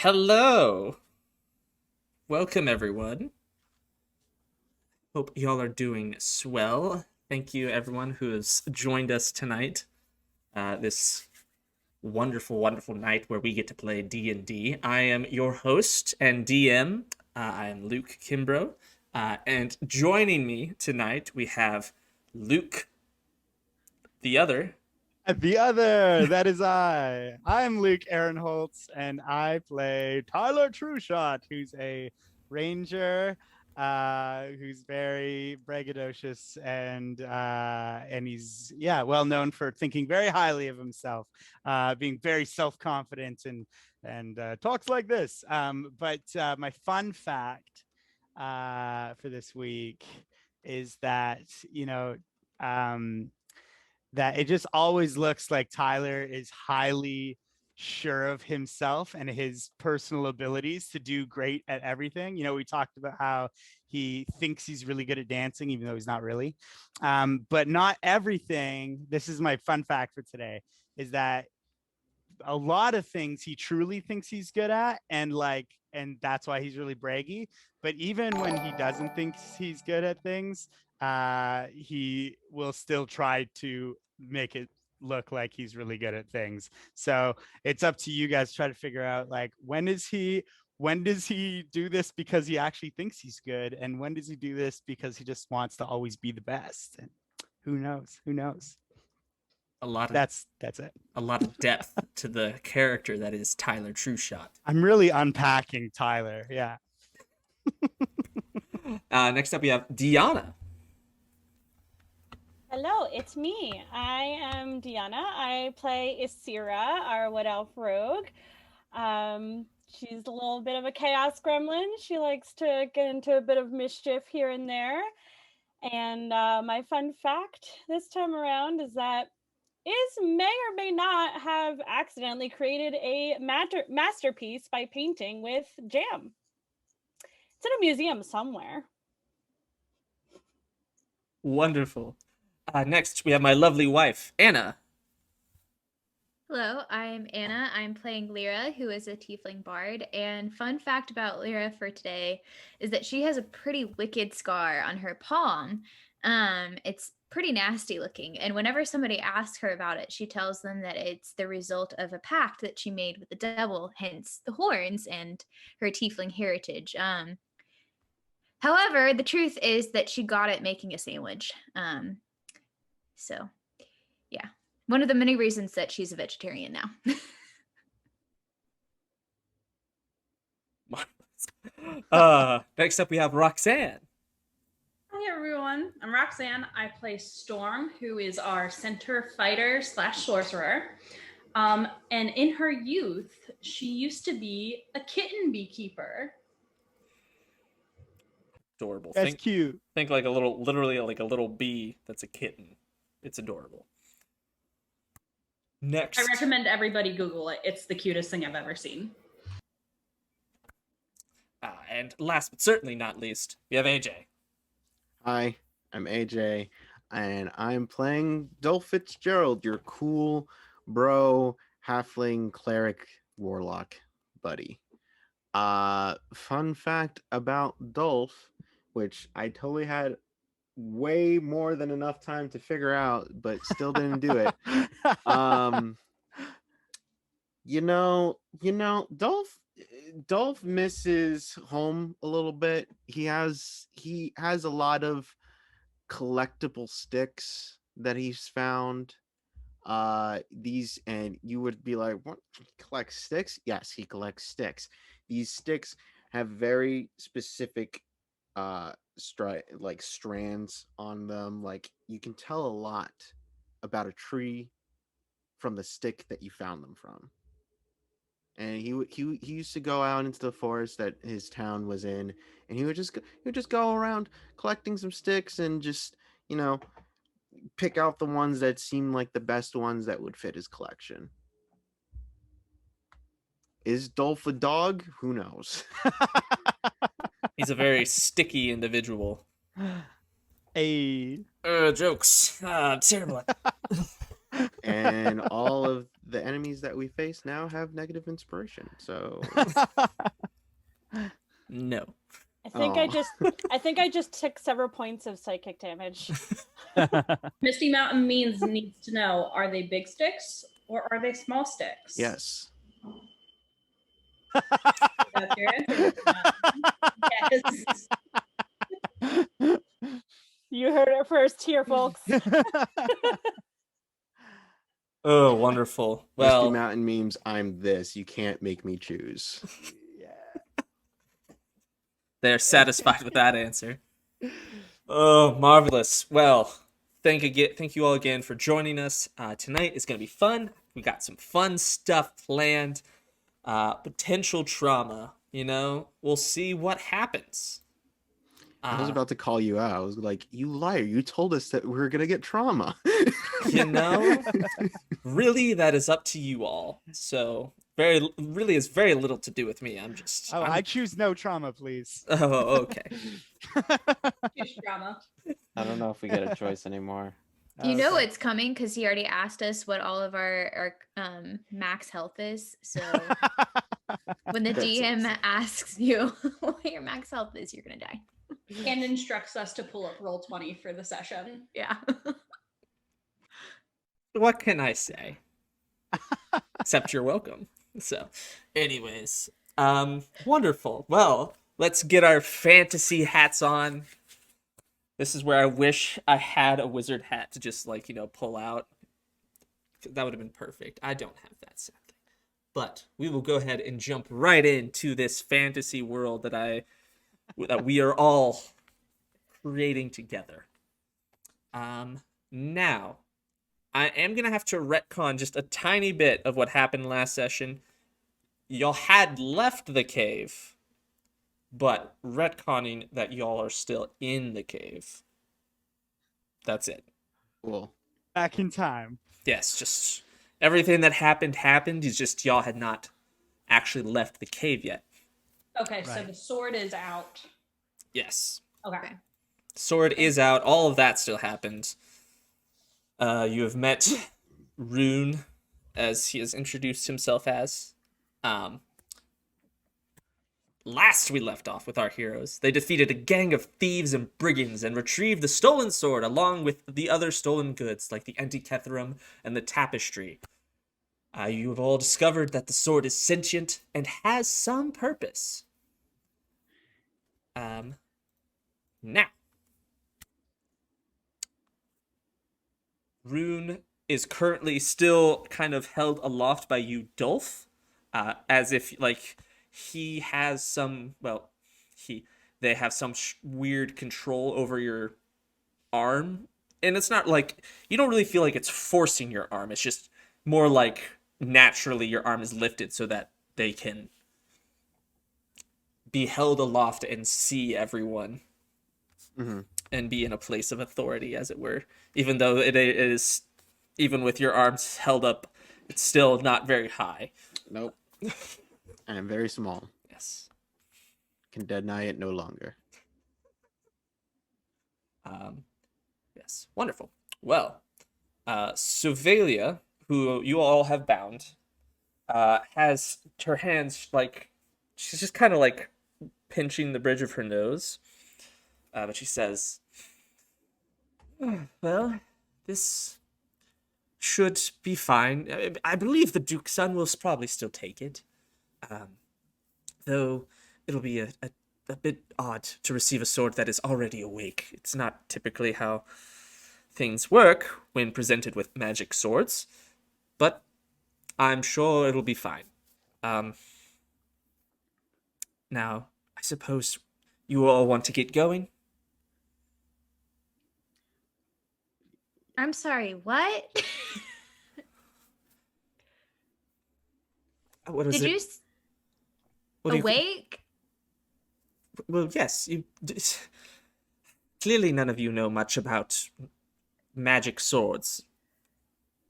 Hello. Welcome, everyone. Hope y'all are doing swell. Thank you, everyone who has joined us tonight. This wonderful, wonderful night where we get to play D&D. I am your host and DM. I am Luke Kimbrough. And joining me tonight, we have Luke, the other. That is I. I'm Luke Aaronholtz, and I play Tyler Trueshot, who's a ranger, who's very braggadocious and he's well known for thinking very highly of himself, being very self-confident and talks like this. But my fun fact for this week is that that it just always looks like Tyler is highly sure of himself and his personal abilities to do great at everything. We talked about how he thinks he's really good at dancing, even though he's not really. But not everything. This is my fun fact for today, is that a lot of things he truly thinks he's good at, and that's why he's really braggy. But even when he doesn't think he's good at things, he will still try to make it look like he's really good at things. So it's up to you guys to try to figure out, like, when does he do this because he actually thinks he's good, and when does he do this because he just wants to always be the best? And who knows? That's it. A lot of depth to the character that is Tyler Trueshot. I'm really unpacking Tyler. Yeah. Next up, we have Deanna. Hello, it's me. I am Deanna. I play Isira, our Wood Elf Rogue. She's a little bit of a chaos gremlin. She likes to get into a bit of mischief here and there. And my fun fact this time around is that may or may not have accidentally created a masterpiece by painting with jam. It's in a museum somewhere. Wonderful. Next, we have my lovely wife, Anna. Hello, I'm Anna. I'm playing Lyra, who is a Tiefling bard. And fun fact about Lyra for today is that she has a pretty wicked scar on her palm. It's pretty nasty looking. And whenever somebody asks her about it, she tells them that it's the result of a pact that she made with the devil, hence the horns and her Tiefling heritage. However, the truth is that she got it making a sandwich. So, yeah. One of the many reasons that she's a vegetarian now. Next up, we have Roxanne. Hi, everyone. I'm Roxanne. I play Storm, who is our center fighter / sorcerer. And in her youth, she used to be a kitten beekeeper. Adorable. That's cute. Think like literally like a little bee that's a kitten. It's adorable. Next. I recommend everybody Google it. It's the cutest thing I've ever seen. And last but certainly not least, we have AJ. Hi, I'm AJ, and I'm playing Dolf Fitzgerald, your cool bro, halfling, cleric, warlock buddy. Fun fact about Dolf, which I totally had way more than enough time to figure out, but still didn't do it. Dolph misses home a little bit. He has a lot of collectible sticks that he's found. These, and you would be like, what, he collects sticks? Yes, he collects sticks. These sticks have very specific strands on them. Like, you can tell a lot about a tree from the stick that you found them from. And he used to go out into the forest that his town was in, and he would just go around collecting some sticks and just, pick out the ones that seemed like the best ones that would fit his collection. Is Dolph a dog? Who knows? He's a very sticky individual. Hey. Jokes. Terrible. And all of the enemies that we face now have negative inspiration. So No. I think I just took several points of psychic damage. Misty Mountain means needs to know: are they big sticks or are they small sticks? yes. That's your answer. Misty Mountain. Yes. You heard it first here, folks. Oh, wonderful. Misty Well, Mountain memes. I'm this. You can't make me choose. they're satisfied with that answer. Oh, marvelous. Well, thank you all again for joining us. Tonight is going to be fun. We got some fun stuff planned. Potential trauma, we'll see what happens. I was about to call you out. I was like, you liar. You told us that we were going to get trauma. Really, that is up to you all. So, really has very little to do with me. I choose no trauma, please. Oh, okay. Huge drama. I don't know if we get a choice anymore. You know it's coming because he already asked us what all of our max health is. So when the DM asks you what your max health is, you're gonna die. And instructs us to pull up Roll20 for the session. Yeah. What can I say? Except you're welcome. So, anyways, wonderful. Well, let's get our fantasy hats on. This is where I wish I had a wizard hat to just pull out. That would have been perfect. I don't have that, sadly. But we will go ahead and jump right into this fantasy world that we are all creating together. Now, I am going to have to retcon just a tiny bit of what happened last session. Y'all had left the cave, but retconning that y'all are still in the cave. That's it. Cool. Back in time. Yes, just everything that happened. It's just y'all had not actually left the cave yet. Okay, so Right. the sword is out. Yes. Okay. Sword is out. All of that still happened. You have met Rune, as he has introduced himself as. Last we left off with our heroes, they defeated a gang of thieves and brigands and retrieved the stolen sword along with the other stolen goods like the Antikythera and the tapestry. You have all discovered that the sword is sentient and has some purpose. Now, Rune is currently still kind of held aloft by you, Dolf, as if he has some, they have some weird control over your arm. And it's not you don't really feel like it's forcing your arm. It's just more like naturally your arm is lifted so that they can be held aloft and see everyone. Mm-hmm. And be in a place of authority, as it were. Even though it is, even with your arms held up, it's still not very high. Nope. I am very small. Yes. Can deny it no longer. Yes. Wonderful. Well, Sovalia, who you all have bound, has her hands she's just kind of pinching the bridge of her nose. But she says, well, this should be fine. I believe the Duke's son will probably still take it. Though it'll be a bit odd to receive a sword that is already awake. It's not typically how things work when presented with magic swords. But I'm sure it'll be fine. Now, I suppose you all want to get going? I'm sorry, what? What is Did it? you What do you- awake? Well, yes. Clearly, none of you know much about magic swords,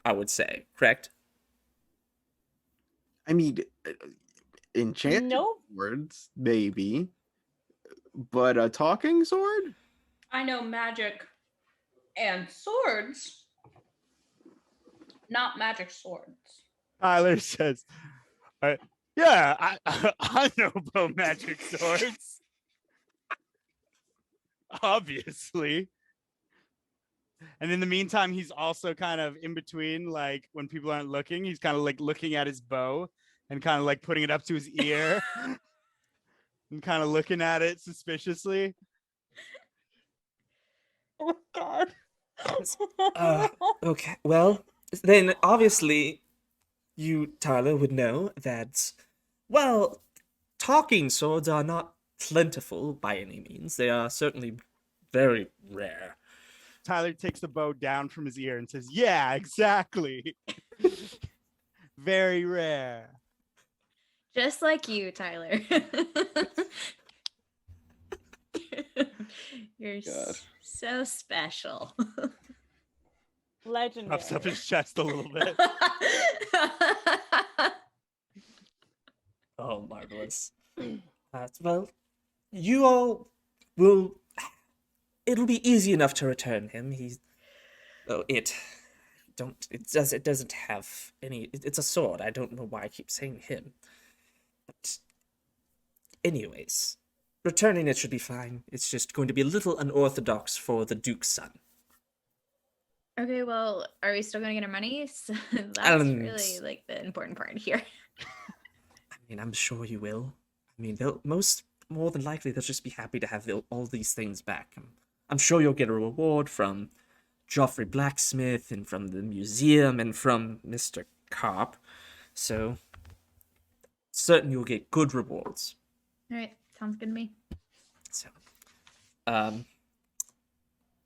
I would say, correct? I mean, enchanted Nope. swords, maybe. But a talking sword? I know magic and swords, not magic swords. Tyler says, yeah, I know about magic swords. Obviously. And in the meantime, he's also kind of in between, like when people aren't looking, he's kind of like looking at his bow and kind of like putting it up to his ear and kind of looking at it suspiciously. Oh God. Okay, well, then obviously you, Tyler, would know that, well, talking swords are not plentiful by any means. They are certainly very rare. Tyler takes the bow down from his ear and says, yeah, exactly. Very rare. Just like you, Tyler. You're God. so special. Legendary. Puffs up his chest a little bit. Oh, marvelous. Well, you all will... It'll be easy enough to return him. It doesn't have any... It's a sword. I don't know why I keep saying him. But anyways, returning it should be fine. It's just going to be a little unorthodox for the Duke's son. Okay, well, are we still gonna get our money? So that's really like the important part here. I mean, I'm sure you will. I mean, more than likely, they'll just be happy to have all these things back. I'm sure you'll get a reward from Joffrey Blacksmith and from the museum and from Mr. Carp. So, certain you'll get good rewards. All right, sounds good to me. So,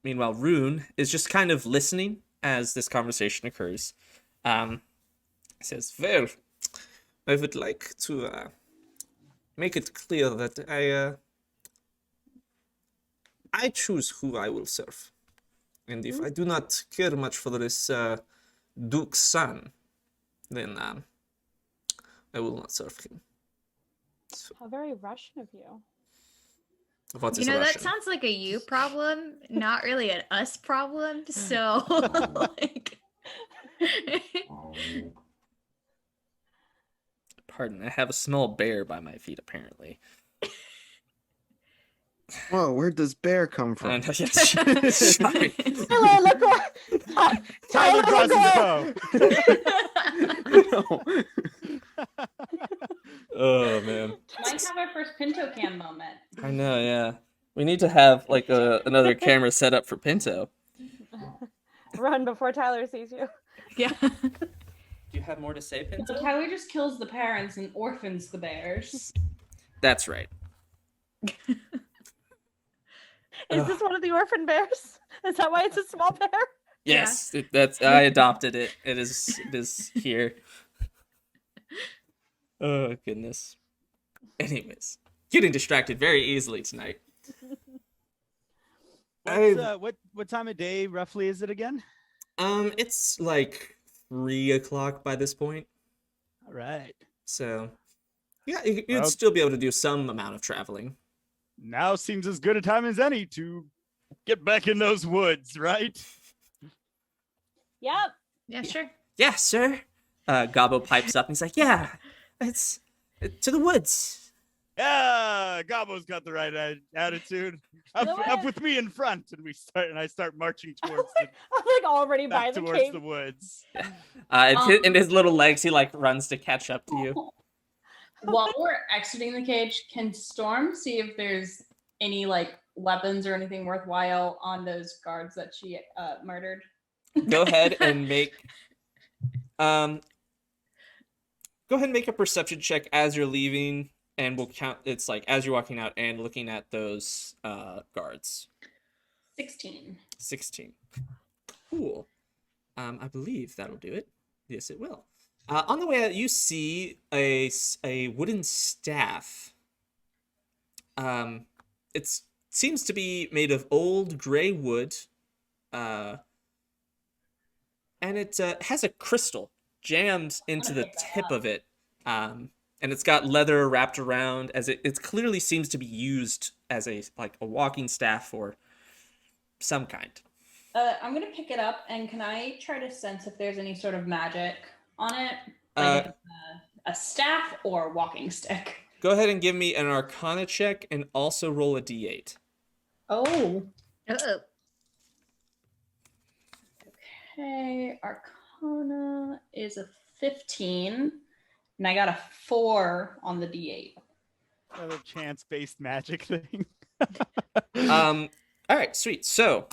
meanwhile, Rune is just kind of listening as this conversation occurs. He says, well, I would like to make it clear that I choose who I will serve. And if I do not care much for this Duke's son, then I will not serve him. So, How very Russian of you. what is You know, Russian? that sounds like a you problem, not really an us problem. So, like, Pardon, I have a small bear by my feet, apparently. Whoa, where does bear come from? And, yes, sorry. Tyler, look what Tyler draws his bow. Oh, man. Might have our first Pinto Cam moment. I know, yeah. We need to have, like, another camera set up for Pinto. Run before Tyler sees you. yeah. Do you have more to say, Pinto? So Tyler just kills the parents and orphans the bears. That's right. Is this one of the orphan bears? Is that why it's a small bear? Yes, I adopted it. It is here. Oh, goodness. Anyways, getting distracted very easily tonight. What time of day roughly is it again? It's like 3:00 by this point. All right. So, yeah, you'd still be able to do some amount of traveling. Now seems as good a time as any to get back in those woods, right? Yep. Yeah, sure. Yeah, sir. Gobbo pipes up and he's like, yeah, it's to the woods. Yeah, Gobbo's got the right attitude. Up with me in front, and I start marching towards I'm like already by the towards cave. the woods. In his little legs, he like runs to catch up to you. While we're exiting the cage, can Storm see if there's any like weapons or anything worthwhile on those guards that she murdered? Go ahead and make a perception check as you're leaving, and we'll count. It's like as you're walking out and looking at those guards. 16. 16. Cool. I believe that'll do it. Yes, it will. On the way out, you see a wooden staff. It seems to be made of old gray wood, and it has a crystal jammed into the tip of it, and it's got leather wrapped around as it clearly seems to be used as a walking staff or some kind. I'm gonna pick it up, and can I try to sense if there's any sort of magic on it? Like if it's a staff or walking stick. Go ahead and give me an Arcana check and also roll a d8. Oh. Uh-oh. Okay, Arcana is a 15, and I got a 4 on the D8. Another chance-based magic thing. All right, sweet. So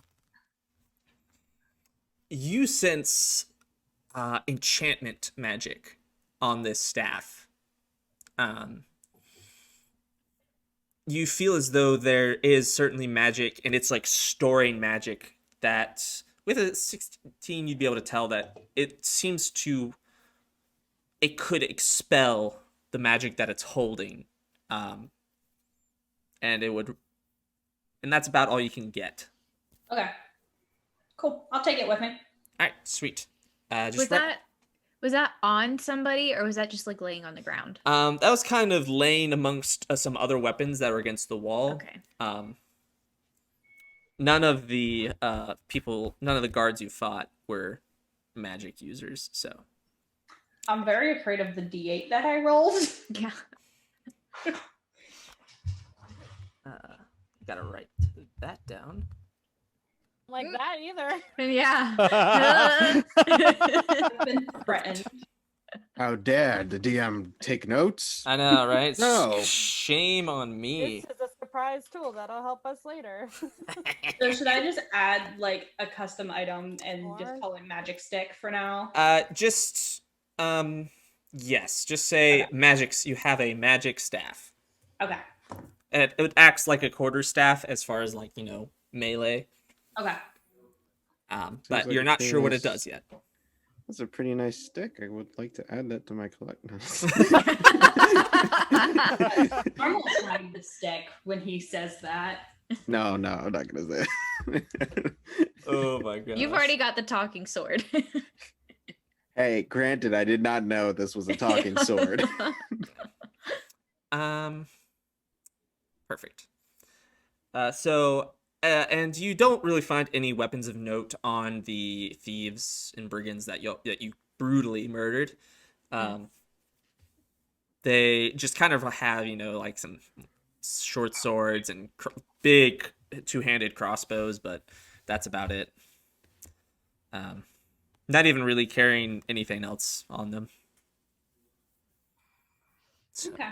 you sense enchantment magic on this staff. You feel as though there is certainly magic, and it's like storing magic that, with a 16, you'd be able to tell that it could expel the magic that it's holding. And that's about all you can get. Okay. Cool. I'll take it with me. All right, sweet. Was that on somebody, or was that just like laying on the ground? That was kind of laying amongst some other weapons that were against the wall. Okay. None of the guards you fought were magic users, so. I'm very afraid of the D8 that I rolled. Yeah. Gotta write that down. Like that either. Yeah. I've been threatened. How dare the DM take notes? I know, right? No. Shame on me. This is a surprise tool that'll help us later. So should I just add like a custom item and just Or- call it magic stick for now? Yes, just say Okay. magic. You have a magic staff. Okay. It acts like a quarterstaff as far as like, melee. Okay. But like you're a not sure what it penis. does yet. That's a pretty nice stick. I would like to add that to my collection. I'm gonna find the stick when he says that. No, I'm not gonna say it. Oh my god. You've already got the talking sword. Hey, granted, I did not know this was a talking sword. Perfect. And you don't really find any weapons of note on the thieves and brigands that you brutally murdered. They just kind of have, like some short swords and big two-handed crossbows, but that's about it. Not even really carrying anything else on them. So, Okay.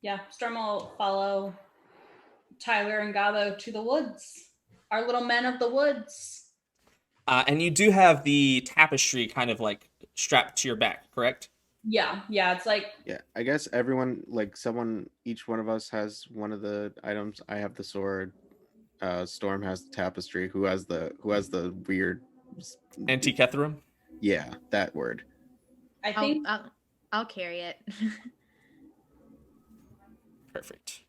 Yeah, Storm will follow Tyler and Gabo to the woods. Our little men of the woods. and you do have the tapestry kind of like strapped to your back, correct? Yeah, it's like Yeah, I guess everyone, each one of us has one of the items. I have the sword. Storm has the tapestry. Who has the weird? Antikythera? Yeah, that word. I think I'll carry it. Perfect.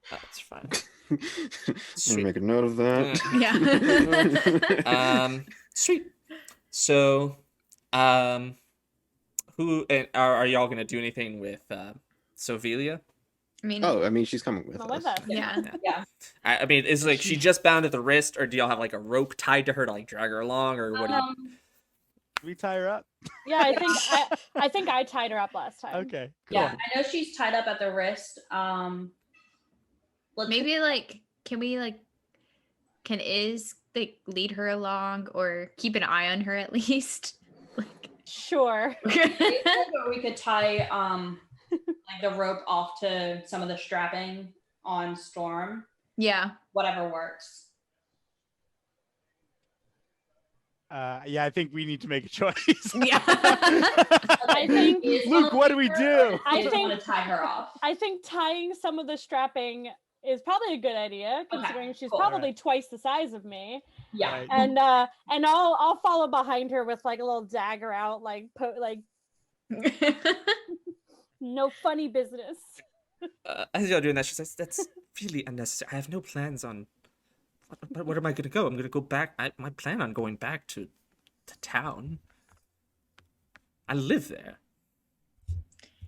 That's fine. I'm gonna make a note of that. Yeah. Sweet. So, who are y'all gonna do anything with Sovelia? I mean, Oh, I mean, she's coming with Come us. with us. yeah. yeah. I mean, is like she just bound at the wrist, or do y'all have like a rope tied to her to like drag her along, or what? We tie her up. Yeah, I think I tied her up last time. Okay. Cool. Yeah, I know she's tied up at the wrist. Maybe can Iz lead her along or keep an eye on her at least? Sure. or we could tie the rope off to some of the strapping on Storm. Yeah. Whatever works. Yeah, I think we need to make a choice. Yeah. I think Luke, what do we do? I I think- want to tie her off. I think tying some of the strapping is probably a good idea, considering she's cool. probably twice the size of me. Yeah. Right. And I'll follow behind her with like a little dagger out, no funny business. As y'all doing that, she says, "That's really unnecessary. I have no plans on. Where am I gonna go? I'm gonna go back. I plan on going back to town. I live there."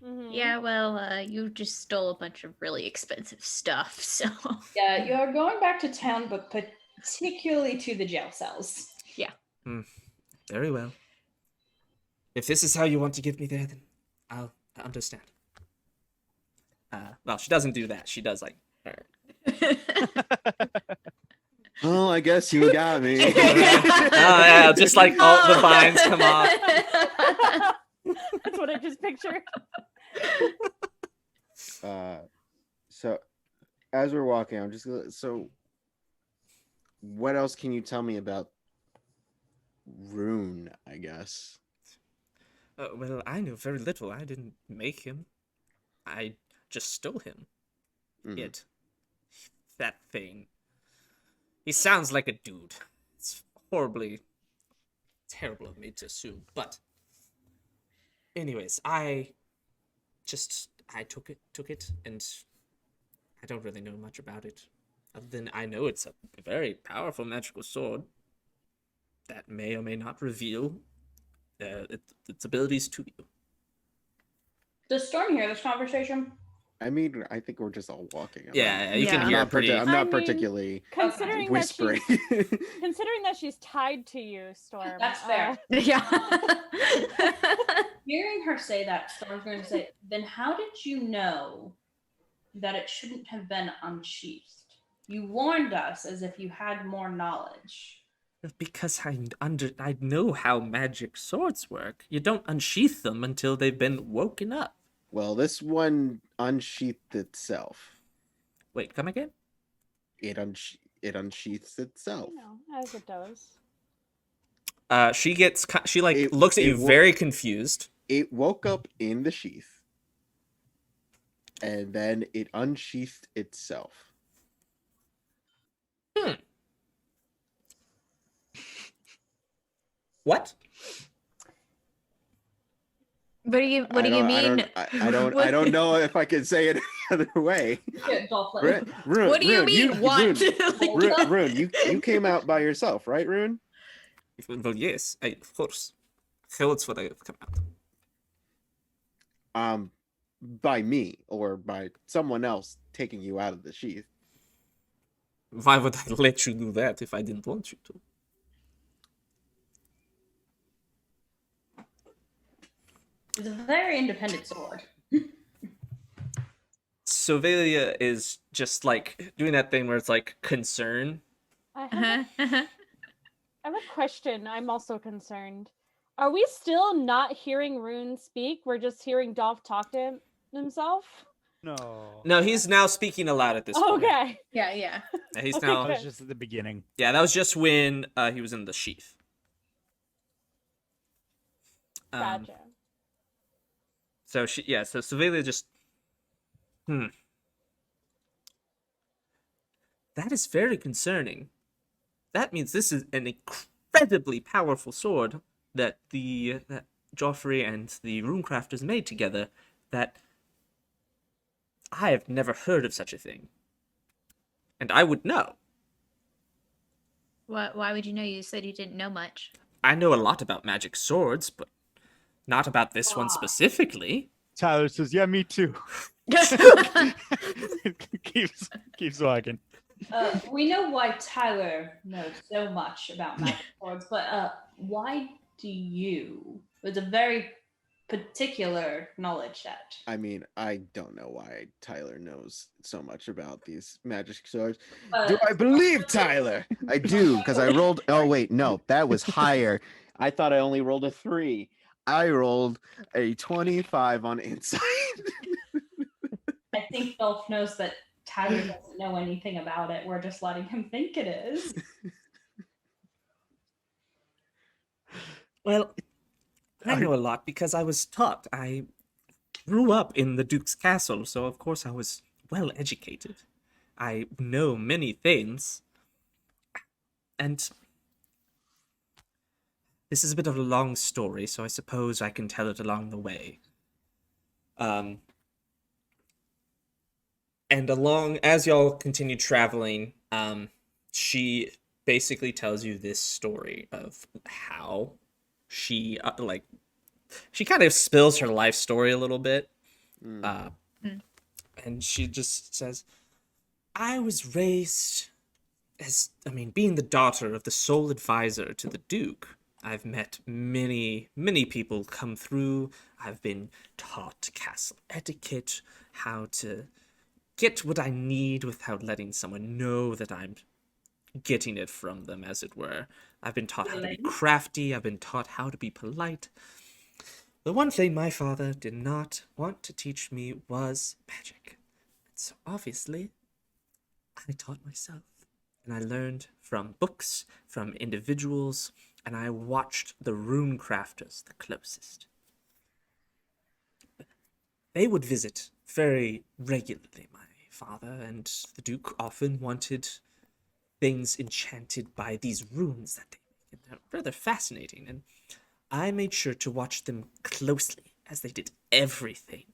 Mhm. Yeah, well, you just stole a bunch of really expensive stuff, so Yeah, you're going back to town, but particularly to the jail cells. Very well. If this is how you want to get me there, then I understand. Well, she doesn't do that. She does like. Oh, I guess you got me. Oh yeah, just like all the vines come off. That's what I just pictured. So as we're walking, I'm just gonna. So, what else can you tell me about Rune? I guess. Well, I know very little. I didn't make him. I just stole him. Mhm. That thing. He sounds like a dude. It's horribly terrible of me to assume, but anyways, I took it, and I don't really know much about it. Other than I know it's a very powerful magical sword that may or may not reveal its abilities to you. Does Storm hear this conversation? I mean, I think we're just all walking. Yeah, you Yeah. can I'm hear not, pretty. I'm not I mean, particularly Considering that whispering. considering that she's tied to you, Storm. That's fair. Yeah. Hearing her say that, Storm's going to say, then how did you know that it shouldn't have been unsheathed? You warned us as if you had more knowledge. Because I know how magic swords work. You don't unsheath them until they've been woken up. Well, this one unsheathed itself. Wait, come again? It unsheaths itself. You know, as it does. She like It- looks at it you wo- very confused. It woke up in the sheath, and then it unsheathed itself. What? What do you mean? I don't know if I can say it any other way. Yeah, Dolf, let me- Rune, What do you mean? What? Rune, you came out by yourself, right, Rune? Well, yes, of course. How else would I have come out? By me or by someone else taking you out of the sheath. Why would I let you do that if I didn't want you to? It's a very independent sword. Sovelia is just like doing that thing where it's like concern. I have, Uh-huh. I have a question. I'm also concerned. Are we still not hearing Rune speak? We're just hearing Dolph talk to himself? No. No, he's now speaking aloud at this point. Okay. Yeah, yeah. He's Okay, now. That good. was just at the beginning. Yeah, that was just when he was in the sheath. Gotcha. So so Sovelia just. That is very concerning. That means this is an incredibly powerful sword that that Joffrey and the runecrafters made together. That I have never heard of such a thing, and I would know. Why would you know? You said you didn't know much. I know a lot about magic swords, but not about this one specifically. Tyler says, "Yeah, me too." keeps walking. We know why Tyler knows so much about magic swords, but why do you? It's a very particular knowledge set. I mean, I don't know why Tyler knows so much about these magic swords. Uh, Do I believe Tyler? I do, because I rolled. Oh, wait, no, that was higher. I thought I only rolled a 3. I rolled a 25 on insight. I think Dolph knows that Tyler doesn't know anything about it. We're just letting him think it is. Well, I know a lot because I was taught. I grew up in the Duke's castle, so of course I was well educated. I know many things. And this is a bit of a long story, so I suppose I can tell it along the way. And as y'all continue traveling, she basically tells you this story of how she she kind of spills her life story a little bit. And she just says, I was raised being the daughter of the sole advisor to the Duke. I've met many people come through. I've been taught castle etiquette, how to get what I need without letting someone know that I'm getting it from them, as it were. I've been taught how to be crafty. I've been taught how to be polite. The one thing my father did not want to teach me was magic. So obviously, I taught myself. And I learned from books, from individuals, and I watched the rune crafters the closest. They would visit very regularly, my father, and the Duke often wanted things enchanted by these runes that they make. And they're rather fascinating, and I made sure to watch them closely as they did everything.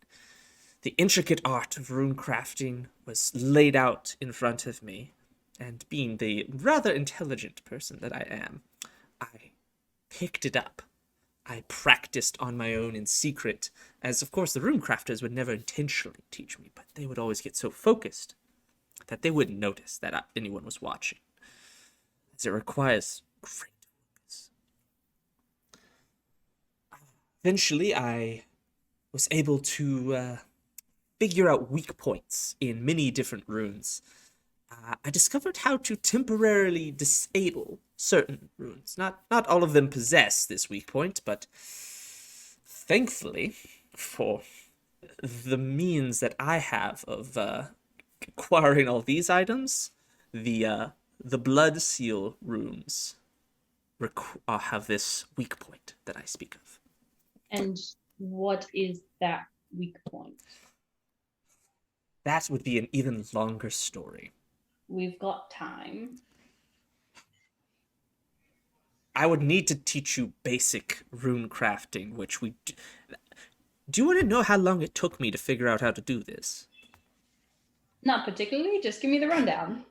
The intricate art of rune crafting was laid out in front of me, and being the rather intelligent person that I am, I picked it up. I practiced on my own in secret, as of course the rune crafters would never intentionally teach me, but they would always get so focused that they wouldn't notice that anyone was watching, as it requires great focus. Eventually, I was able to figure out weak points in many different runes. I discovered how to temporarily disable certain runes. Not all of them possess this weak point, but thankfully, for the means that I have of acquiring all these items, the blood seal runes have this weak point that I speak of. And what is that weak point? That would be an even longer story. We've got time. I would need to teach you basic rune crafting, which we do. Do you want to know how long it took me to figure out how to do this? Not particularly, just give me the rundown.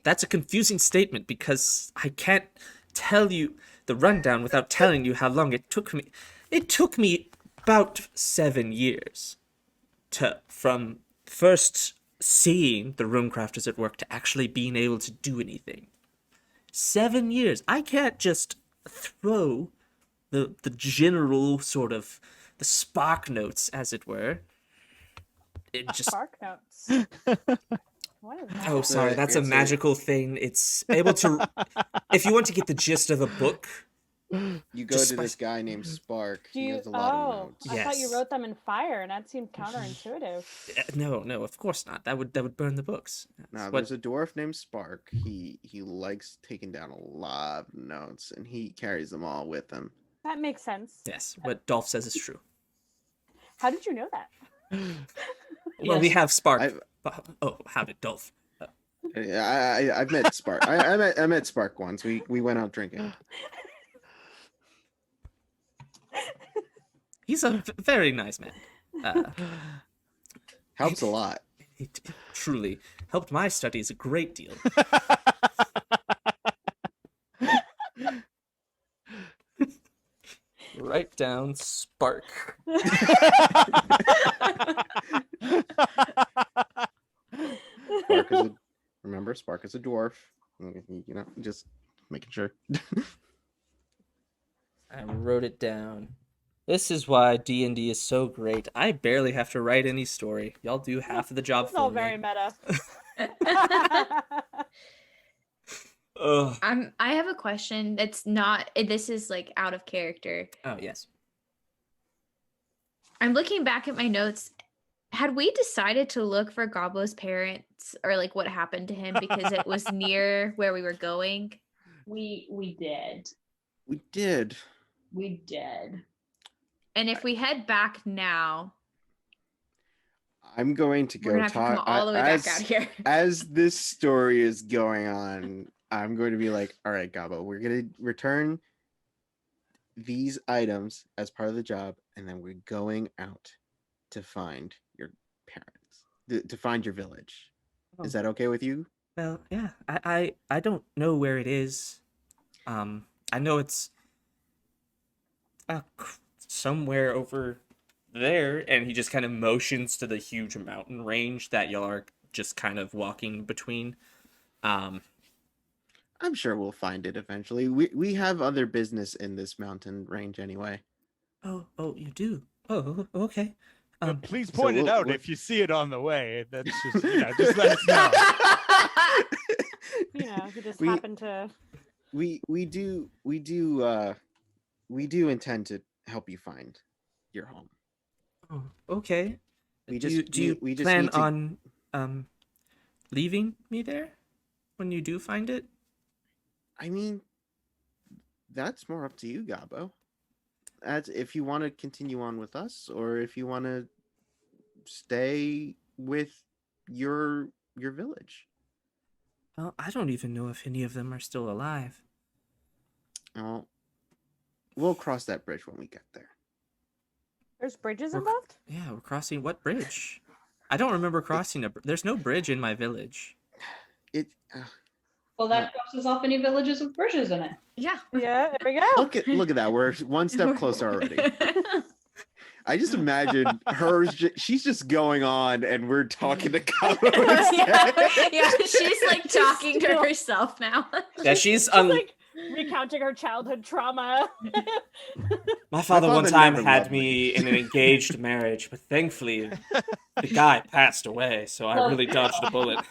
That's a confusing statement because I can't tell you the rundown without telling you how long it took me. It took me about 7 years from first seeing the runecrafters at work to actually being able to do anything. 7 years. I can't just throw the general sort of the spark notes, as it were. It just Spark notes. What is that? Oh, sorry, that's a It's magical thing. It's able to if you want to get the gist of a book. You go Just to by- this guy named Spark. Do He you? has a lot of Oh, notes. I thought you Yes. wrote them in fire, and that seemed counterintuitive. No, of course not. That would burn the books. Now, What- there's a dwarf named Spark. He likes taking down a lot of notes, and he carries them all with him. That makes sense. Yes, what Dolf says is true. How did you know that? Well, we Yes. have Spark. I've- Oh, how did Dolf? I've met Spark. I met Spark once. We went out drinking. He's a very nice man. Helps a lot. He truly helped my studies a great deal. Write down Spark. Spark is remember, Spark is a dwarf. You know, just making sure. I wrote it down. This is why D&D is so great. I barely have to write any story. Y'all do half of the job It's all for very me. meta. Ugh. I have a question that's not, this is like out of character. Oh, yes. I'm looking back at my notes. Had we decided to look for Gobbo's parents or like what happened to him because it was near where we were going? We did. We did. We did. And if we head back now, I'm going to we're go gonna have to come talk all the way as, back out here. as this story is going on. I'm going to be like, all right, Gobbo, we're going to return these items as part of the job, and then we're going out to find your parents, to find your village. Is that okay with you? Well, yeah. I don't know where it is. I know it's somewhere over there, and he just kind of motions to the huge mountain range that y'all are just kind of walking between. I'm sure we'll find it eventually. We have other business in this mountain range anyway. Oh, you do. Oh, okay. Please so point it we'll- out we'll- if you see it on the way. That's just, just let us know. You know, he just We- happened to. we do intend to help you find your home. Oh, okay. We do just you we just plan need to- on leaving me there when you do find it? I mean, that's more up to you, Gabo. As if you want to continue on with us, or if you want to stay with your village. Well, I don't even know if any of them are still alive. Well, we'll cross that bridge when we get there. There's bridges We're- involved? Yeah, we're crossing what bridge? I don't remember crossing there's no bridge in my village. It Well, that crosses off any villages with bridges in it. Yeah. Yeah, there we go. look at that. We're one step closer already. I just imagine her. She's just going on, and we're talking to Gabo yeah. instead. Yeah, she's like talking to herself now. Yeah, she's like recounting her childhood trauma. My father one father time never had loved me me. in an engaged marriage, but thankfully the guy passed away, so I really dodged a bullet.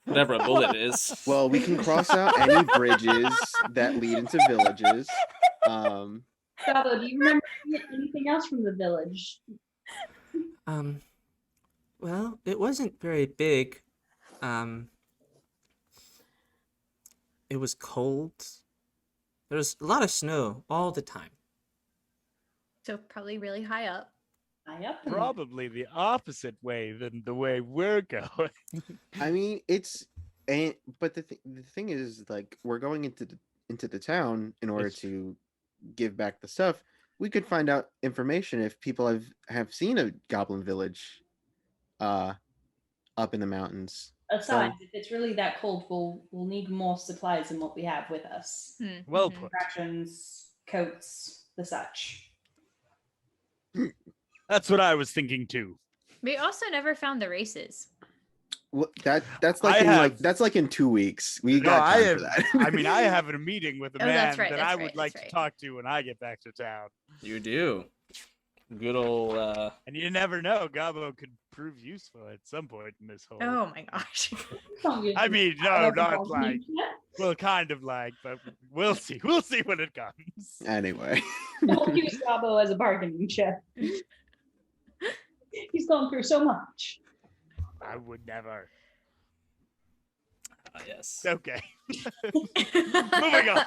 Whatever a bullet is. Well, we can cross out any bridges that lead into villages. Gabo, do you remember anything else from the village? Well, it wasn't very big. It was cold. There was a lot of snow all the time. So probably really high up. High up. Probably the opposite way than the way we're going. I mean, but the thing is, like, we're going into the town in order It's- to give back the stuff. We could find out information if people have seen a goblin village, up in the mountains. Besides, if it's really that cold, we'll need more supplies than what we have with us. Well Mhm. put. Rations, coats, the such. That's what I was thinking too. We also never found the races. Well, that's like that's like in 2 weeks. We No, got time I for that. I mean, I have a meeting with a Oh, man that's right, that that's I right, would like that's to right. talk to when I get back to town. You do. Good old And you never know, Gabo could prove useful at some point in this whole. Oh my gosh. I mean, no, not like, well, kind of like, but we'll see. We'll see when it comes. Anyway. Don't use Gabo as a bargaining chip. He's gone through so much. I would never. yes. Okay. Moving on.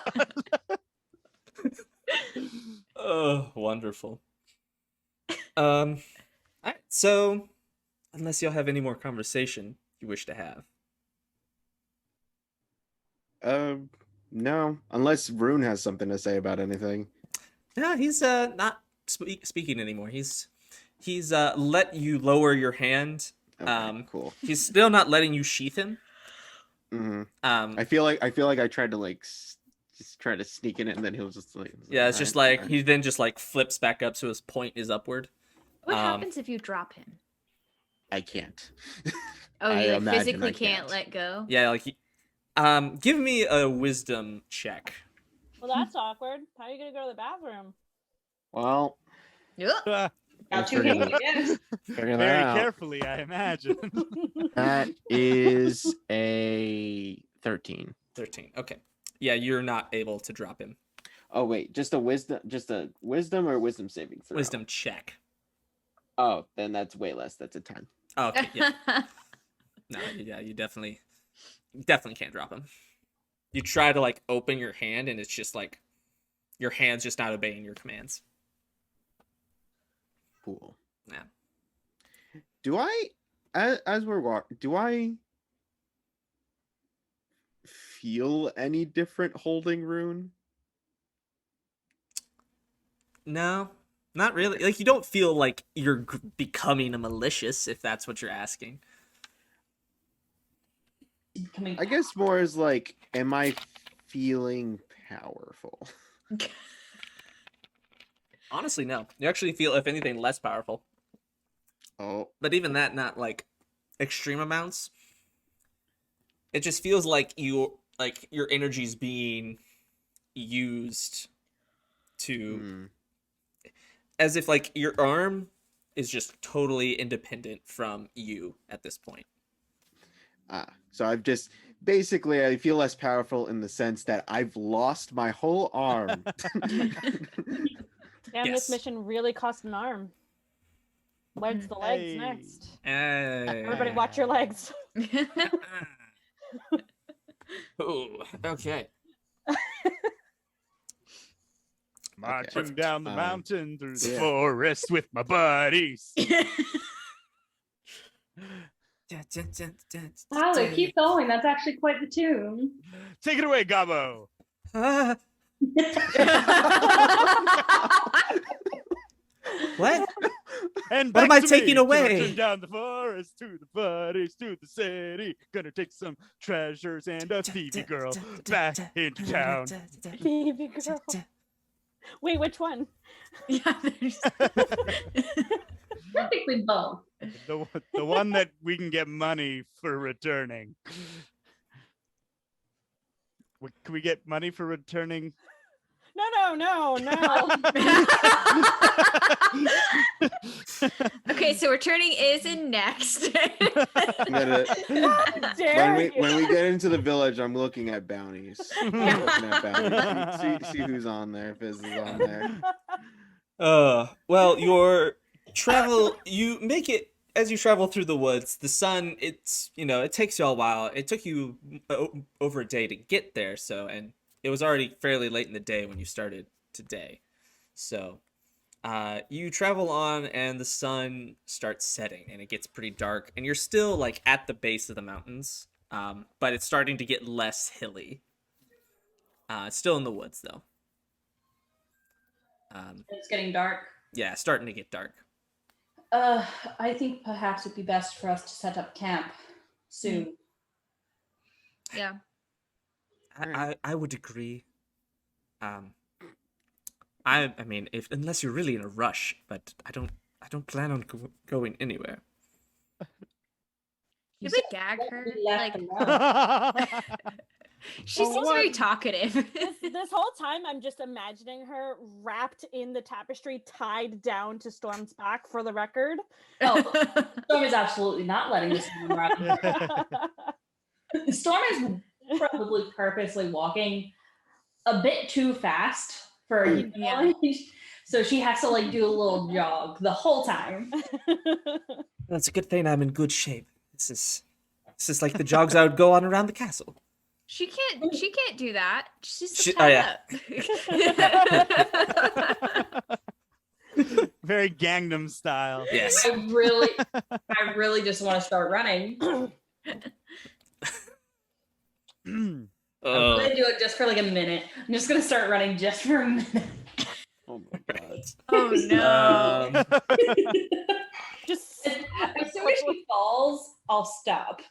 Oh, wonderful. Alright, so unless y'all have any more conversation you wish to have. No, unless Rune has something to say about anything. Yeah, he's not speaking anymore. He's let you lower your hand. Okay, cool. He's still not letting you sheath him. hmm Um, I feel like I tried to like just try to sneak in it, and then he was just like, yeah, it's just "Alright, like he then just like flips back up so his point is upward. What Um, happens if you drop him? I can't. Oh, I you like imagine physically I can't can't. let go? Yeah, like give me a wisdom check. Well, that's awkward. How are you gonna go to the bathroom? Well, Uh, Got two figured hands, it- yes. figure that very out. carefully, I imagine. That is a 13. 13. Okay. Yeah, you're not able to drop him. Oh wait, just a wisdom or wisdom saving throw? Wisdom check. Oh, then that's way less. That's a 10. Oh, okay, yeah. No, yeah, you definitely can't drop him. You try to like open your hand and it's just like your hand's just not obeying your commands. Cool. Yeah. Do I, as we're walking, do I feel any different holding Rune? No, not really. Like you don't feel like you're becoming a malicious if that's what you're asking. Coming I guess more is like, am I feeling powerful? Honestly, no. You actually feel, if anything, less powerful. Oh, But even that, not like extreme amounts. It just feels like like your energy's being used to, as if like your arm is just totally independent from you at this point. So I've just basically I feel less powerful in the sense that I've lost my whole arm. Damn, Yes. this mission really cost an arm. Where's the legs Hey. next? Hey. Everybody watch your legs. Oh, okay. Marching down the mountain through the yeah. forest with my buddies. Tyler, keep going. That's actually quite the tune. Take it away, Gabo. Ah, what? And What am back I to taking me. away? Marching down the forest to the buddies to the city. Gonna take some treasures and a thievy girl back into town. Baby girl. Wait, which one? Yeah, there's... Technically both. The one that we can get money for returning. Can we get money for returning? No. Okay, so returning is in next. Dare When we get into the village, I'm looking at bounties. I'm looking at bounties. See who's on there. Fizz is on there. Well, your travel, you make it as you travel through the woods. The sun, it's, it takes you a while. It took you over a day to get there, and it was already fairly late in the day when you started today. So, you travel on and the sun starts setting and it gets pretty dark and you're still like at the base of the mountains. But it's starting to get less hilly. It's still in the woods though. It's getting dark. Yeah, starting to get dark. I think perhaps it'd be best for us to set up camp soon. Yeah. I would agree. I mean, unless you're really in a rush, but I don't plan on going anywhere. Should we gag her? We left Like, them she seems very talkative. This whole time, I'm just imagining her wrapped in the tapestry, tied down to Storm's back. For the record, Storm is absolutely not letting this woman run. Storm is probably purposely walking a bit too fast for so she has to like do a little jog the whole time. That's a good thing I'm in good shape. This is like the jogs I would go on around the castle. She can't do that. She's She- tied up. Very Gangnam style. Yes. I really just want to start running. I'm gonna do it just for like a minute. I'm just gonna start running just for a minute. Oh my god. Oh no. just As soon as she falls, I'll stop.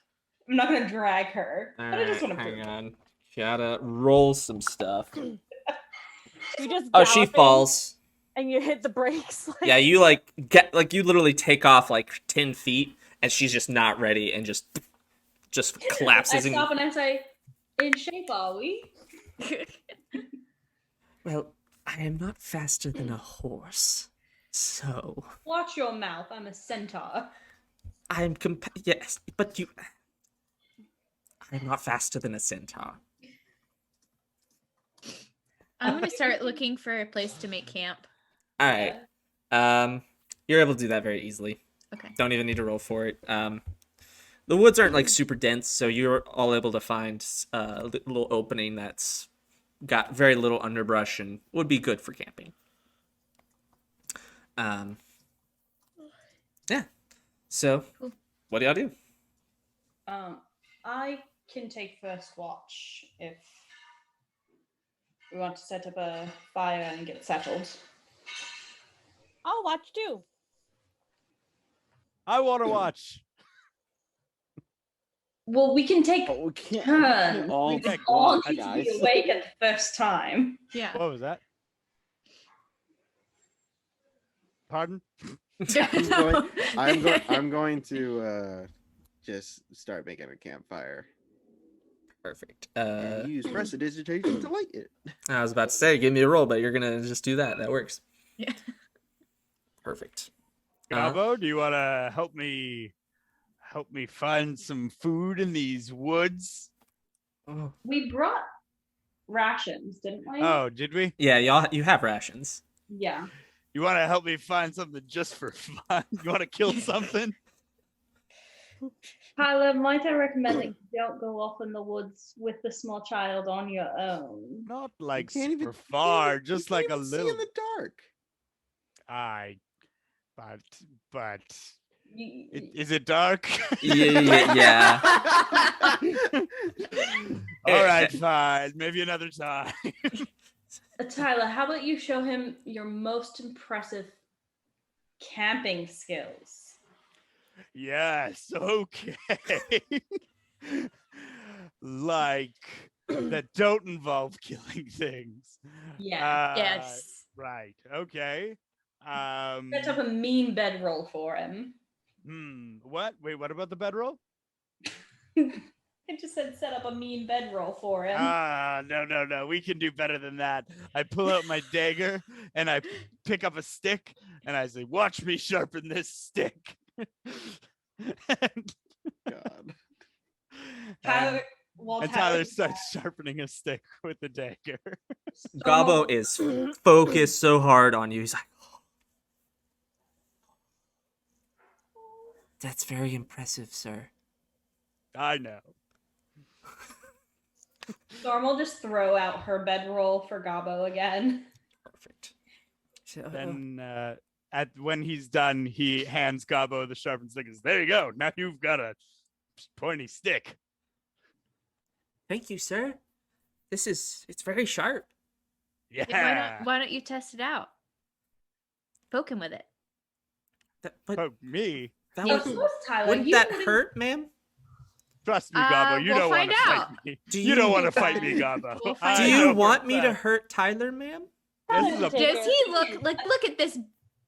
I'm not gonna drag her. But I just want to hang on. Gotta roll some stuff. you just Oh, she gallop in falls. and you hit the brakes. Yeah, you you literally take off like 10 feet, and she's just not ready, and just collapses. I stop and I say, "In shape, are we?" Well, I am not faster than a horse, so Watch your mouth. I'm a centaur. I'm yes, but I'm not faster than a centaur. I'm gonna start looking for a place to make camp. All right. You're able to do that very easily. Okay. Don't even need to roll for it. The woods aren't like super dense, so you're all able to find a little opening that's got very little underbrush and would be good for camping. Yeah. So, Cool. what do y'all do? I can take first watch if we want to set up a fire and get settled. I'll watch too. I want to watch. Well, we can take Oh, we can't turns. all We just take all watch, need to be guys. awake at the first time. Yeah. What was that? Pardon? I'm going to just start making a campfire. Perfect. And you use prestidigitation to light it. I was about to say, give me a roll, but you're gonna just do that. That works. Yeah. Perfect. Gabo, do you want to help me find some food in these woods? Oh. We brought rations, didn't we? Oh, did we? Yeah, you have rations. Yeah. You want to help me find something just for fun? You want to kill something? Tyler, might I recommend that you don't go off in the woods with the small child on your own? Not like can't super even- far, you just can't like a even see little. in the dark. But You- is it dark? Yeah. All right, fine. Maybe another time. Tyler, how about you show him your most impressive camping skills? Yes. Okay. Like that don't involve killing things. Yeah. Yes. Right. Okay. Set up a mean bedroll for him. What? Wait, what about the bedroll? I just said set up a mean bedroll for him. No. We can do better than that. I pull out my dagger and I pick up a stick and I say, "Watch me sharpen this stick." God. Tyler, and Tyler starts sharpening a stick with the dagger. Gabo is focused so hard on you. He's like, "That's very impressive, sir." I know. Storm will just throw out her bedroll for Gabo again. Perfect. So, Then when he's done, he hands Gabo the sharpened stick. And says, "There you go. Now you've got a pointy stick." thank you, sir. It's very sharp. Yeah. Why don't you test it out? Poke him with it. But Poke me. that Of would, course, Tyler. wouldn't you that wouldn't- hurt, ma'am? Trust me, Gabo. You we'll don't want find to fight out. me. Do You don't you- want to fight me, Gabo. We'll Do find I you know for want a me to fact. hurt Tyler, ma'am? This is a Does he look look at this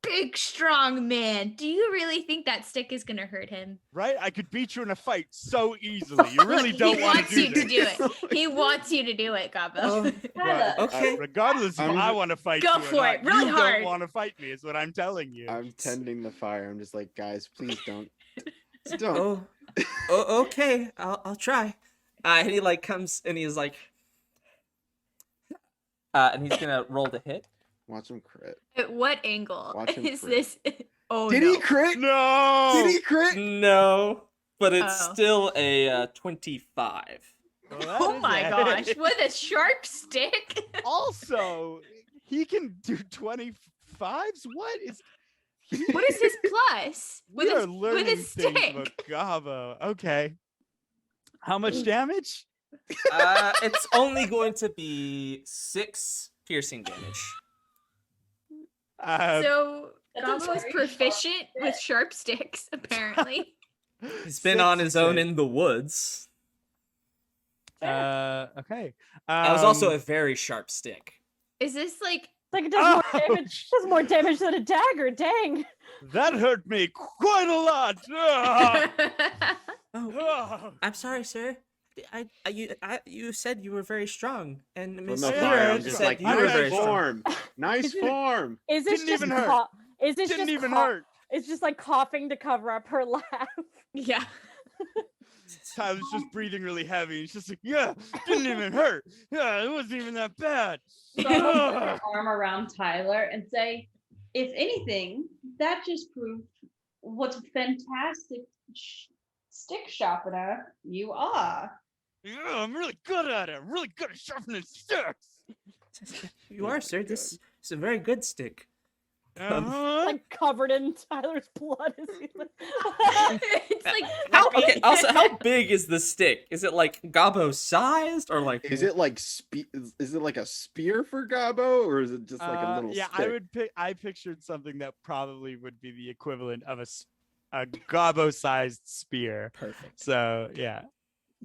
big strong man? Do you really think that stick is gonna hurt him? right? I could beat you in a fight so easily. You really Look, don't he want wants to you do to this. do it. He wants you to do it, Gabo. Oh, Tyler, okay. Regardless if I'm- I want to fight Go you or for not, it, really you hard. don't want to fight me, is what I'm telling you. I'm tending the fire. I'm just like, guys, please don't. Just don't. Okay. I'll try. And he like comes and he's like, and he's gonna roll to hit. Watch him crit. At what angle Watch him is crit. this? Oh Did no. he crit? No. Did he crit? No, but it's Oh. still a 25. Well, that Oh is my a gosh! hit. With a sharp stick. Also, he can do 25s. What is? What is his plus? We are with learning a things stick. about Gabo. Okay. How much damage? It's only going to be 6 piercing damage. So That's a Gabo is very proficient sharp with stick. sharp sticks, apparently. He's been on his own 6. in the woods. Okay. That was also a very sharp stick. Is this like It's like it does more Ouch! damage. Does more damage than a dagger. Dang. That hurt me quite a lot. Ah! Oh, Ah! I'm sorry, sir. You said you were very strong, and From Miss the Yeah, fire, Lyra I'm just said like, you were nice very strong. form. Nice form. Is this Didn't just even hurt. Is this Didn't just even hurt. It's just like coughing to cover up her laugh. yeah. Tyler's just breathing really heavy. He's just like, yeah, didn't even hurt. Yeah, it wasn't even that bad. Storm will put her arm around Tyler and say, if anything, that just proved what a fantastic stick sharpener you are. Yeah, I'm really good at it. I'm really good at sharpening sticks. You are, sir. This is a very good stick. Uh-huh. Like covered in Tyler's blood. As he It's like Okay. Also, how big is the stick? Is it like Gabo sized, or like? Is it like is it like a spear for Gabo, or is it just like a little yeah, stick? I pictured something that probably would be the equivalent of a gobbo-sized spear. Perfect. So yeah.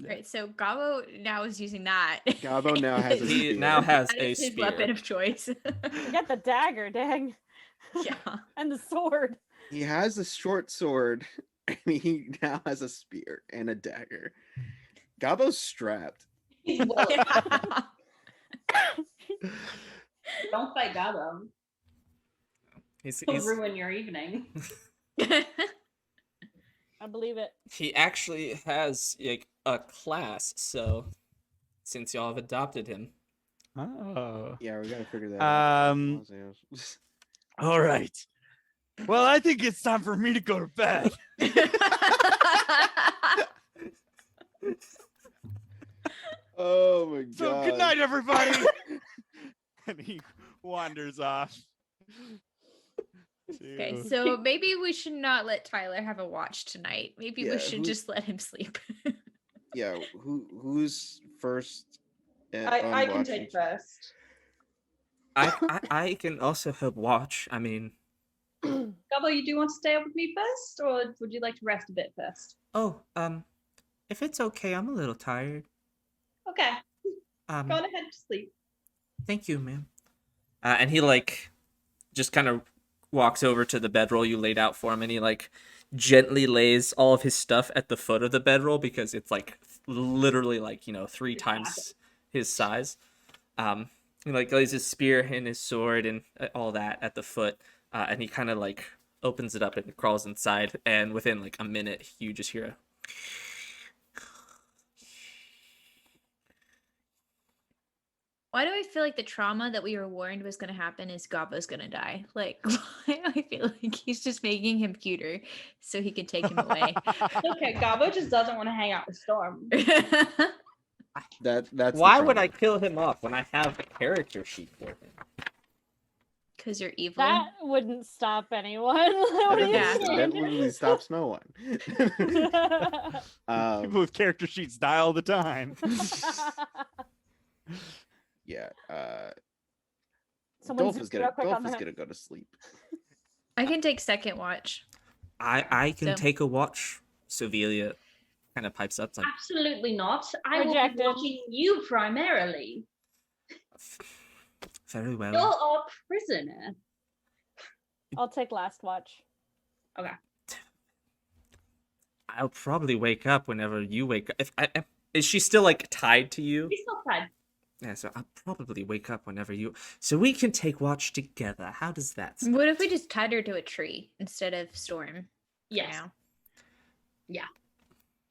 Right, so Gabo now is using that. Gabo now has a He spear. now has That a is his spear. weapon of choice. Get the dagger, dang. yeah. And the sword. He has a short sword, and he now has a spear and a dagger. Gabo's strapped. He's well. Don't fight Gabo. He'll ruin your evening. I believe it. He actually has like a class, so since y'all have adopted him. Oh. Yeah, we gotta figure that out. All right. Well, I think it's time for me to go to bed. Oh my god. So good night, everybody. And he wanders off. Okay, so maybe we should not let Tyler have a watch tonight. Maybe Yeah, we should just let him sleep. Yeah, who's first? I can take first. I can also help watch. I mean, Gabo, you do want to stay up with me first, or would you like to rest a bit first? if it's okay, I'm a little tired. Okay, go on ahead to sleep. Thank you, ma'am. And he like just kind of walks over to the bedroll you laid out for him, and he like gently lays all of his stuff at the foot of the bedroll because it's like literally like 3 times his size. He like lays his spear and his sword and all that at the foot, and he kind of like opens it up and crawls inside, and within like a minute you just hear a Why do I feel like the trauma that we were warned was going to happen is Gabo's going to die? Like, why do I feel like he's just making him cuter so he can take him away? Okay, Gabo just doesn't want to hang out with Storm. That's Why would I kill him off when I have a character sheet for him? Because you're evil. That wouldn't stop anyone. What are you Yeah. saying? That literally stops no one. People with character sheets die all the time. Yeah. Someone Dolf is zoom real quick on that. gonna go to sleep. I can take second watch. I can So- take a watch. Sovelia kind of pipes up like, Absolutely not. I will Rejected. be watching you primarily. very well. You're our prisoner. I'll take last watch. I'll probably wake up whenever you wake up. Is she still like tied to you? He's not bad. Yeah, so I'll probably wake up whenever you. So we can take watch together. How does that sound? What if we just tied her to a tree instead of Storm? for Yes. now?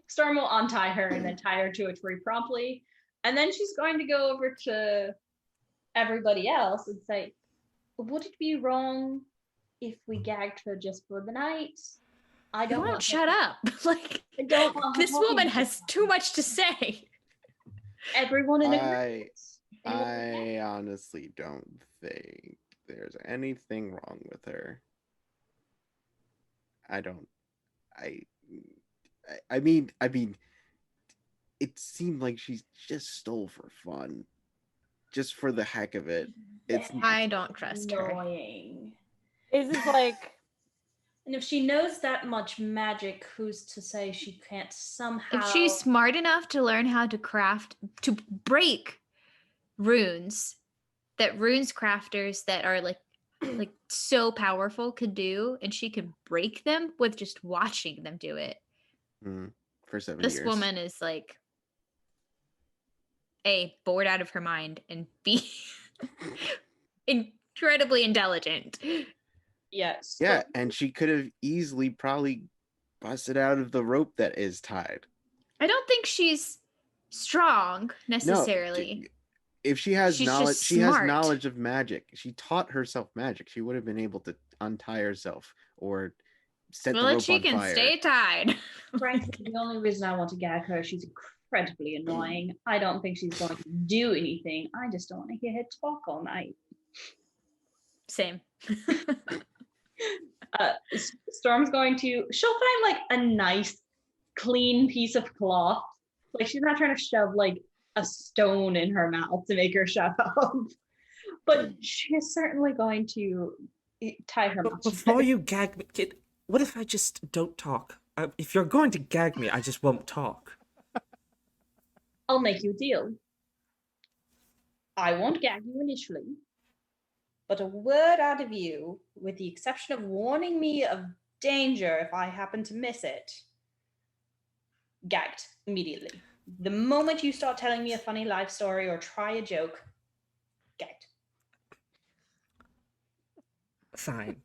Storm will untie her and then tie her to a tree promptly. And then she's going to go over to everybody else and say, would it be wrong if we gagged her just for the night? I You don't won't want shut up. Like, I don't want her this talking woman to has us. too much to say. Everyone in agreement. I honestly don't think there's anything wrong with her. I don't. I mean, it seemed like she just stole for fun, just for the heck of it. It's I don't trust her. Annoying. Is this like And if she knows that much magic, who's to say she can't somehow? If she's smart enough to learn how to break runes that runes crafters that are like so powerful could do, and she could break them with just watching them do it. for 7 This years. woman is like A, bored out of her mind, and B, incredibly intelligent. Yes. Yeah, and she could have easily probably busted out of the rope that is tied. I don't think she's strong necessarily. If she has She's knowledge, just she has smart. knowledge of magic. She taught herself magic. She would have been able to untie herself or set the Well, rope she on can fire. stay tied. Frankly, the only reason I want to gag her, she's incredibly annoying. I don't think she's going to do anything. I just don't want to hear her talk all night. Same. Storm's going to, she'll find like a nice, clean piece of cloth. Like she's not trying to shove like a stone in her mouth to make her shut up. But she's certainly going to tie her mouth. Before you gag me, kid, what if I just don't talk? If you're going to gag me, I just won't talk. I'll make you a deal. I won't gag you initially, but a word out of you, with the exception of warning me of danger if I happen to miss it, gagged immediately. The moment you start telling me a funny life story or try a joke, get it. Fine.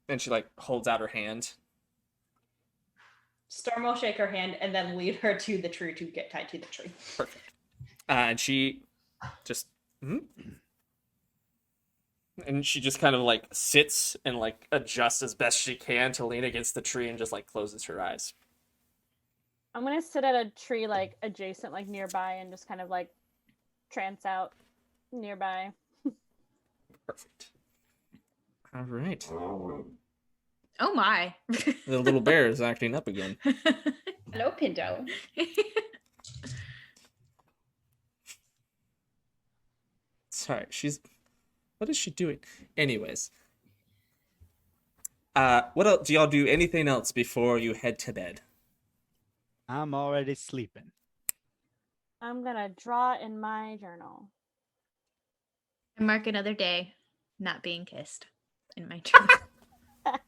And she like holds out her hand. Storm will shake her hand and then lead her to the tree to get tied to the tree. Perfect. And she just and she just kind of like sits and like adjusts as best she can to lean against the tree and just like closes her eyes. I'm gonna sit at a tree like adjacent, like nearby, and just kind of like trance out nearby. Perfect. All right. Oh my. The little bear is acting up again. Hello, Pinto. Sorry, what is she doing? Anyways. What else? Do y'all do anything else before you head to bed? I'm already sleeping. I'm gonna draw in my journal. And mark another day not being kissed in my journal. I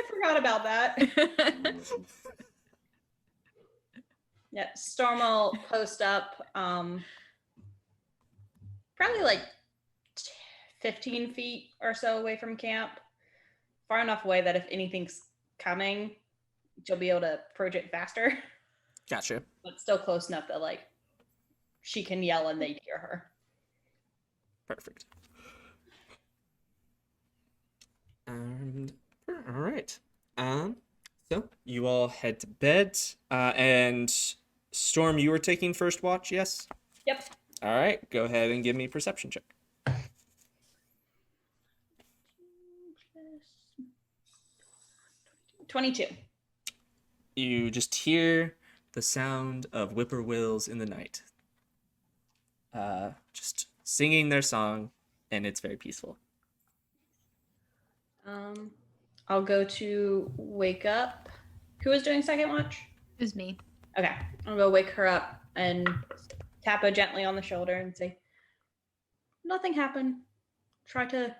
forgot about that. Yeah, Storm will post up probably like 15 feet or so away from camp. Far enough away that if anything's coming, she'll be able to approach it faster. Gotcha. But still close enough that like she can yell and they'd hear her. Perfect. And all right. So you all head to bed. And Storm, you were taking first watch, yes? Yep. All right. Go ahead and give me a perception check. 22. You just hear the sound of whippoorwills in the night. Just singing their song, and it's very peaceful. I'll go to wake up. Who is doing second watch? It was me. Okay. I'll go wake her up and tap her gently on the shoulder and say, nothing happened. Try to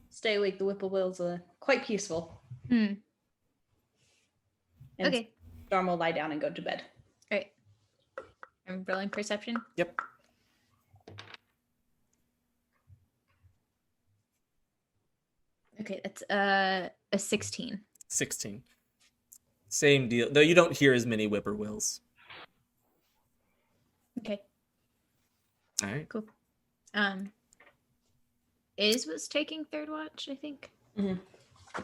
stay awake. The whippoorwills are quite peaceful. Hmm. And Okay. Storm will lie down and go to bed. All right. I'm rolling perception. Yep. Okay, that's a 16. 16. Same deal. Though you don't hear as many whippoorwills. Okay, All right. cool. Iz was taking third watch, I think. Mhm.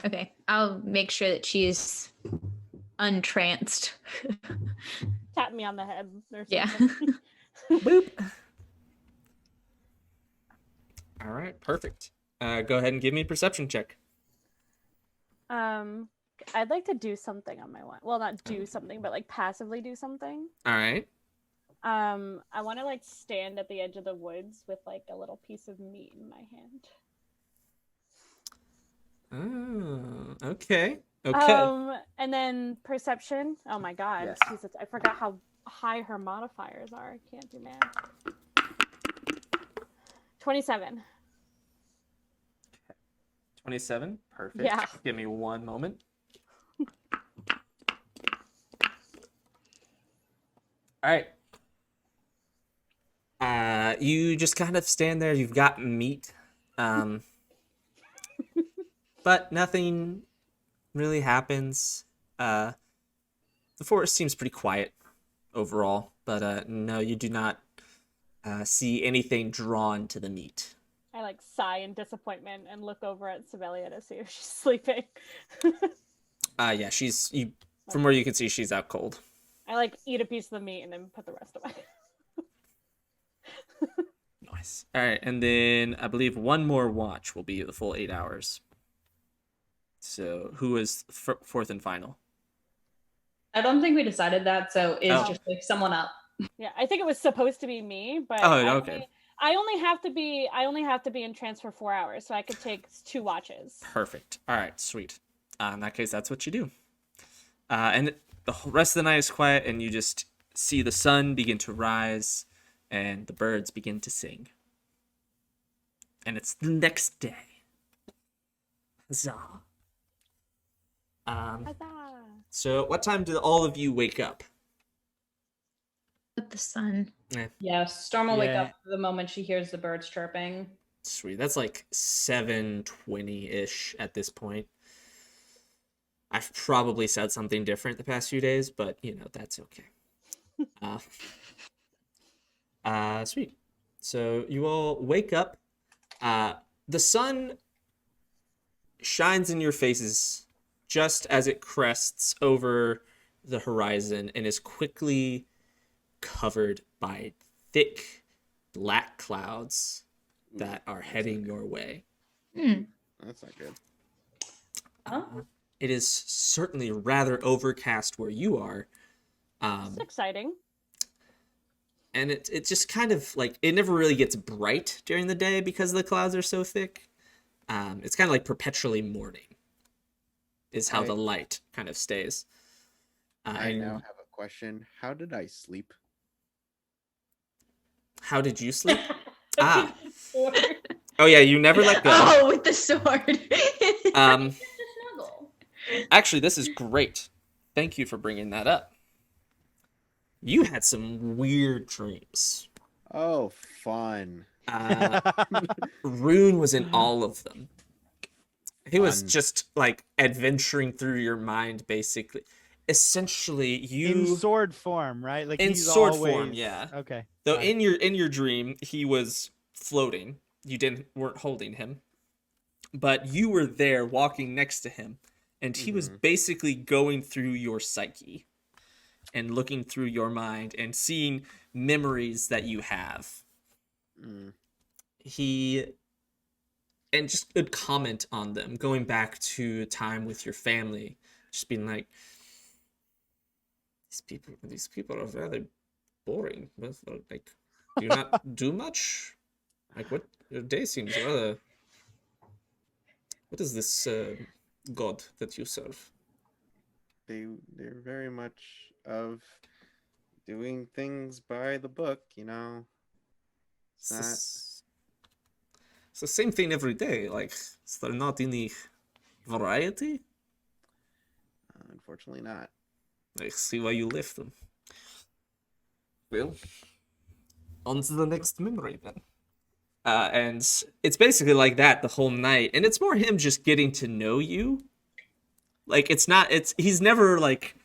Okay, I'll make sure that she's untranced. Tap me on the head or something. Yeah. Boop. All right. Perfect. Go ahead and give me a perception check. I'd like to do something on my one. Well, not do something, but like passively do something. All right. I want to like stand at the edge of the woods with like a little piece of meat in my hand. Oh, okay. Okay. And then perception. Oh my god. Yes. Jesus, I forgot how high her modifiers are. I can't do math. 27. 27. Perfect. Yeah. Give me one moment. All right. You just kind of stand there. You've got meat, but nothing really happens. The forest seems pretty quiet overall, but no, you do not see anything drawn to the meat. I like sigh in disappointment and look over at Sibelia to see if she's sleeping. Yeah, from where you can see, she's out cold. I like eat a piece of the meat and then put the rest away. Nice. All right, and then I believe one more watch will be the full 8 hours. So who is fourth and final? I don't think we decided that, so it's just like someone up. Yeah, I think it was supposed to be me, but okay. I only have to be in trance for 4 hours, so I could take 2 watches. Perfect. All right, sweet. In that case, that's what you do. And the rest of the night is quiet, and you just see the sun begin to rise, and the birds begin to sing. And it's the next day. Huzzah. Huzzah. So, what time do all of you wake up? With the sun. Yes, Storm will wake Yeah. up the moment she hears the birds chirping. Sweet. That's like 7:20-ish at this point. I've probably said something different the past few days, but that's okay. Sweet. So you all wake up. The sun shines in your faces just as it crests over the horizon and is quickly covered by thick black clouds that are heading your way. That's not good. It is certainly rather overcast where you are. It's exciting. And it just kind of like, it never really gets bright during the day because the clouds are so thick. It's kind of like perpetually morning is how the light kind of stays. I now have a question. How did I sleep? How did you sleep? Oh, Oh yeah, you never let go. Oh, with the sword. Actually, this is great. Thank you for bringing that up. You had some weird dreams. Oh, fun. Rune was in all of them. He was Fun. just like adventuring through your mind, basically. Essentially, you In sword form, right? Like in he's sword always... form, yeah. Okay. Though got it. in your dream, he was floating. You weren't holding him, but you were there walking next to him, and he was basically going through your psyche and looking through your mind and seeing memories that you have. He and just would comment on them, going back to time with your family, just being like, these people are very boring. Like, do you not do much? Like, what your day seems rather. What is this god that you serve? They're very much of doing things by the book, you know. It's the same thing every day. Like, is there not any variety? Unfortunately not. I see why you left them. Well, on to the next memory then. And it's basically like that the whole night. And it's more him just getting to know you. Like, he's never like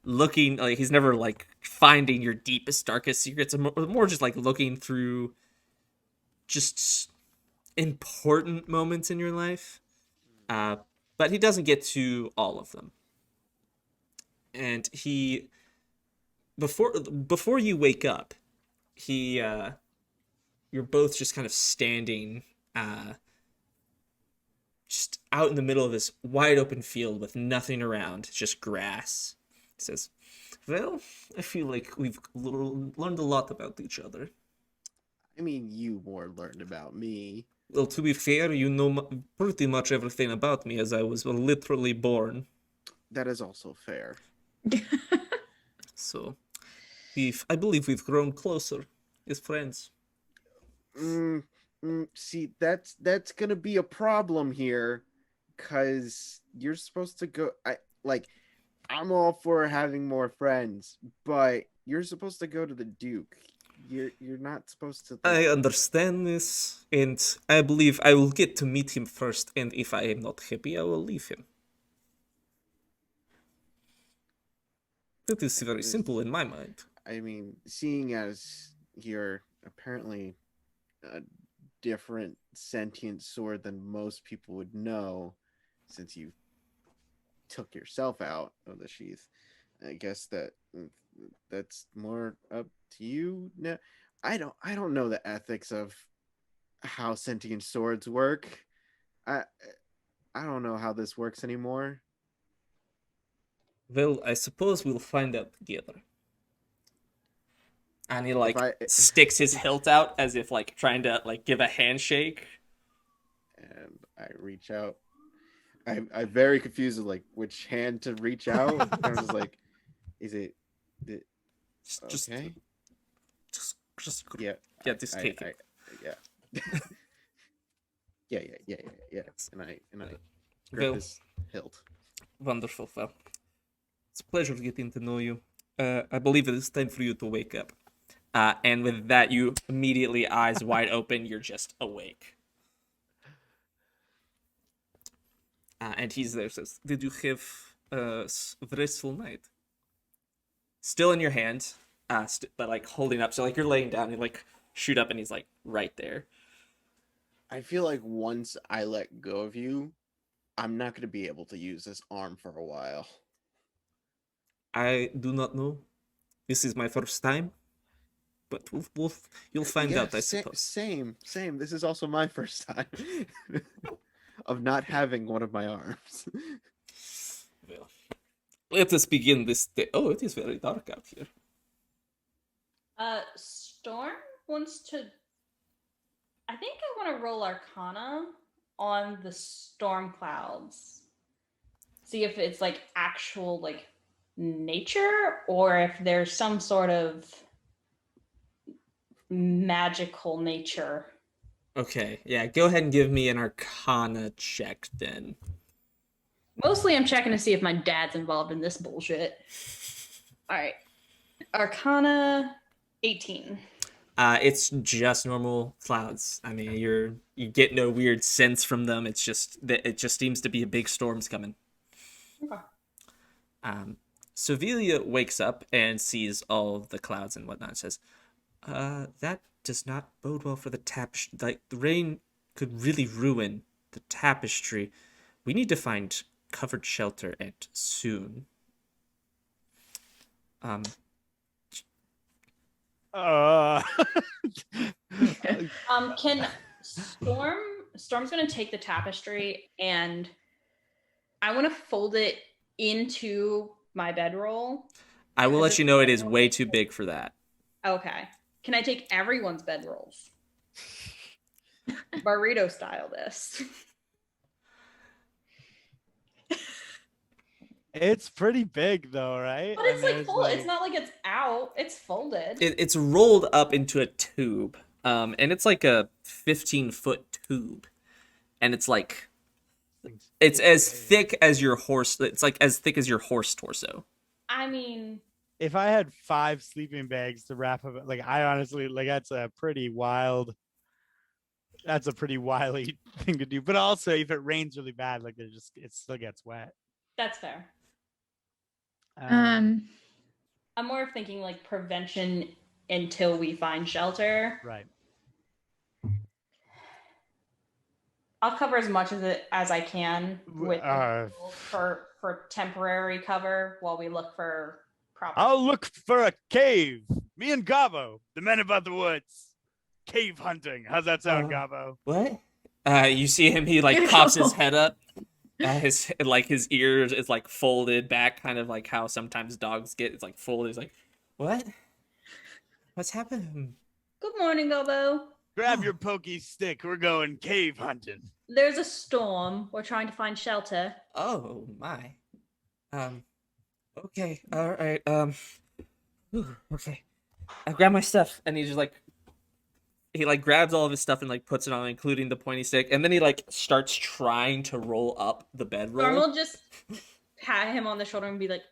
looking, like, he's never like finding your deepest, darkest secrets. More just like looking through just important moments in your life. But he doesn't get to all of them. And he, before you wake up, you're both just kind of standing just out in the middle of this wide open field with nothing around, just grass. He says, well, I feel like we've learned a lot about each other. I mean, you more learned about me. Well, to be fair, you know pretty much everything about me as I was literally born. That is also fair. So, I believe we've grown closer as friends. See, that's gonna be a problem here, cause you're supposed to go. I'm all for having more friends, but you're supposed to go to the Duke. You're not supposed to. I understand this, and I believe I will get to meet him first, and if I am not happy, I will leave him. That is very simple in my mind. I mean, seeing as you're apparently a different sentient sword than most people would know, since you took yourself out of the sheath, I guess that's more up to you now. I don't know the ethics of how sentient swords work. I don't know how this works anymore. Well, I suppose we'll find out together. And he If sticks his hilt out as if like trying to like give a handshake. And I reach out. I'm very confused with like which hand to reach out. I'm just like, is it okay? Just Yeah. just take it. Yeah. yeah. And I grip Well, his hilt. wonderful. Well, It's a pleasure getting to know you. I believe it is time for you to wake up. And with that, you immediately, eyes wide open, you're just awake. And he's there, says, did you have a restful night? Still in your hand, but like holding up. So like you're laying down, you like shoot up and he's like right there. I feel like once I let go of you, I'm not going to be able to use this arm for a while. I do not know. This is my first time. But you'll find out, I suppose. Same. This is also my first time of not having one of my arms. Well, let us begin this day. Oh, it is very dark out here. Storm wants to. I think I want to roll Arcana on the storm clouds. See if it's like actual like nature or if there's some sort of magical nature. Okay, yeah, go ahead and give me an Arcana check then. Mostly I'm checking to see if my dad's involved in this bullshit. All right. Arcana 18. It's just normal clouds. I mean, you get no weird sense from them. It's just that it just seems to be a big storm's coming. Okay. Sovelia wakes up and sees all the clouds and whatnot and says, that does not bode well for the tapestry. Like, the rain could really ruin the tapestry. We need to find covered shelter and soon. Can Storm's gonna take the tapestry and I want to fold it into my bedroll. I will let you know it is way too big for that. Okay. Can I take everyone's bedrolls? Burrito style this. It's pretty big though, right? But it's like folded. like... It's not like it's out. It's folded. It's rolled up into a tube. And it's like a 15-foot tube. And it's like it's as thick as your horse. It's like as thick as your horse torso. I mean, if I had 5 sleeping bags to wrap up, like I honestly like that's a pretty wily thing to do. But also, if it rains really bad, like it still gets wet. that's fair. Um, I'm more of thinking like prevention until we find shelter. Right. I'll cover as much of it as I can with for temporary cover while we look for proper. I'll look for a cave. Me and Gabo, the men about the woods, cave hunting. How's that sound, Gabo? What? You see him. He like pops his head up. His ears is like folded back, kind of like how sometimes dogs get. It's like folded. He's like, what? What's happening? Good morning, Gobo. Grab your pokey stick. We're going cave hunting. There's a storm. We're trying to find shelter. Oh my. Okay. All right. Okay. I grab my stuff, and he grabs all of his stuff and like puts it on, including the pointy stick, and then he like starts trying to roll up the bedroll. Storm will just pat him on the shoulder and be like,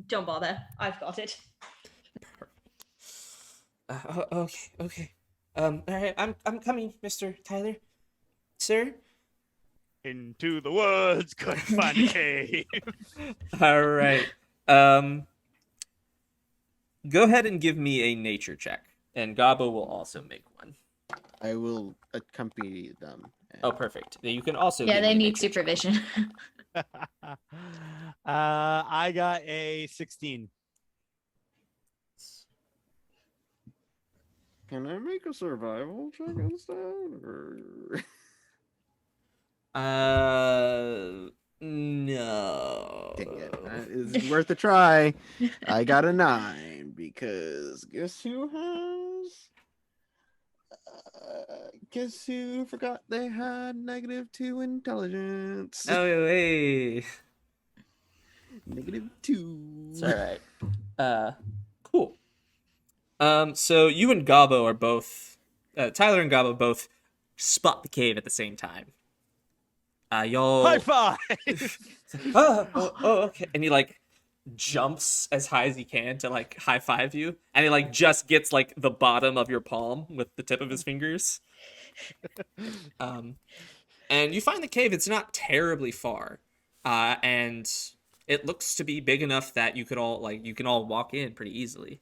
don't bother. I've got it. Okay. All right. I'm coming, Mr. Tyler. Sir? Into the woods, couldn't find a cave. All right. Go ahead and give me a nature check, and Gabo will also make one. I will accompany them. Oh, perfect. You can also. Yeah, give they me a need nature check. supervision. I got a 16. Can I make a survival check instead? Or... No. Dang it. It's worth a try. I got a 9 because guess who has? Guess who forgot they had -2 intelligence? Oh, hey. -2. It's all right. Cool. So you and Gabo are both, Tyler and Gabo both spot the cave at the same time. Y'all. High five! Oh, okay. And he like jumps as high as he can to like high five you, and he like just gets like the bottom of your palm with the tip of his fingers. And you find the cave. It's not terribly far, and it looks to be big enough that you can all walk in pretty easily.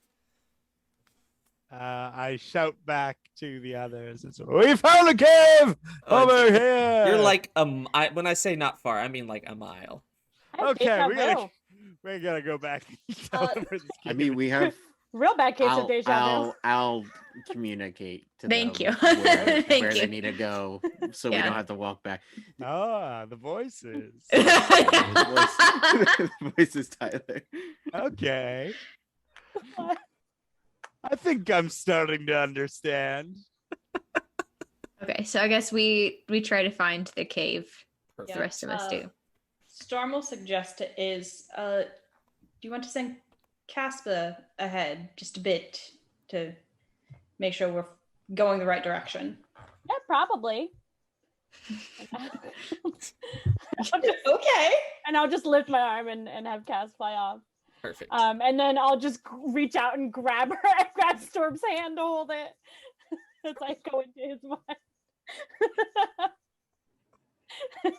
I shout back to the others. We found a cave over here. You're like when I say not far, I mean like a mile. Okay, we gotta go back. And tell them where this I cave mean, we have. Real bad case of deja vu. I'll communicate to Thank them you. where Thank they you. need to go, so we Yeah. don't have to walk back. The voices. The voice is Tyler. Okay. I think I'm starting to understand. Okay, so I guess we try to find the cave. Perfect. The rest of us do. Storm will suggest do you want to send Casper ahead just a bit to make sure we're going the right direction? Yeah, probably. Okay. And I'll just lift my arm and have Cass fly off. Perfect. And then I'll just reach out and grab her and grab Storm's hand to hold it as I go into his mind.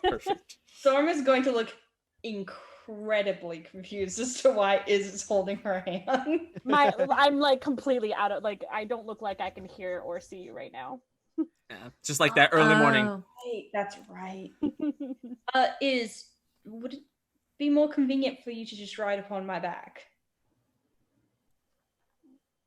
Perfect. Storm is going to look incredibly confused as to why Iz is holding her hand. I'm like completely out of I don't look like I can hear or see you right now. Yeah, just like that early morning. Oh. Right, that's right. Would it be more convenient for you to just ride upon my back?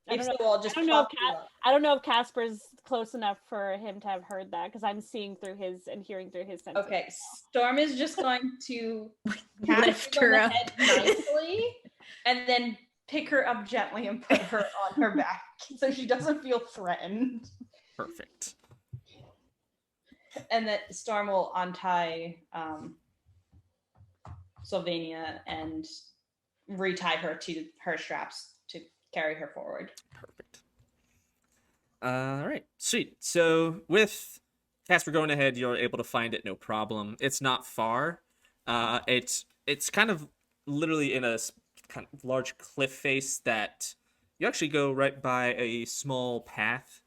I If don't so, I'll just I don't know prop if you up. I don't know if Casper's close enough for him to have heard that because I'm seeing through his and hearing through his senses. Okay, Storm is just going to Lift pat her her on up. the head nicely, and then pick her up gently and put her on her back so she doesn't feel threatened. Perfect. And that Storm will untie Sylvania and retie her to her straps to carry her forward. Perfect. All right, sweet. So with Casper going ahead, you're able to find it no problem. It's not far. It's kind of literally in a kind of large cliff face that you actually go right by a small path.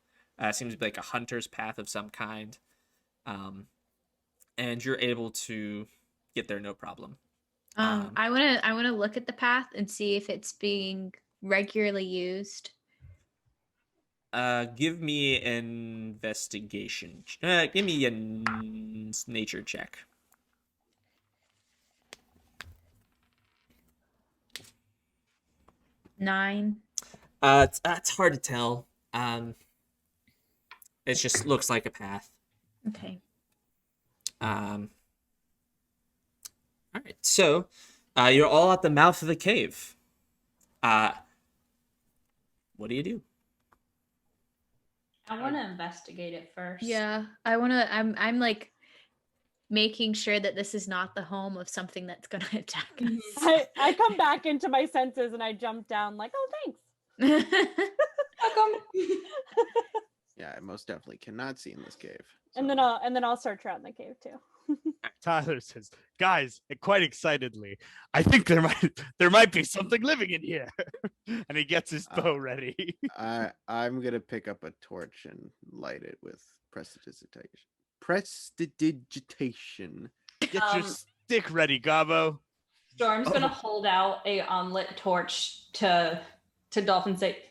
Seems to be like a hunter's path of some kind. And you're able to get there no problem. I wanna look at the path and see if it's being regularly used. Give me an investigation. Give me a nature check. Nine. It's hard to tell. It just looks like a path. Okay. All right. So, you're all at the mouth of the cave. What do you do? I want to investigate it first. Yeah, I'm like making sure that this is not the home of something that's gonna attack us. I come back into my senses and I jump down like, oh, thanks. Welcome. Yeah, I most definitely cannot see in this cave. And then I'll search around the cave too. Tyler says, "Guys," and quite excitedly, "I think there might be something living in here." And he gets his bow ready. I'm gonna pick up a torch and light it with prestidigitation. Prestidigitation. Get your stick ready, Gabo. Storm's gonna hold out a lit torch to Dolph and say,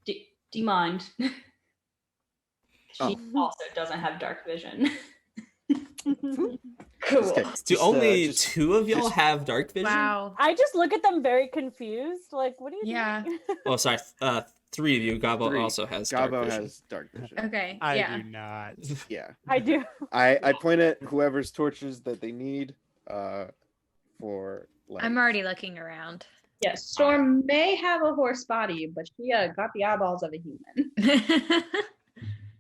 "Do you mind?" She also doesn't have dark vision. Cool. Do only two of y'all have dark vision? Wow. I just look at them very confused. Like, what are you doing? Oh, sorry. Three of you. Gabo Three. also has dark Gabo vision. has dark vision. Okay. I yeah. do not. Yeah. I do. I point at whoever's torches that they need for light. I'm already looking around. Yes, Storm may have a horse body, but she got the eyeballs of a human.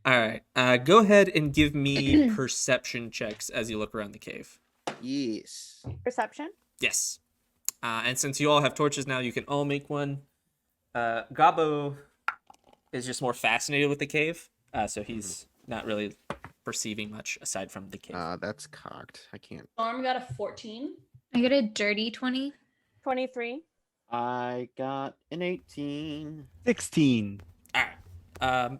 All right. Go ahead and give me perception checks as you look around the cave. Yes. Perception. Yes. And since you all have torches now, you can all make one. Gabo is just more fascinated with the cave, so he's not really perceiving much aside from the cave. That's cocked. I can't. Storm got a 14. I got a dirty 20. 23. I got an 18. 16. All right.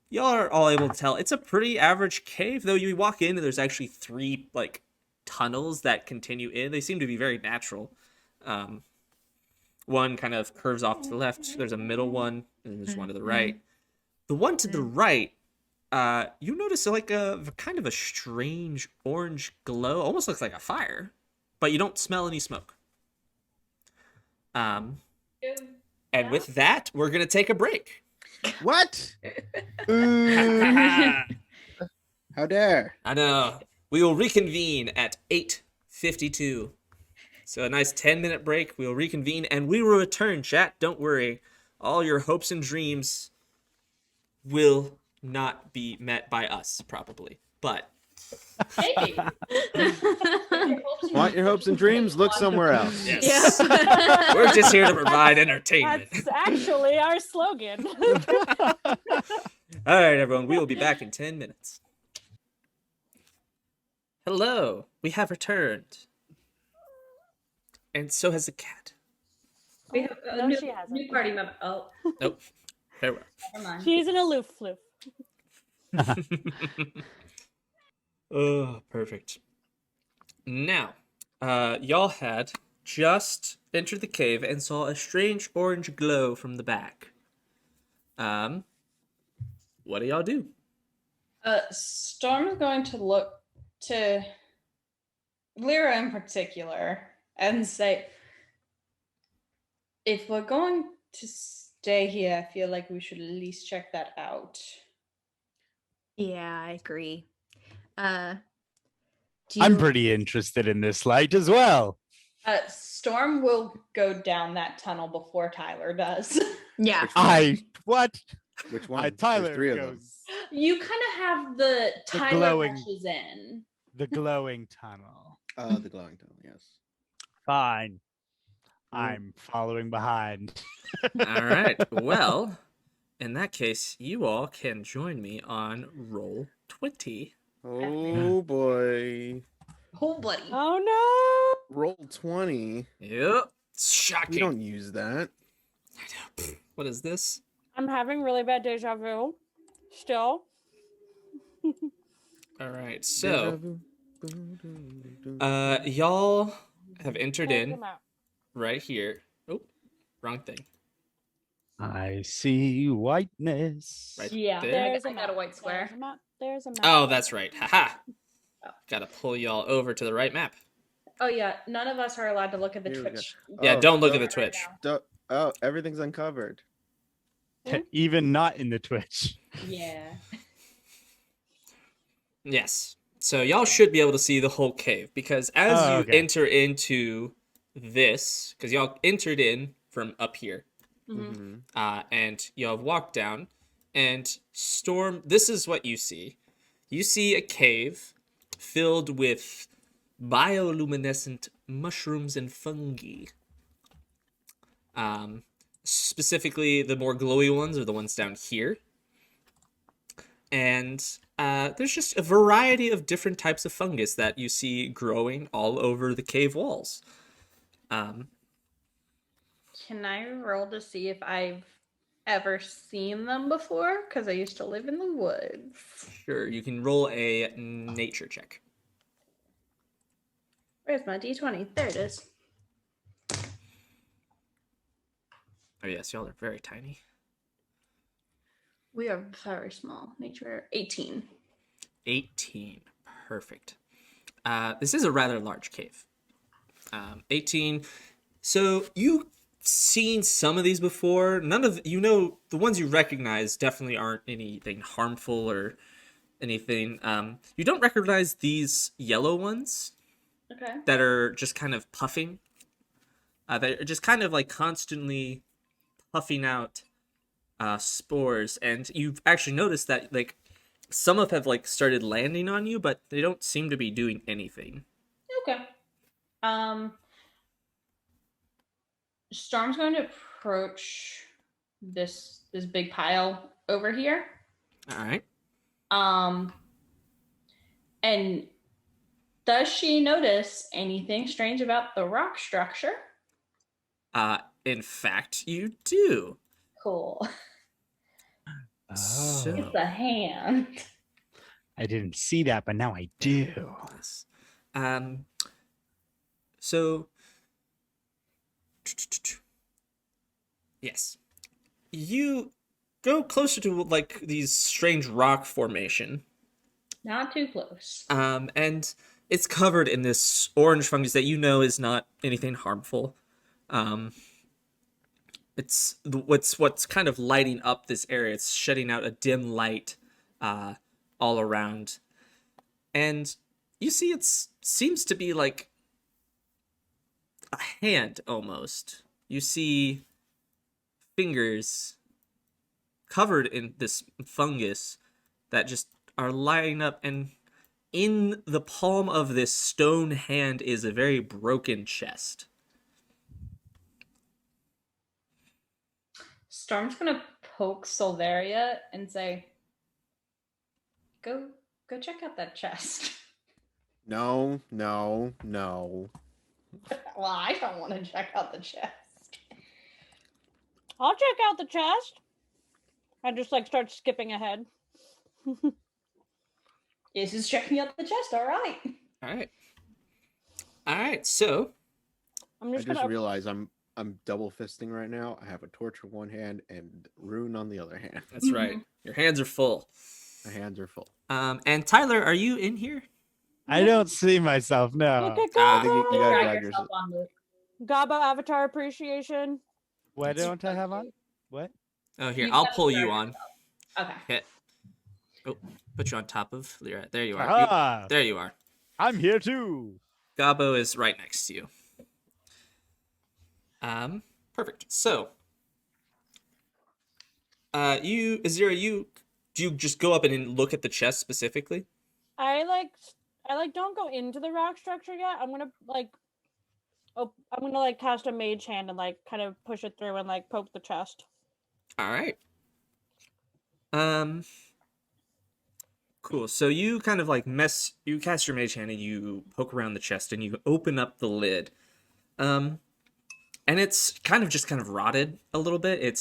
Y'all are all able to tell it's a pretty average cave, though you walk in and there's actually 3 like tunnels that continue in. They seem to be very natural. One kind of curves off to the left. There's a middle one, and there's one to the right. The one to the right, you notice like a kind of a strange orange glow. Almost looks like a fire, but you don't smell any smoke. And with that, we're gonna take a break. What? I How dare? know. We will reconvene at 8:52. So a nice 10-minute break. We will reconvene and we will return, chat. Don't worry. All your hopes and dreams will not be met by us, probably. But Maybe. Want your hopes and dreams? Look somewhere else. yes. We're just here to provide entertainment. That's actually our slogan. All right, everyone. We will be back in 10 minutes. Hello. We have returned. And so has the cat. We have a No, new, she hasn't. new party member. Oh, Nope. Farewell. never mind. She's an aloof floof. Oh, perfect. Now, y'all had just entered the cave and saw a strange orange glow from the back. What do y'all do? Storm's going to look to Lyra in particular and say, if we're going to stay here, I feel like we should at least check that out. Yeah, I agree. Do I'm you- pretty interested in this light as well. Storm will go down that tunnel before Tyler does. Yeah. What? Which one? Tyler There's 3 of them. goes You kind of have the Tyler glowing- rushes in. the glowing tunnel. The glowing tunnel, yes. Fine. I'm following behind. All right. Well, in that case, you all can join me on roll 20. Oh boy. Oh, buddy. Oh Roll 20. Yep. We Shocking. don't use that. What is this? no! I'm having really bad deja vu. Still. All right. So, y'all have entered Check in them out. right here. Oh, wrong thing. I see whiteness. Right Yeah, there. There's I got a white square. There's a map. There's a map. Oh, that's right. Haha. Oh. Gotta pull y'all over to the right map. Oh yeah, none of us are allowed to look at the Here we go. Twitch. Yeah, Oh, don't look at the right Twitch. now. Everything's uncovered. Even not in the Twitch. Yeah. Yes. So y'all should be able to see the whole cave because as Oh, you okay. enter into this, because y'all entered in from up here, Mhm. and y'all have walked down, and Storm, this is what you see. You see a cave filled with bioluminescent mushrooms and fungi. Specifically, the more glowy ones are the ones down here. And there's just a variety of different types of fungus that you see growing all over the cave walls. Can I roll to see if I've ever seen them before? Because I used to live in the woods. Sure, you can roll a nature check. Where's my d20? There it is. Oh yes, y'all are very tiny. We are very small. Nature 18. 18. Perfect. This is a rather large cave. 18. So you've seen some of these before. None of the ones you recognize definitely aren't anything harmful or anything. You don't recognize these yellow ones Okay. that are just kind of puffing. They're just kind of like constantly puffing out spores, and you've actually noticed that like some of have like started landing on you, but they don't seem to be doing anything. Okay. Storm's going to approach this big pile over here. All right. And does she notice anything strange about the rock structure? In fact, you do. Cool. So- It's a hand. I didn't see that, but now I do. Yes. So yes, you go closer to like these strange rock formation, Not too close. and it's covered in this orange fungus that you know is not anything harmful. It's what's kind of lighting up this area. It's shedding out a dim light all around, and you see it seems to be like a hand almost. You see fingers covered in this fungus that just are lighting up, and in the palm of this stone hand is a very broken chest. Storm's gonna poke Solvaria and say, Go check out that chest. No, no, no. Well, I don't want to check out the chest. I'll check out the chest. I just like start skipping ahead. This is checking out the chest, alright. All right, so I'm I just just gonna realized I'm double fisting right now. I have a torch in one hand and rune on the other hand. that's right. Your hands are full. My hands are full. And Tyler, are you in here? I don't see myself. No. look at I think Gabo. you gotta Drag drag yourself yourself. on, Luke. Gabo avatar appreciation. What don't I have on? What? Oh, here, You've I'll gotta pull drag you on. Okay. Hit. Oh, put you on top of Lyra. There you are. Ah, There you are. I'm here too. Gabo is right next to you. Perfect. So, Isira, do you just go up and look at the chest specifically? I don't go into the rock structure yet. I'm gonna like cast a mage hand and like kind of push it through and like poke the chest. All right. Cool. So you kind of like you cast your mage hand and you poke around the chest and you open up the lid. And it's kind of rotted a little bit. It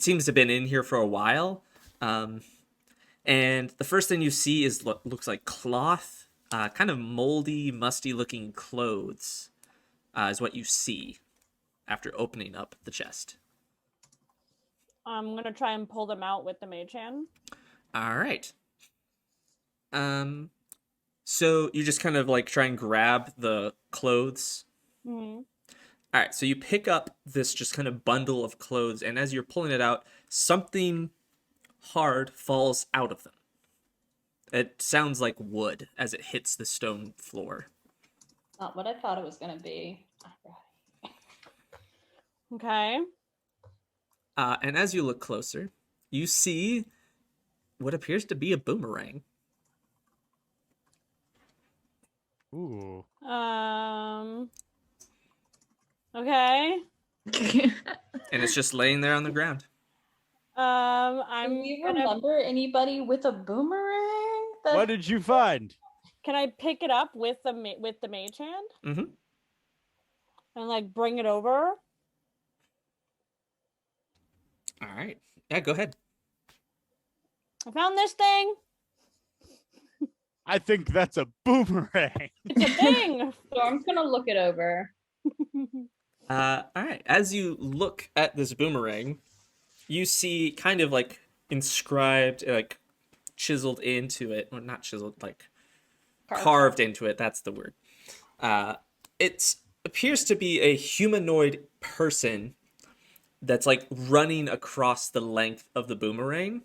seems to have been in here for a while. And the first thing you see is looks like cloth, kind of moldy, musty looking clothes, is what you see after opening up the chest. I'm gonna try and pull them out with the mage hand. All right. So you just kind of like try and grab the clothes. Mm-hmm. All right, so you pick up this just kind of bundle of clothes, and as you're pulling it out, something hard falls out of them. It sounds like wood as it hits the stone floor. Not what I thought it was gonna be. Okay. And as you look closer, you see what appears to be a boomerang. Ooh. Okay. And it's just laying there on the ground. Do I'm we gonna. remember anybody with a boomerang? What did you find? Can I pick it up with the mage hand Mm-hmm. and like bring it over? All right. Yeah, go ahead. I found this thing. I think that's a boomerang. It's a thing. Storm's gonna look it over. All right. As you look at this boomerang, you see kind of like inscribed, like chiseled into it, or not chiseled, like carved into it. That's the word. It appears to be a humanoid person that's like running across the length of the boomerang.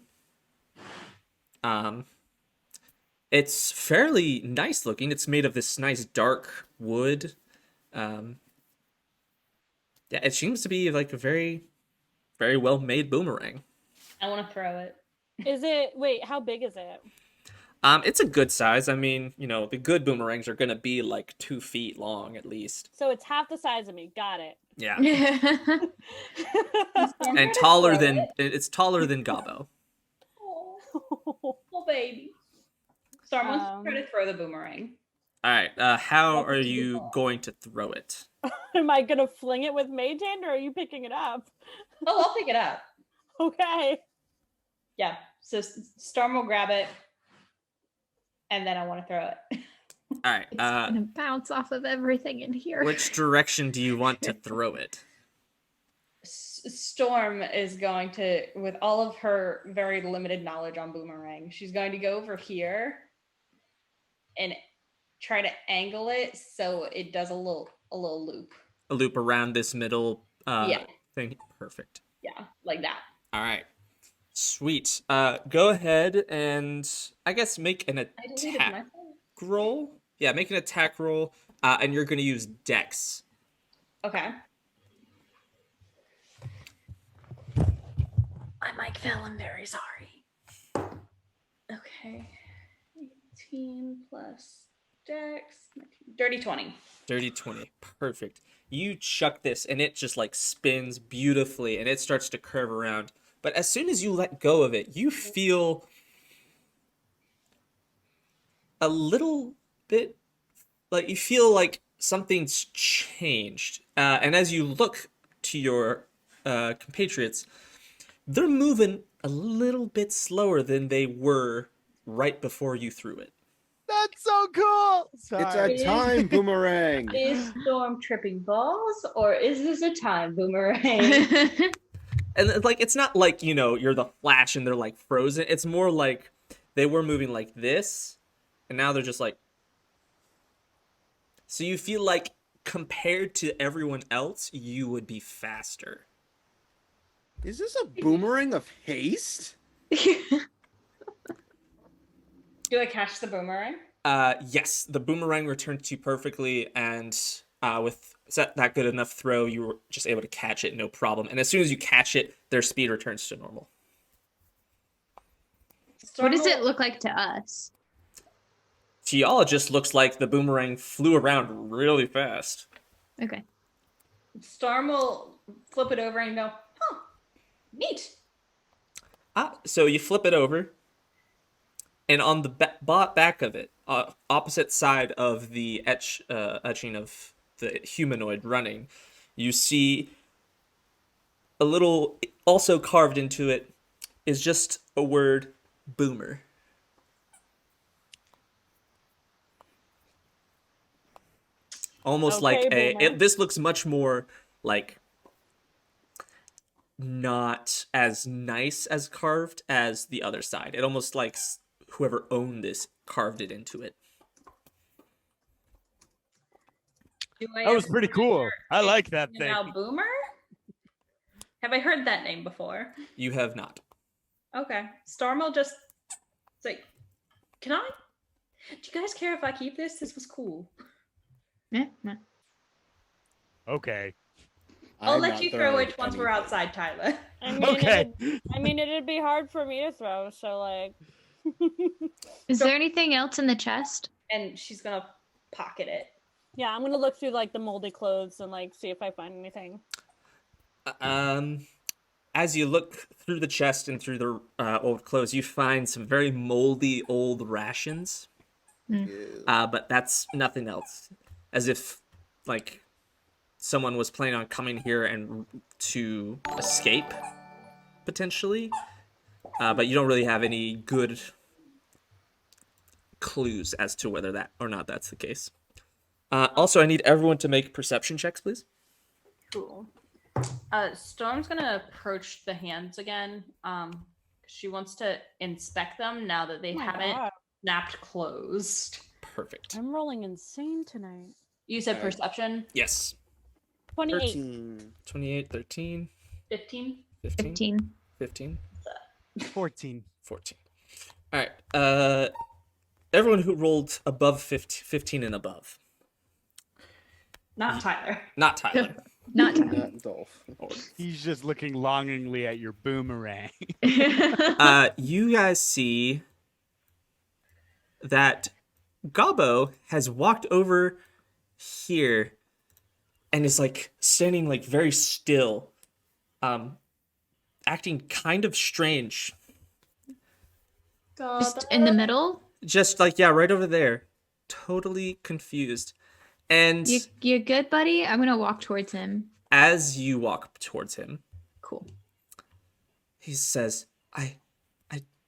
It's fairly nice looking. It's made of this nice dark wood. Yeah, it seems to be like a very, very well made boomerang. I want to throw it. Wait, how big is it? It's a good size. I mean, the good boomerangs are gonna be like 2 feet long at least. So it's half the size of me. Got it. Yeah, Storm's and gonna taller throw than it. it's taller than Gabo. Oh, baby. Storm wants to try to throw the boomerang. All right. How Welcome are to the you ball. going to throw it? Am I gonna fling it with mage hand, or are you picking it up? Oh, I'll pick it up. Okay. Yeah. So Storm will grab it, and then I want to throw it. All right. It's gonna bounce off of everything in here. Which direction do you want to throw it? Storm is going to, with all of her very limited knowledge on boomerang, she's going to go over here and try to angle it so it does a little loop. A loop around this middle Yeah. thing. Perfect. Yeah, like that. All right. Sweet. Go ahead and I guess make an I deleted attack myself. roll. Yeah, make an attack roll, and you're going to use Dex. Okay. I might fail. I'm very sorry. Okay. 18 plus Dex. 19. Dirty 20. Dirty 20. Perfect. You chuck this, and it just like spins beautifully, and it starts to curve around. But as soon as you let go of it, you feel a little bit like you feel like something's changed. And as you look to your compatriots, they're moving a little bit slower than they were right before you threw it. That's so cool. Sorry. It's a time boomerang. Is Storm tripping balls, or is this a time boomerang? And like it's not like, you know, you're the Flash and they're like frozen. It's more like they were moving like this, and now they're just like. So you feel like compared to everyone else, you would be faster. Is this a boomerang of haste? Do I catch the boomerang? Yes, the boomerang returned to you perfectly, and with that good enough throw, you were just able to catch it, no problem. And as soon as you catch it, their speed returns to normal. What does Storm it look like to us? To y'all, it just looks like the boomerang flew around really fast. Okay. Storm will flip it over and go, huh, neat. So you flip it over, and on the back of it, opposite side of the etching of the humanoid running, you see a little, also carved into it, is just a word, boomer. Almost like boomer. this looks much more like not as nice as carved as the other side. It almost like whoever owned this carved it into it. That was pretty cool. I like that thing. Now Boomer? Have I heard that name before? You have not. Okay. Storm will just say, can I? Do you guys care if I keep this? This was cool. Yeah. Yeah. Okay. I'll I'm let not you throw throwing it once we're anything. outside, Tyler. I mean, Okay. it'd be hard for me to throw. So like. Is there anything else in the chest? And she's gonna pocket it. Yeah, I'm gonna look through like the moldy clothes and like see if I find anything. As you look through the chest and through the old clothes, you find some very moldy old rations. Ew. But that's nothing else. As if, like, someone was planning on coming here and to escape, potentially. But you don't really have any good clues as to whether that or not that's the case. Also, I need everyone to make perception checks, please. Cool. Storm's gonna approach the hands again. She wants to inspect them now that they Oh my haven't God. snapped closed. Perfect. I'm rolling insane tonight. You said Alright. perception? Yes. 28. 13. 28, 13, 15? 15, 15. 15, 14. 14. All right. Everyone who rolled above 15 and above. Not Tyler. Not Tyler. Not Not Dolf. He's just looking longingly at your boomerang. You guys see that Gobbo has walked over here and is like standing like very still, acting kind of strange. Just in the middle? Just like, yeah, right over there. totally confused. And You good, buddy? I'm gonna walk towards him. as you walk towards him, Cool. he says, I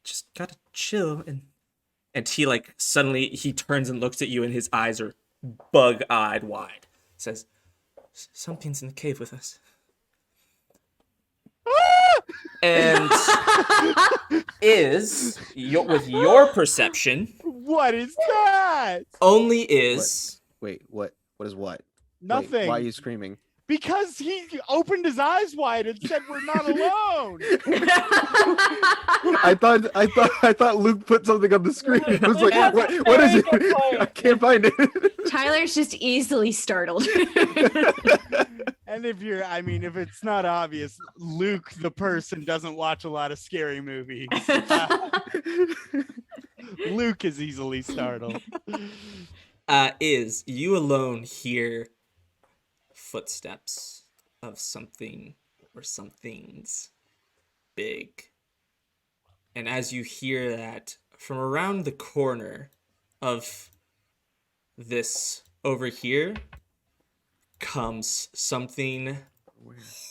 just gotta chill. And he like suddenly he turns and looks at you and his eyes are bug-eyed wide. Says, something's in the cave with us. And with your perception, What is that? only is Wait, what? What is what? Wait, Nothing. why are you screaming? Because he opened his eyes wide and said we're not alone. I thought Luke put something on the screen. I was like, That's a what is very it? good point. I can't find it. Tyler's just easily startled. And if it's not obvious, Luke, the person, doesn't watch a lot of scary movies. Luke is easily startled. is you alone hear footsteps of something or somethings big. And as you hear that, from around the corner of this over here comes something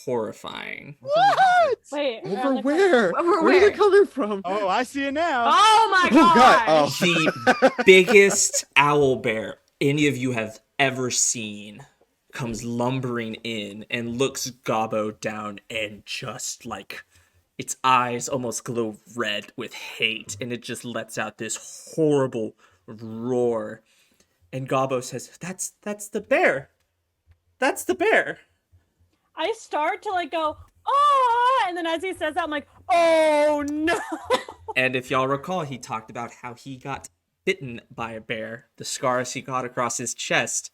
horrifying. What? Wait, Over around the where? Over Where did where? it come from? Oh, I see it now. Oh my Oh, God. gosh! The biggest owl bear any of you have ever seen comes lumbering in and looks Gobbo down and just like its eyes almost glow red with hate, and it just lets out this horrible roar. And Gobbo says, That's the bear. That's the bear. I start to like go, oh, and then as he says that, I'm like, oh no. And if y'all recall, he talked about how he got bitten by a bear, the scars he got across his chest.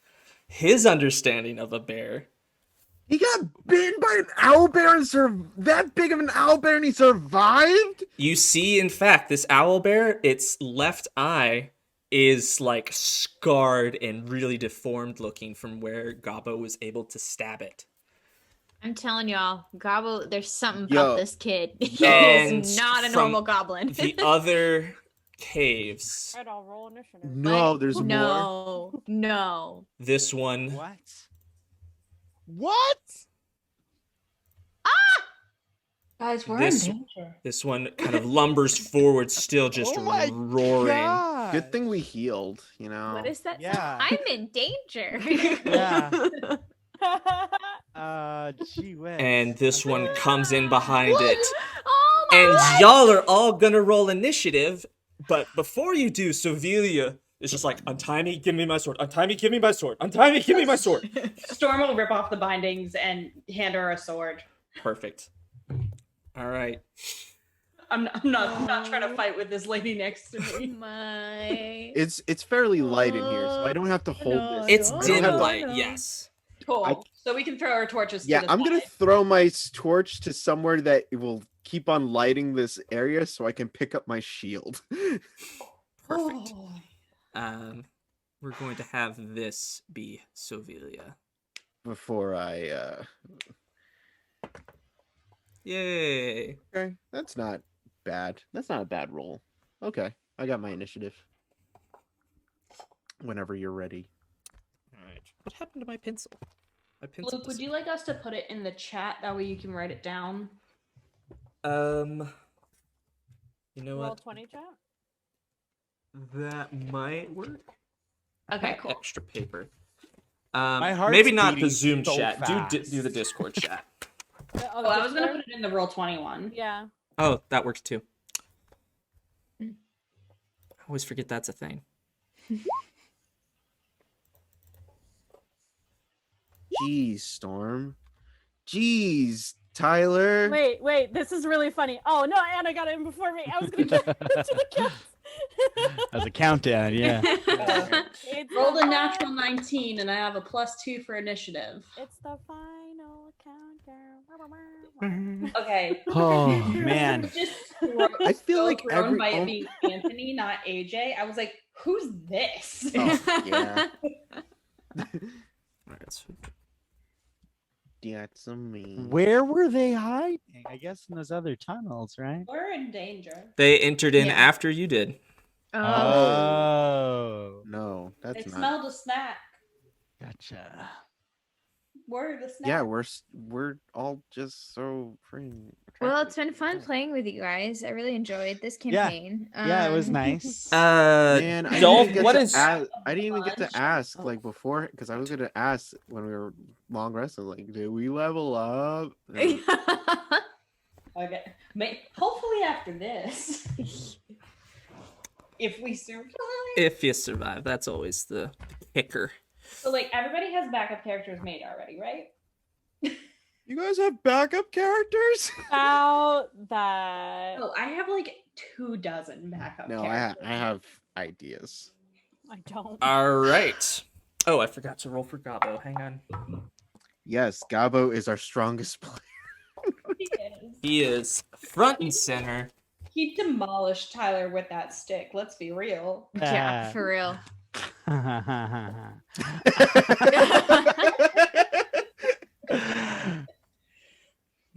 His understanding of a bear. He got bitten by an owl bear and that big of an owl bear and he survived? You see, in fact, this owl bear, its left eye is like scarred and really deformed looking from where Gobbo was able to stab it. I'm telling y'all, Gobble, there's something Yo. about this kid. He And is not a from normal goblin. The other caves, Alright, I'll roll initiative. No, there's more. No. this one What? What? Guys, we're This- in danger. this one kind of lumbers forward, still just Oh my roaring. God. Good thing we healed, you know. What is that? Yeah. I'm in danger. Yeah. Gee whiz. And this one comes in behind it. Oh my And God. y'all are all gonna roll initiative, but before you do, Sovelia is just like, untie me, give me my sword. Untie me, give me my sword. Untie me, give me my sword. Storm will rip off the bindings and hand her a sword. Perfect. All right. I'm not trying to fight with this lady next to me. My. It's fairly light in here, so I don't have to hold No, this. It's no, dim no, light, no. yes. Cool. So we can throw our torches. Yeah, to the I'm gonna side. throw my torch to somewhere that it will keep on lighting this area so I can pick up my shield. Perfect. Oh. We're going to have this be Sovelia. Before I Yay. Okay, that's not bad. That's not a bad roll. Okay, I got my initiative. Whenever you're ready. All right. What happened to my pencil? My pencil. Luke, would you like us to put it in the chat? That way you can write it down. You know Roll what? 20 chat. That might work. Okay, cool. Extra paper. My heart's Maybe not the beating Zoom so chat. fast. Do the Discord chat. Oh, I was gonna put it in the roll 21. Yeah. Oh, that works too. I always forget that's a thing. Jeez, Storm. Jeez, Tyler. Wait, this is really funny. Oh no, Anna got it in before me. I was gonna get to the counts. As a countdown, yeah. It's Rolled a the natural 19, and I have a +2 for initiative. It's the final countdown. Okay. Oh man. Just I feel so like thrown every by it being Anthony, not AJ. I was like, "Who's this?" Oh, yeah. Alright, so That's me. Where were they hiding? I guess in those other tunnels, right? We're in danger. they entered in Yeah. after you did. Oh, No, that's It not. smelled a snack. gotcha. Word, a snack. Yeah, we're all just so freaking. Well, it's attractive. been fun playing with you guys. I really enjoyed this Yeah. campaign. Yeah, it was nice. Man, I Dolph, didn't even what get is? to ask. I didn't even get to Lunch. ask like before because I was gonna ask when we were long resting. Like, did we level up? And Okay. Hopefully after this. If we survive. If you survive, that's always the kicker. So like everybody has backup characters made already, right? you guys have backup characters? About that. Oh, I have like 24 backup No, characters. I have ideas. I don't. All right. Oh, I forgot to roll for Gabo. Hang on. Yes, Gabo is our strongest player. He is front and center. He demolished Tyler with that stick. Let's be real. Yeah, for real.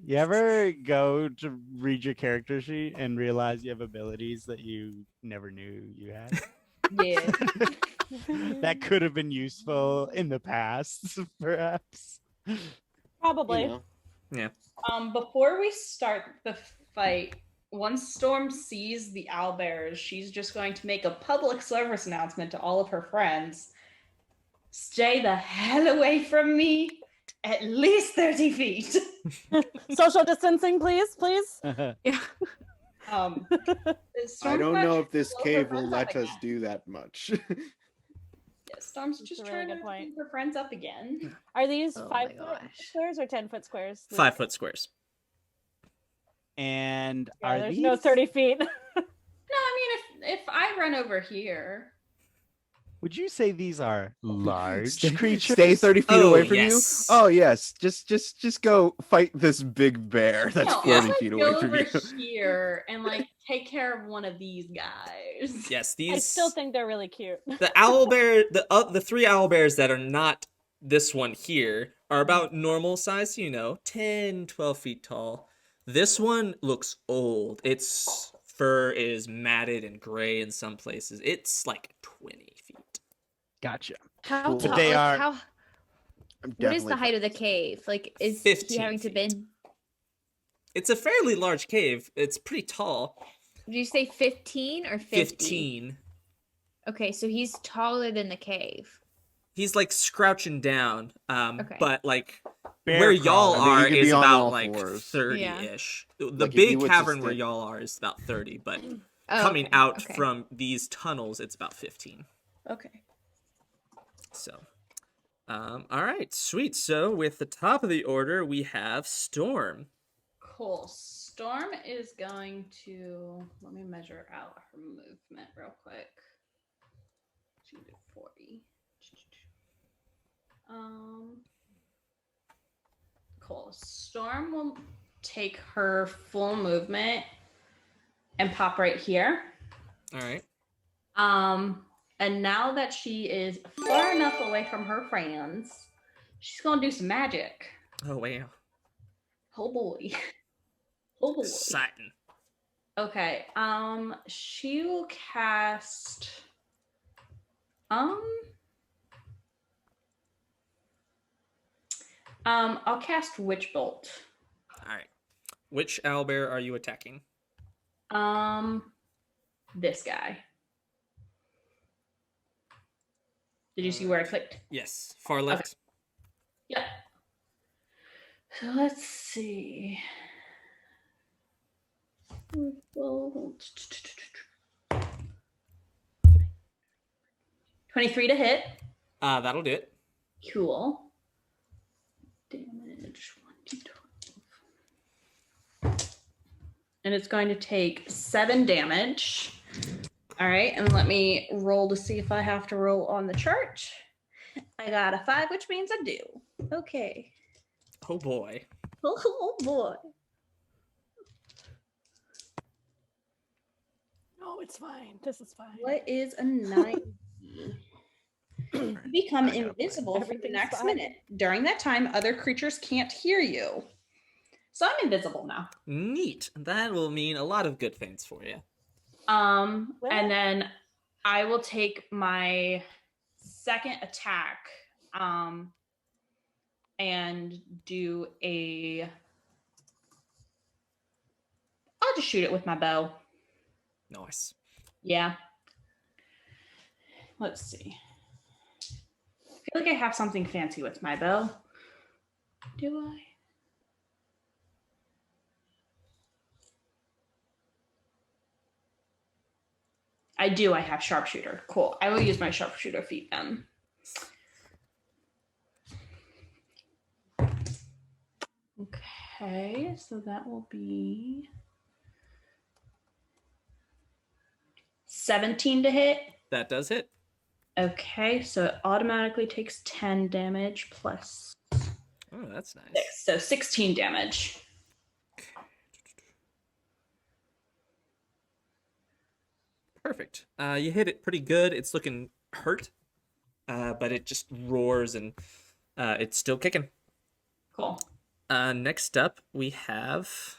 You ever go to read your character sheet and realize you have abilities that you never knew you had? Yeah. That could have been useful in the past, perhaps. Probably. You know. Before we start the fight, once Storm sees the owlbears, she's just going to make a public service announcement to all of her friends. Stay the hell away from me. At least 30 feet. Social distancing, please, please. Yeah. Storm I don't know if this blow her cave will friends let up us again. do that much. Yeah, Storm's That's just a really trying good to point. keep her friends up again. Are these Oh my 5-foot gosh. squares or 10-foot squares? 5-foot squares. And Yeah, are there's these no 30 feet. No, I mean if I run over here. Would you say these are large Stay creatures? 30 feet Oh, away from yes. you. Oh yes, just go fight this big bear that's No, 40 I'll, like, feet go away from over you. here and like take care of one of these guys. Yes, these. I still think they're really cute. the owl bear, the 3 owl bears that are not this one here are about normal size, 10, 12 feet tall. This one looks old. Its fur is matted and gray in some places. It's like 20 feet. Gotcha. How Cool. tall? But they like, are- how, I'm what is definitely the height of the fine. cave? Like, is he 15 having to feet. bend? It's a fairly large cave. It's pretty tall. Did you say 15 or 50? 15. Okay, so he's taller than the cave. He's like scrouching down. Okay. But like Bear where y'all crawler. I mean, you are could be is on about all like fours. 30-ish. The Like, if big you were to cavern where stick- y'all are is about 30, but Oh, coming okay, out okay. from these tunnels, it's about 15. Okay. So, all right, sweet. So with the top of the order, we have Storm. Cool. Storm is going to let me measure out her movement real quick. She did 40. Cool. Storm will take her full movement and pop right here. All right. And now that she is far enough away from her friends, she's gonna do some magic. Oh wow. Oh boy. Oh boy. Exciting. Okay. She will cast. I'll cast Witch Bolt. All right. Which owlbear are you attacking? This guy. Did you see where I clicked? Yes. Far left. Yep. So let's see. Well, 23 to hit. That'll do it. Cool. Damage 1d12. And it's going to take 7 damage. All right, and let me roll to see if I have to roll on the chart. I got a 5, which means I do. Okay. Oh boy. Oh boy. No, it's fine. This is fine. What is a 90? You become I got a invisible for the Everything's next fine. minute. During that time, other creatures can't hear you. So I'm invisible now. Neat. That will mean a lot of good things for you. And then I will take my second attack and do I'll just shoot it with my bow. Nice. Yeah. Let's see. I feel like I have something fancy with my bow. Do I? I do. I have sharpshooter. Cool. I will use my sharpshooter feat then. Okay, so that will be 17 to hit. That does hit. Okay, so it automatically takes 10 damage plus Oh, that's nice. 6, so 16 damage. Perfect. You hit it pretty good. It's looking hurt, but it just roars and it's still kicking. Cool. Next up, we have...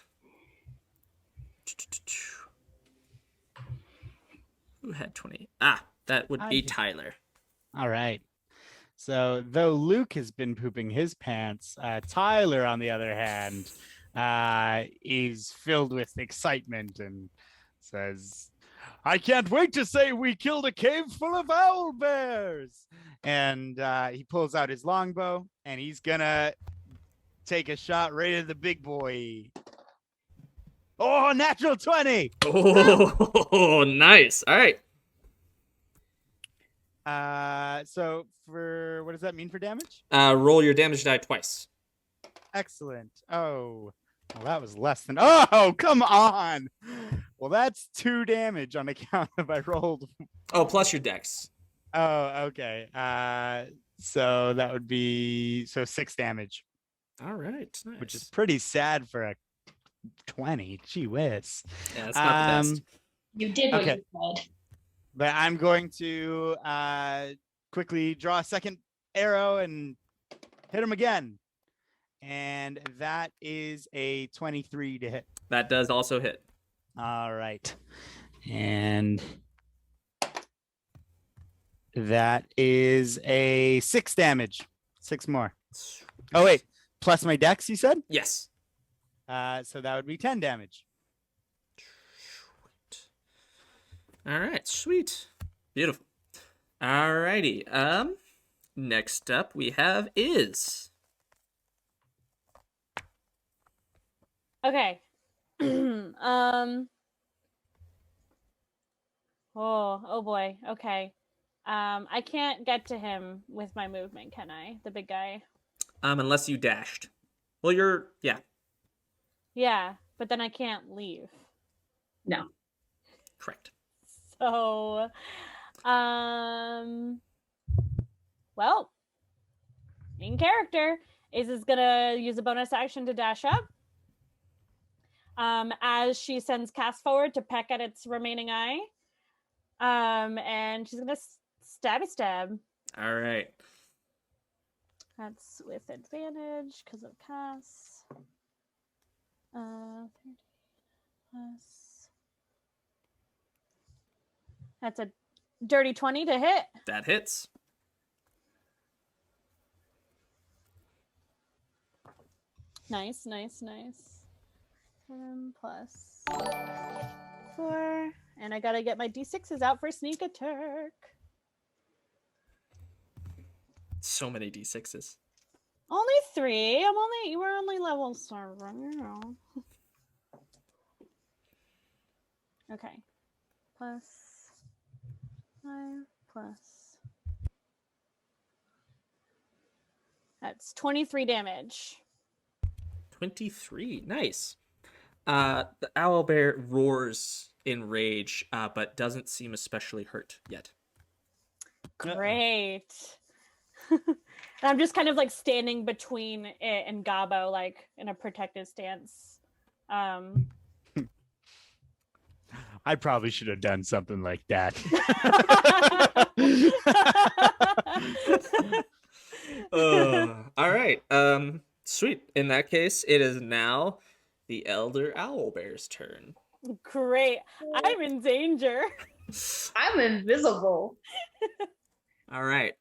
Who had 20? That would be Tyler. All right. So though Luke has been pooping his pants, Tyler, on the other hand, is filled with excitement and says, "I can't wait to say we killed a cave full of owl bears." And he pulls out his longbow and he's gonna take a shot right at the big boy. Oh, natural 20. Oh, nice. All right. So for what does that mean for damage? Roll your damage die twice. Excellent. Oh, well, that was less than. Oh, come on. Well, that's 2 damage on account of I rolled. Oh, plus your dex. Oh, okay. So that would be 6 damage. All right. Nice. Which is pretty sad for a 20. Gee whiz. Yeah, it's not the best. You did what Okay. you said. But I'm going to quickly draw a second arrow and hit him again. And that is a 23 to hit. That does also hit. All right. And that is a 6 damage. 6 more. Oh, wait. Plus my dex, you said? Yes. So that would be 10 damage. All right, sweet. Beautiful. All righty. Next up we have is... Okay. Oh boy. Okay. I can't get to him with my movement, can I? The big guy. Unless you dashed. Well, yeah. Yeah, but then I can't leave. No. Correct. So, well, main character is gonna use a bonus action to dash up. As she sends cast forward to peck at its remaining eye. And she's gonna stab. All right. That's with advantage because of cast. 30 plus. That's a dirty 20 to hit. That hits. Nice. 7 plus 4. And I gotta get my d6s out for sneak attack. So many d6s. Only 3. We're only level 7, you know. Okay. Plus 5 plus. That's 23 damage. 23. Nice. The owlbear roars in rage, but doesn't seem especially hurt yet. Great. And I'm just kind of like standing between it and Gabo, like in a protective stance. I probably should have done something like that. All right. Sweet. In that case, it is now the elder owlbear's turn. Great. I'm in danger. I'm invisible. All right.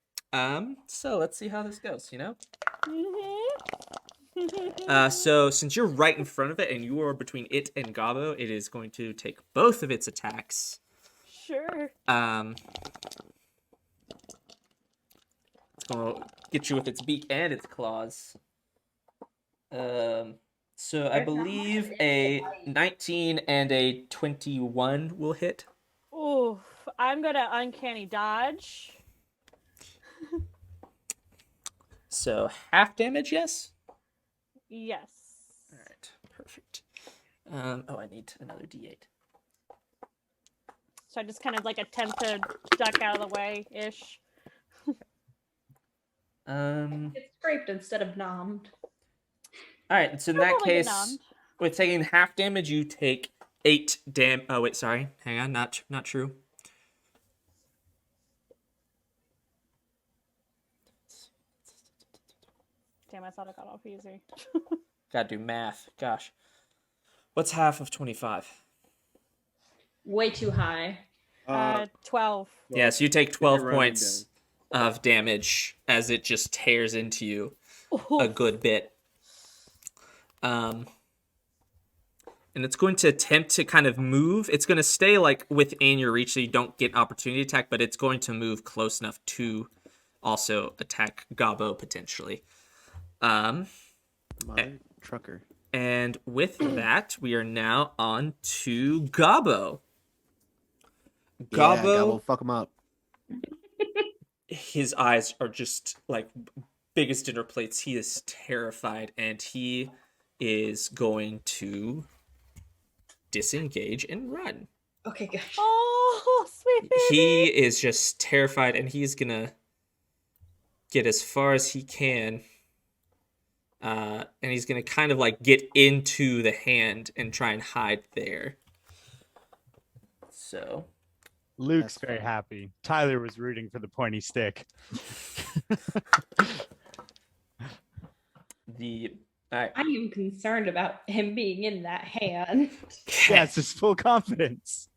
So let's see how this goes, So since you're right in front of it and you are between it and Gabo, it is going to take both of its attacks. Sure. It's going to get you with its beak and its claws. So I believe a 19 and a 21 will hit. Ooh, I'm gonna uncanny dodge. So half damage, yes? Yes. All right, perfect. Oh, I need another D8. So I just kind of like attempt to duck out of the way ish. It's scraped instead of nommed. All right, so in that case, with taking half damage, you take 8 Oh wait, sorry. Hang on, not true. Damn, I thought I got off easy. Gotta do math. Gosh, what's half of 25? Way too high. 12. Yeah, so you take 12 running points of damage as it just tears into you a good bit. And it's going to attempt to kind of move. It's going to stay like within your reach so you don't get an opportunity attack, but it's going to move close enough to also attack Gabo potentially. Mother trucker. And with that, we are now on to Gabo. Yeah, Gabo, fuck him up. His eyes are just like big as dinner plates. He is terrified, and he is going to disengage and run. Okay, gosh. Oh, sweet baby. He is just terrified, and he's gonna get as far as he can. And he's gonna kind of like get into the hand and try and hide there. So Luke's very happy. Tyler was rooting for the pointy stick. I am concerned about him being in that hand. Yes, his full confidence.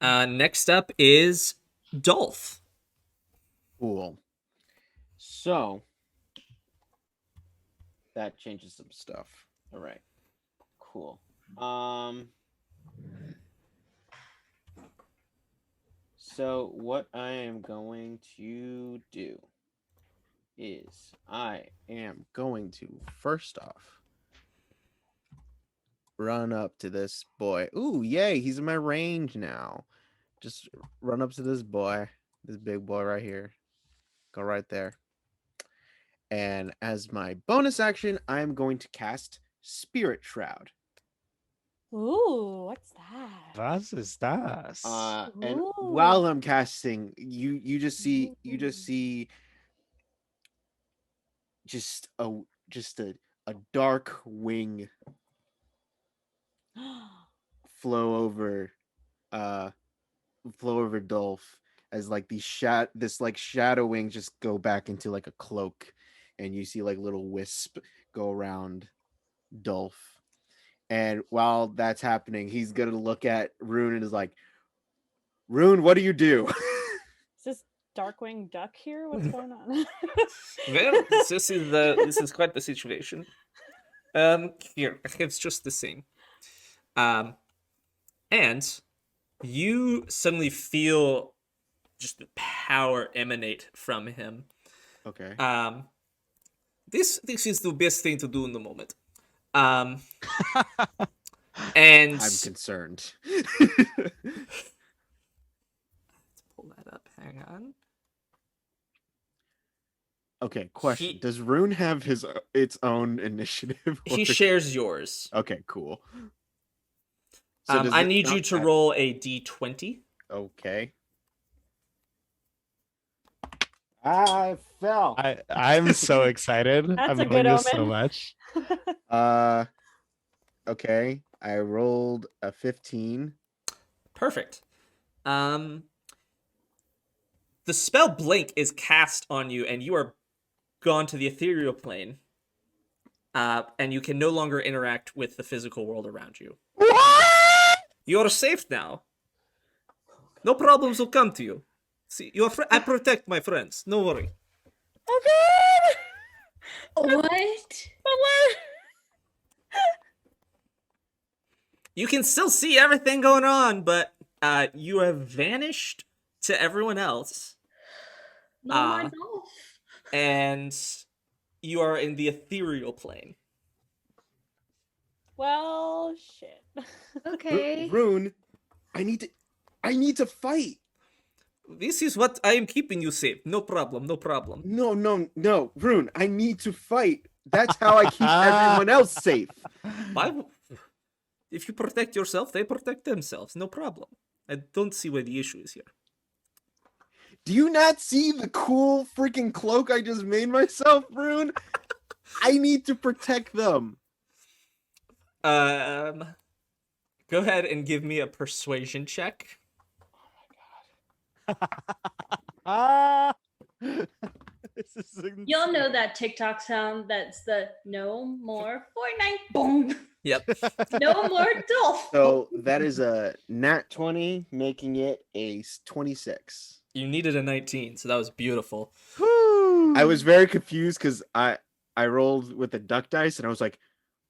Next up is Dolf. Cool. So that changes some stuff. All right. Cool. So what I am going to do is I am going to first off run up to this boy. Ooh, yay, he's in my range now. Just run up to this boy, this big boy right here. Go right there. And as my bonus action, I'm going to cast Spirit Shroud. Ooh, what's that? Was ist das? And Ooh. while I'm casting, you just see just a dark wing flow over Dolph as like these shadow wings just go back into like a cloak, and you see like little wisp go around Dolph. And while that's happening, he's gonna look at Rune and is like, Rune, what do you do? Is this Darkwing Duck here? What's going on? Well, this is quite the situation. Here, it's just the same. And you suddenly feel just the power emanate from him. Okay. This is the best thing to do in the moment. And I'm concerned. let's pull that up. Hang on. Okay, question. Does Rune have its own initiative? He shares yours. Okay, cool. I need you to roll a d20. Okay. I fell. I'm so excited. That's I'm a good loving this so omen. much. Okay. I rolled a 15. Perfect. The spell Blink is cast on you, and you are gone to the ethereal plane. And you can no longer interact with the physical world around you. What? You are safe now. No problems will come to you. See, I protect my friends. No worry. Oh god! What? But what? You can still see everything going on, but you have vanished to everyone else. No more Dolf. And you are in the ethereal plane. Well, shit. Okay. Rune, I need to fight. This is what I am keeping you safe. No problem, no problem. No, Rune, I need to fight. That's how I keep everyone else safe. Why? If you protect yourself, they protect themselves. No problem. I don't see where the issue is here. Do you not see the cool freaking cloak I just made myself, Rune? I need to protect them. Go ahead and give me a persuasion check. This is You'll know that TikTok sound. That's the no more Fortnite. Boom. Yep. No more Dolf. So that is a nat 20, making it a 26. You needed a 19, so that was beautiful. I was very confused because I rolled with the duck dice and I was like,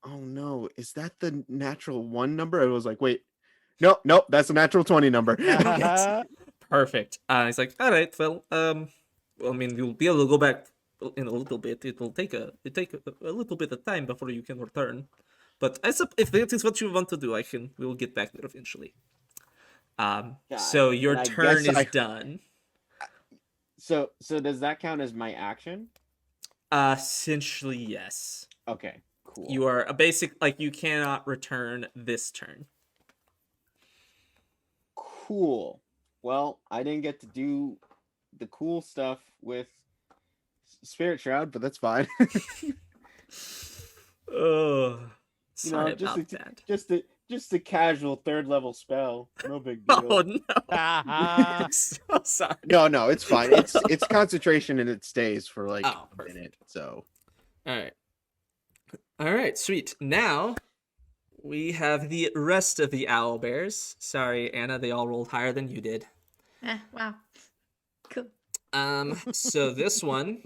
oh no, is that the natural 1 number? I was like, wait, nope, that's a natural 20 number. Perfect. He's like, all right, well, I mean, you'll be able to go back in a little bit. It will take a little bit of time before you can return. But if that is what you want to do, we will get back there eventually. So your turn is done. So does that count as my action? Essentially, yes. Okay, cool. You are you cannot return this turn. Cool. Well, I didn't get to do the cool stuff with Spirit Shroud, but that's fine. Oh, sorry about that. Just a casual 3rd level spell. No big deal. Oh no! I'm so sorry. No, it's fine. It's concentration and it stays for like a minute. So, all right, sweet. Now we have the rest of the owlbears. Sorry, Anna, they all rolled higher than you did. Wow. Cool. So this one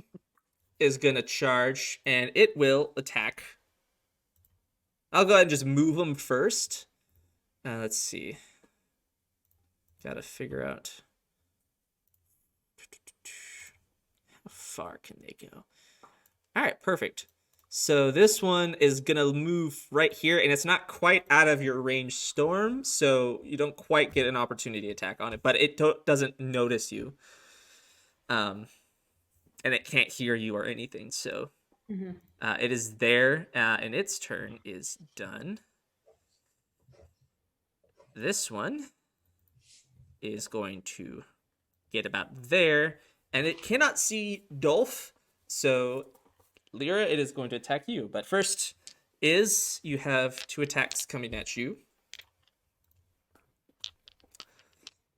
is gonna charge, and it will attack. I'll go ahead and just move them first. Let's see. Gotta figure out how far can they go. All right, perfect. So this one is gonna move right here, and it's not quite out of your range storm, so you don't quite get an opportunity attack on it, but it doesn't notice you. And it can't hear you or anything, so it is there, and its turn is done. This one is going to get about there, and it cannot see Dolf, so Lyra, it is going to attack you. But first you have 2 attacks coming at you.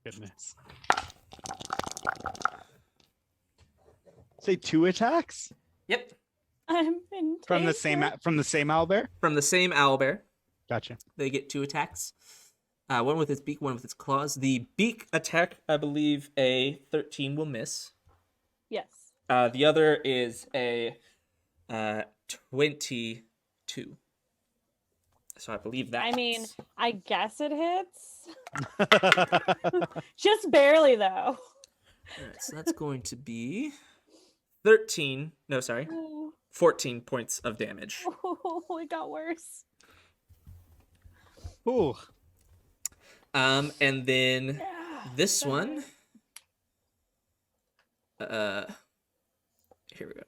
Goodness. Say 2 attacks? Yep. I'm in From the same owlbear? From the same owlbear. Gotcha. They get 2 attacks. One with its beak, one with its claws. The beak attack, I believe, a 13 will miss. Yes. The other is a 22. So I believe that. I mean, I guess it hits. Just barely, though. All right, so that's going to be 14 points of damage. Oh, it got worse. Ooh. And then this one. Here we go.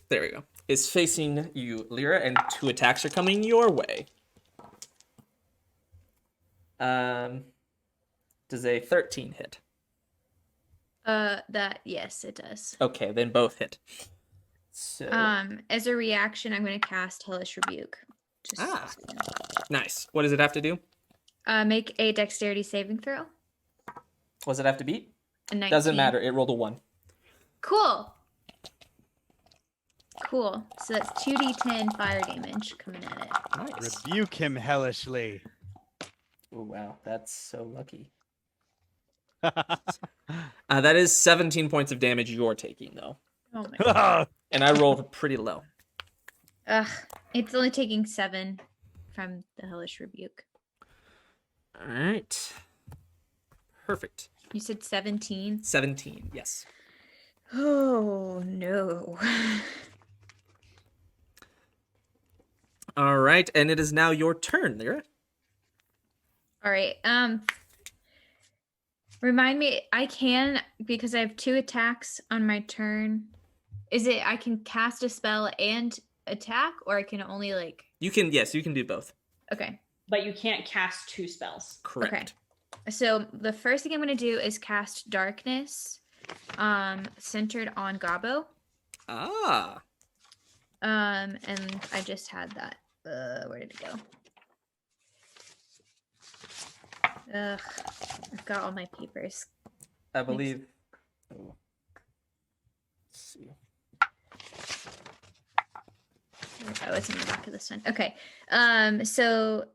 There we go. Is facing you, Lyra, and 2 attacks are coming your way. Does a 13 hit? Yes, it does. Okay, then both hit. So As a reaction, I'm going to cast Hellish Rebuke. Nice. What does it have to do? Make a dexterity saving throw. What does it have to beat? A 19. Doesn't matter. It rolled a 1. Cool. So that's 2d10 fire damage coming at it. Nice. Rebuke him hellishly. Oh wow, that's so lucky. That is 17 points of damage you're taking, though. Oh my god. And I rolled pretty low. Ugh. It's only taking 7 from the hellish rebuke. All right. Perfect. You said 17? 17, yes. Oh no. All right, and it is now your turn, Lyra. All right. Remind me, I can, because I have 2 attacks on my turn. Is it I can cast a spell and attack, or I can only like... You can do both. Okay. But you can't cast 2 spells. Correct. Okay. So the first thing I'm going to do is cast Darkness, centered on Gabo. Ah. And I just had that. Where did it go? Ugh, I've got all my papers. I believe. Oh. Let's see. Oh, it's in the back of this one. Okay. So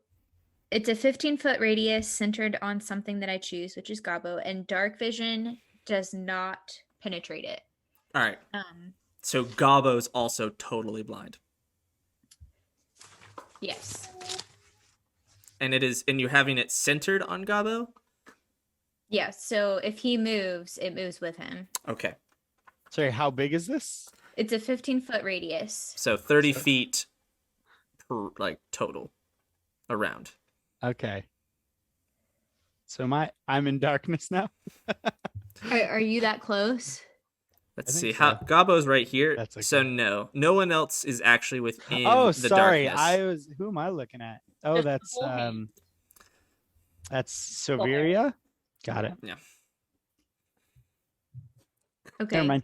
it's a 15-foot radius centered on something that I choose, which is Gabo, and dark vision does not penetrate it. All right. So Gabo's also totally blind. Yes. And you're having it centered on Gabo? Yeah, so if he moves, it moves with him. Okay. Sorry, how big is this? It's a 15-foot radius. So 30 feet per, like, total around. Okay. So I'm in darkness now? Are you that close? Let's I see. think How so. Gabo's right here. That's okay. So no one else is actually within Oh, the sorry. darkness. Who am I looking at? Oh, Just that's below Soveria. Got it. Yeah. Okay. Never mind.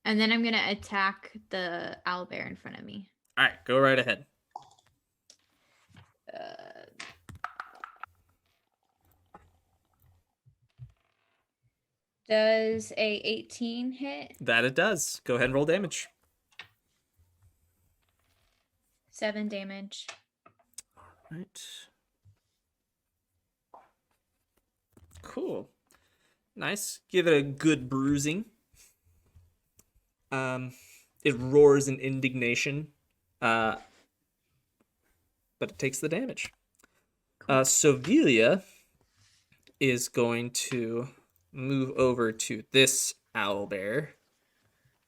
And then I'm going to attack the owlbear in front of me. All right, go right ahead. Does a 18 hit? That it does. Go ahead and roll damage. 7 damage. All right. Cool. Nice. Give it a good bruising. It roars in indignation, but it takes the damage. Sovelia is going to move over to this owlbear,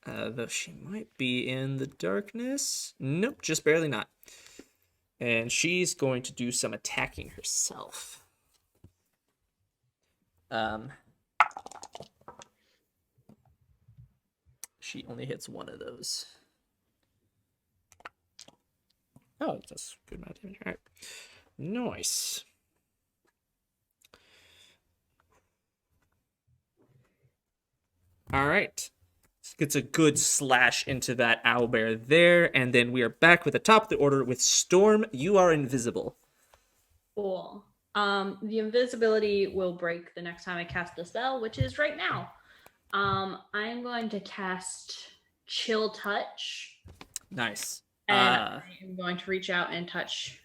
though she might be in the darkness. Nope, just barely not. And she's going to do some attacking herself. She only hits one of those. Oh, that's good amount of damage. All right. Nice. All right. Gets a good slash into that owlbear there, and then we are back with the top of the order with Storm. You are invisible. Cool. The invisibility will break the next time I cast a spell, which is right now. I'm going to cast Chill Touch. Nice. And I'm going to reach out and touch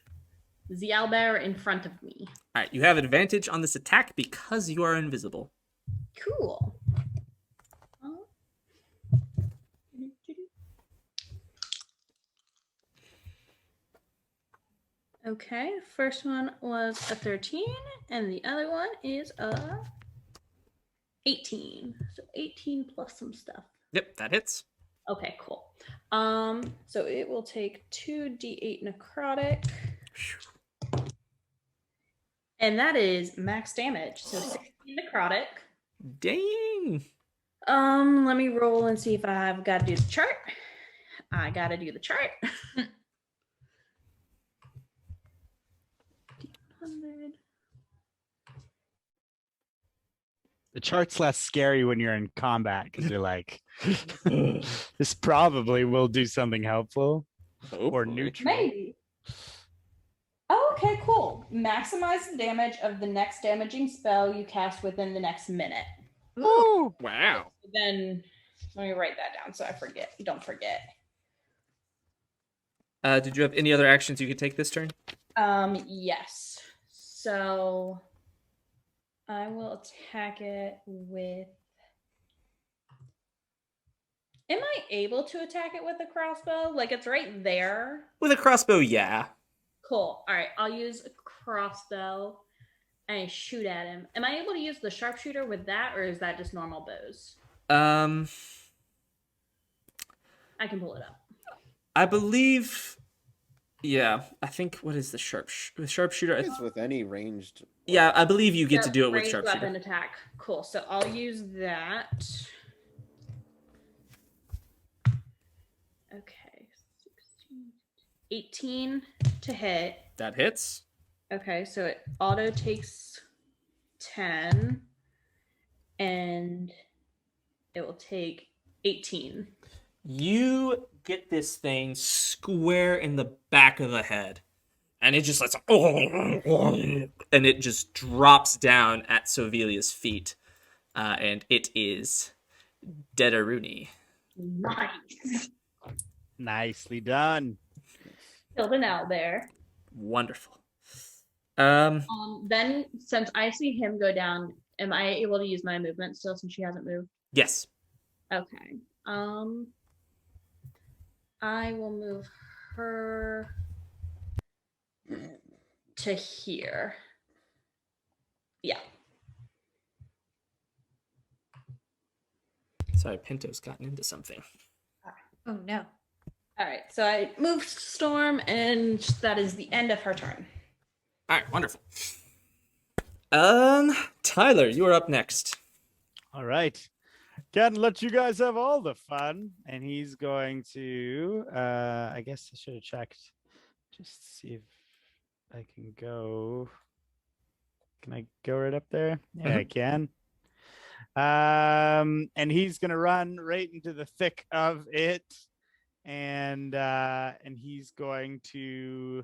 the owlbear in front of me. All right, you have advantage on this attack because you are invisible. Cool. Okay, first one was a 13, and the other one is a 18. So 18 plus some stuff. Yep, that hits. Okay, cool. So it will take 2d8 necrotic. And that is max damage. So 16 necrotic. Dang. Let me roll and see if I've got to do the chart. I got to do the chart. 100. The chart's less scary when you're in combat because you're like, this probably will do something helpful or neutral. Maybe. Oh, okay, cool. Maximize the damage of the next damaging spell you cast within the next minute. Ooh. Wow. Then let me write that down so I forget. Don't forget. Did you have any other actions you could take this turn? Yes. So I will attack it with. Am I able to attack it with a crossbow? Like it's right there. With a crossbow, yeah. Cool. All right, I'll use a crossbow and I shoot at him. Am I able to use the sharpshooter with that, or is that just normal bows? Um, I can pull it up. I believe. Yeah, I think what is the sharpshooter? It's with any ranged. Yeah, I believe you get to Yep, do it with ranged sharpshooter. weapon attack. Cool. So I'll use that. Okay. 16, 18 to hit. That hits. Okay, so it auto takes 10 and it will take 18. You get this thing square in the back of the head, and it just lets, and it just drops down at Sovelia's feet, and it is Dedaruni. Nice. Nicely done. Killed an owl there. Wonderful. Then since I see him go down, am I able to use my movement still since she hasn't moved? Yes. Okay. I will move her to here. Yeah. Sorry, Pinto's gotten into something. Oh no. All right. So I moved Storm, and that is the end of her turn. All right, wonderful. Tyler, you are up next. All right. Can't let you guys have all the fun. And he's going to, I guess I should have checked just to see if I can go. Can I go right up there? Yeah, I can. And he's going to run right into the thick of it. And he's going to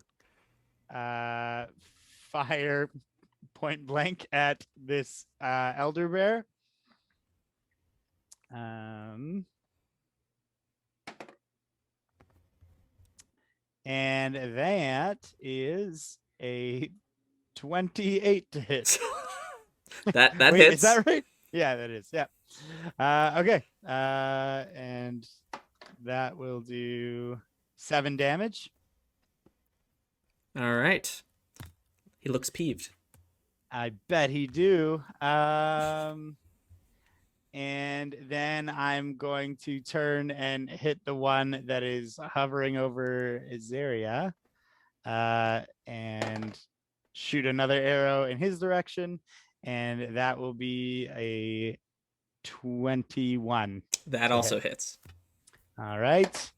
fire point blank at this elder bear. And that is a 28 to hit. that Wait, hits. is that right? Yeah, that is. Yeah. Okay. And that will do 7 damage. All right. He looks peeved. I bet he do. And then I'm going to turn and hit the one that is hovering over Isira, and shoot another arrow in his direction, and that will be a 21. That to also hit. hits. All right.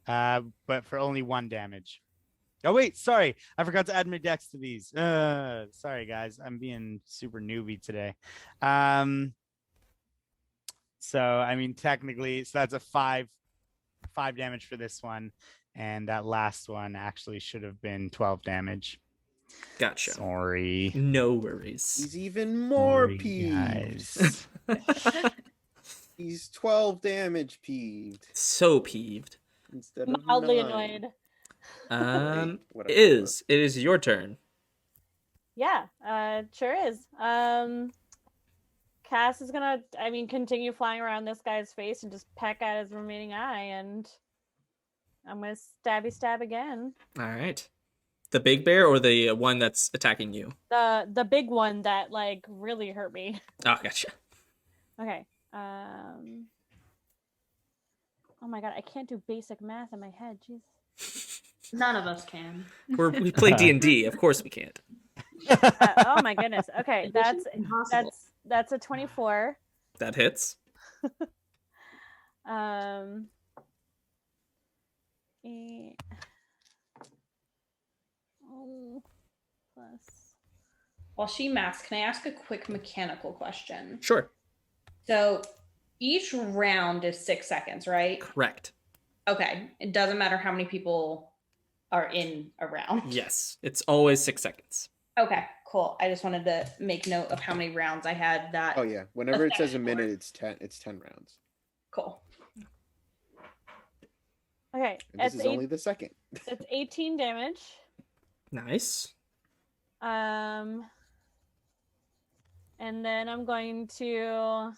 But for only 1 damage. Oh, wait, sorry. I forgot to add my dex to these. Sorry, guys. I'm being super newbie today. So, I mean, technically, so that's a 5 damage for this one. And that last one actually should have been 12 damage. Gotcha. Sorry. No worries. He's even more Sorry, peeved. guys. He's 12 damage peeved So peeved. instead of Mildly 9. annoyed. Whatever It is your turn. Yeah, sure is. Cass is gonna, continue flying around this guy's face and just peck at his remaining eye, and I'm gonna stab again. All right. The big bear or the one that's attacking you? The big one that really hurt me. Oh, gotcha. Okay. Oh my god, I can't do basic math in my head. Jeez. None of us can. We play D&D. Of course we can't. Oh my goodness. Okay, that's Impossible. a 24. That hits. Plus. While she masks, can I ask a quick mechanical question? Sure. So each round is 6 seconds, right? Correct. Okay. It doesn't matter how many people are in a round. Yes. It's always 6 seconds. Okay, cool. I just wanted to make note of how many rounds I had that. Oh yeah, whenever it says a minute, it's 10 rounds. Cool. Okay, And this is only the second. it's 18 damage. Nice. And And then I'm going to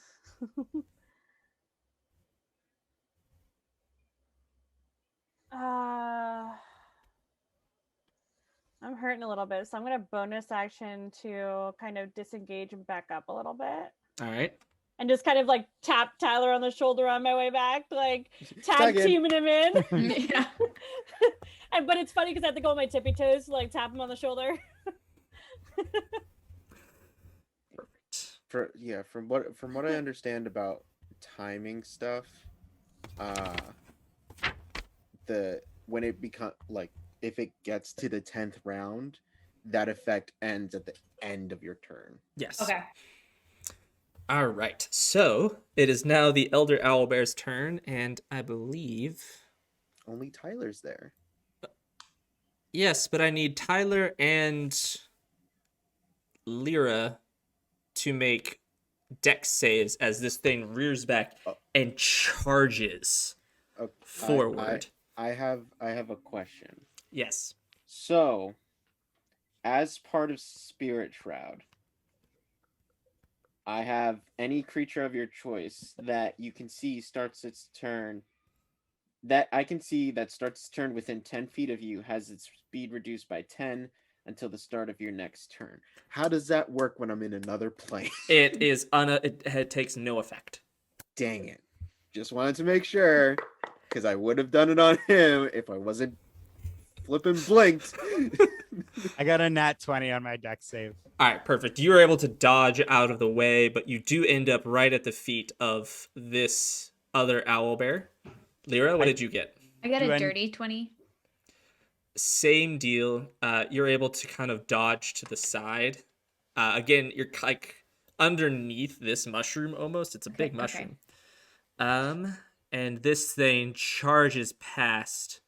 I'm hurting a little bit, so I'm gonna bonus action to kind of disengage and back up a little bit. All right. And just kind of like tap Tyler on the shoulder on my way back, like tag Tag in. teaming him in. Yeah. But it's funny because I have to go on my tippy toes to like tap him on the shoulder. Perfect. From what I understand about timing stuff, when it become like if it gets to the 10th round, that effect ends at the end of your turn. Yes. Okay. All right. So it is now the Elder Owlbear's turn, and I believe. Only Tyler's there. Yes, but I need Tyler and Lyra to make dex saves as this thing rears back and charges Okay, forward. I have a question. Yes. So, as part of Spirit Shroud, I have any creature of your choice that you can see starts its turn. That I can see that starts its turn within 10 feet of you has its speed reduced by 10 until the start of your next turn. How does that work when I'm in another plane? It takes no effect. Dang it. Just wanted to make sure, because I would have done it on him if I wasn't flipping blinked. I got a nat 20 on my dex save. All right, perfect. You were able to dodge out of the way, but you do end up right at the feet of this other owlbear. Lyra, what did you get? I got Do a I- dirty 20. Same deal. You're able to kind of dodge to the side. Again, you're like underneath this mushroom almost. It's a big Okay. mushroom. And this thing charges past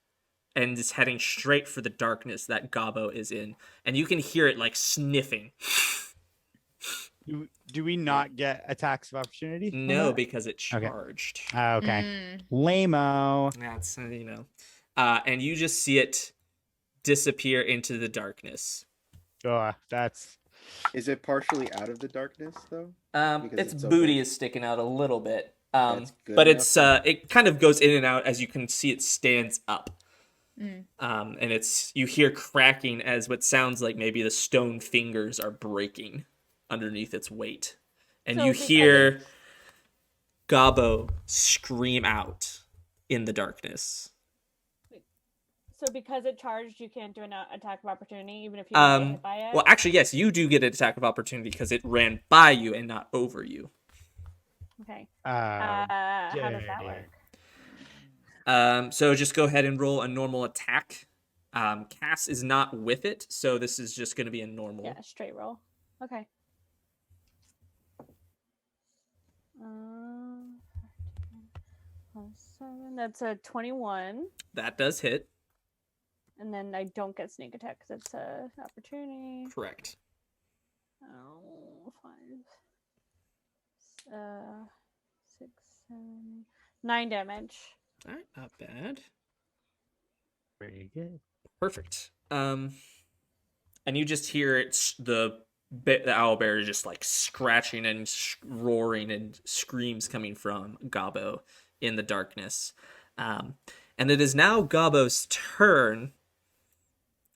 and is heading straight for the darkness that Gabo is in. And you can hear it like sniffing. Do we not get attacks of opportunity? from No, that? because it charged. Okay. Lame-o. That's, and you just see it disappear into the darkness. Oh, that's Is it partially out of the darkness, though? Because Its it's so booty big. is sticking out a little bit. That's good but enough it's for it kind of goes in and out as you can see it stands up. And you hear cracking as what sounds like maybe the stone fingers are breaking underneath its weight. And So you is it- hear Gabo scream out in the darkness. So because it charged, you can't do an attack of opportunity, even if you don't get hit by it? Well, actually, yes, you do get an attack of opportunity because it ran by you and not over you. Okay. oh, How does that dear. work? So just go ahead and roll a normal attack. Cass is not with it, so this is just going to be a normal. Yeah, straight roll. Okay. 7, that's a 21. That does hit. And then I don't get sneak attack because it's an opportunity. Correct. Oh, 5. 6, 7, 9 damage. All right, not bad. Very good. Perfect. And you just hear the owlbear is just like scratching and roaring and screams coming from Gabo in the darkness. And it is now Gabo's turn.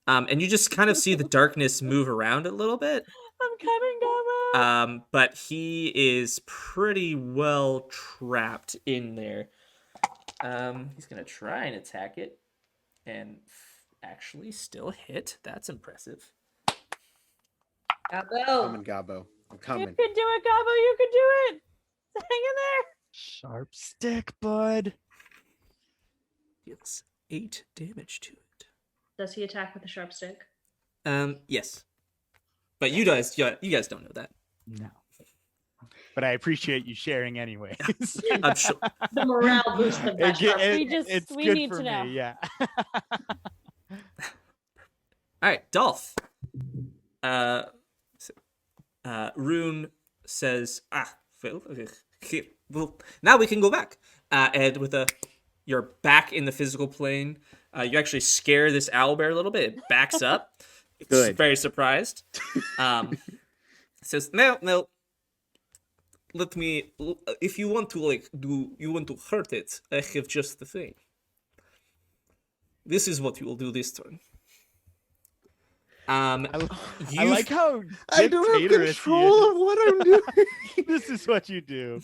And you just kind of see the darkness move around a little bit. I'm coming, Gabo! But he is pretty well trapped in there. He's going to try and attack it. And actually still hit. That's impressive. Coming, Gabo. I'm You coming. can do it, Gabo! You can do it! Hang in there! Sharp stick, bud. Deals 8 damage to it. Does he attack with a sharp stick? Yes. But you guys don't know that. No. But I appreciate you sharing anyways. I'm sure. The morale boost of that sharp It's we good need for to me, know. yeah. All right, Dolf. Rune says, well, now we can go back. And you're back in the physical plane. You actually scare this owlbear a little bit. It backs up. It's Good. very surprised. Says, no, let me. If you want to you want to hurt it, I have just the thing. This is what you will do this turn. I You like how I don't have dictatorous he control is. of what I'm doing. This is what you do.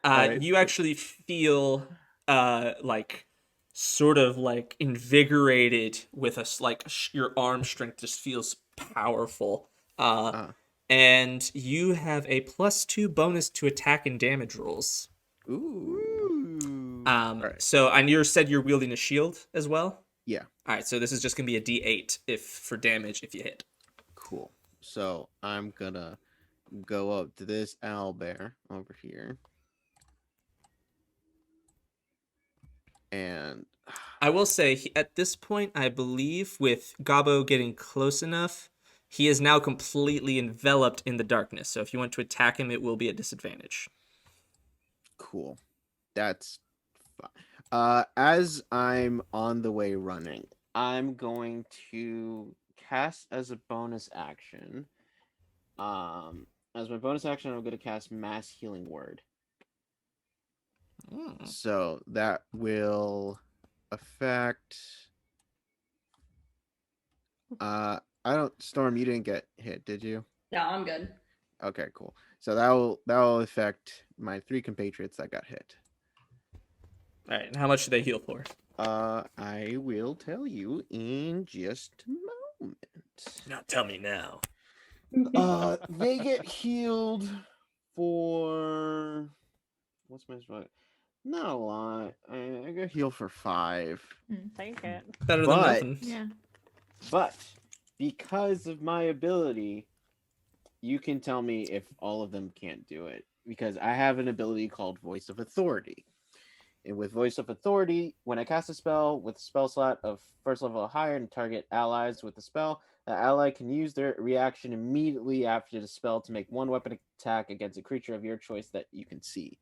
Alright. you actually feel like sort of like invigorated with us, like your arm strength just feels powerful. And you have a +2 bonus to attack and damage rolls. Ooh. Alright. So and you said you're wielding a shield as well. Yeah. All right, so this is just gonna be a D8 for damage if you hit. Cool. So I'm gonna go up to this owlbear over here. And I will say at this point, I believe with Gabo getting close enough, he is now completely enveloped in the darkness. So if you want to attack him, it will be a disadvantage. cool. That's fine. As I'm on the way running, I'm going to cast as a bonus action. As my bonus action, I'm going to cast Mass Healing Word. so that will affect. I don't. Storm, you didn't get hit, did you? No, I'm good. Okay, cool. So that will affect my 3 compatriots that got hit. All right, and how much do they heal for? I will tell you in just a moment. Now tell me now. They get healed for what's my spot? Not a lot. I got healed for 5. Take it. Better But- than nothing. Yeah. But because of my ability, you can tell me if all of them can't do it. Because I have an ability called Voice of Authority. And with Voice of Authority, when I cast a spell with a spell slot of first level or higher and target allies with the spell, the ally can use their reaction immediately after the spell to make one weapon attack against a creature of your choice that you can see.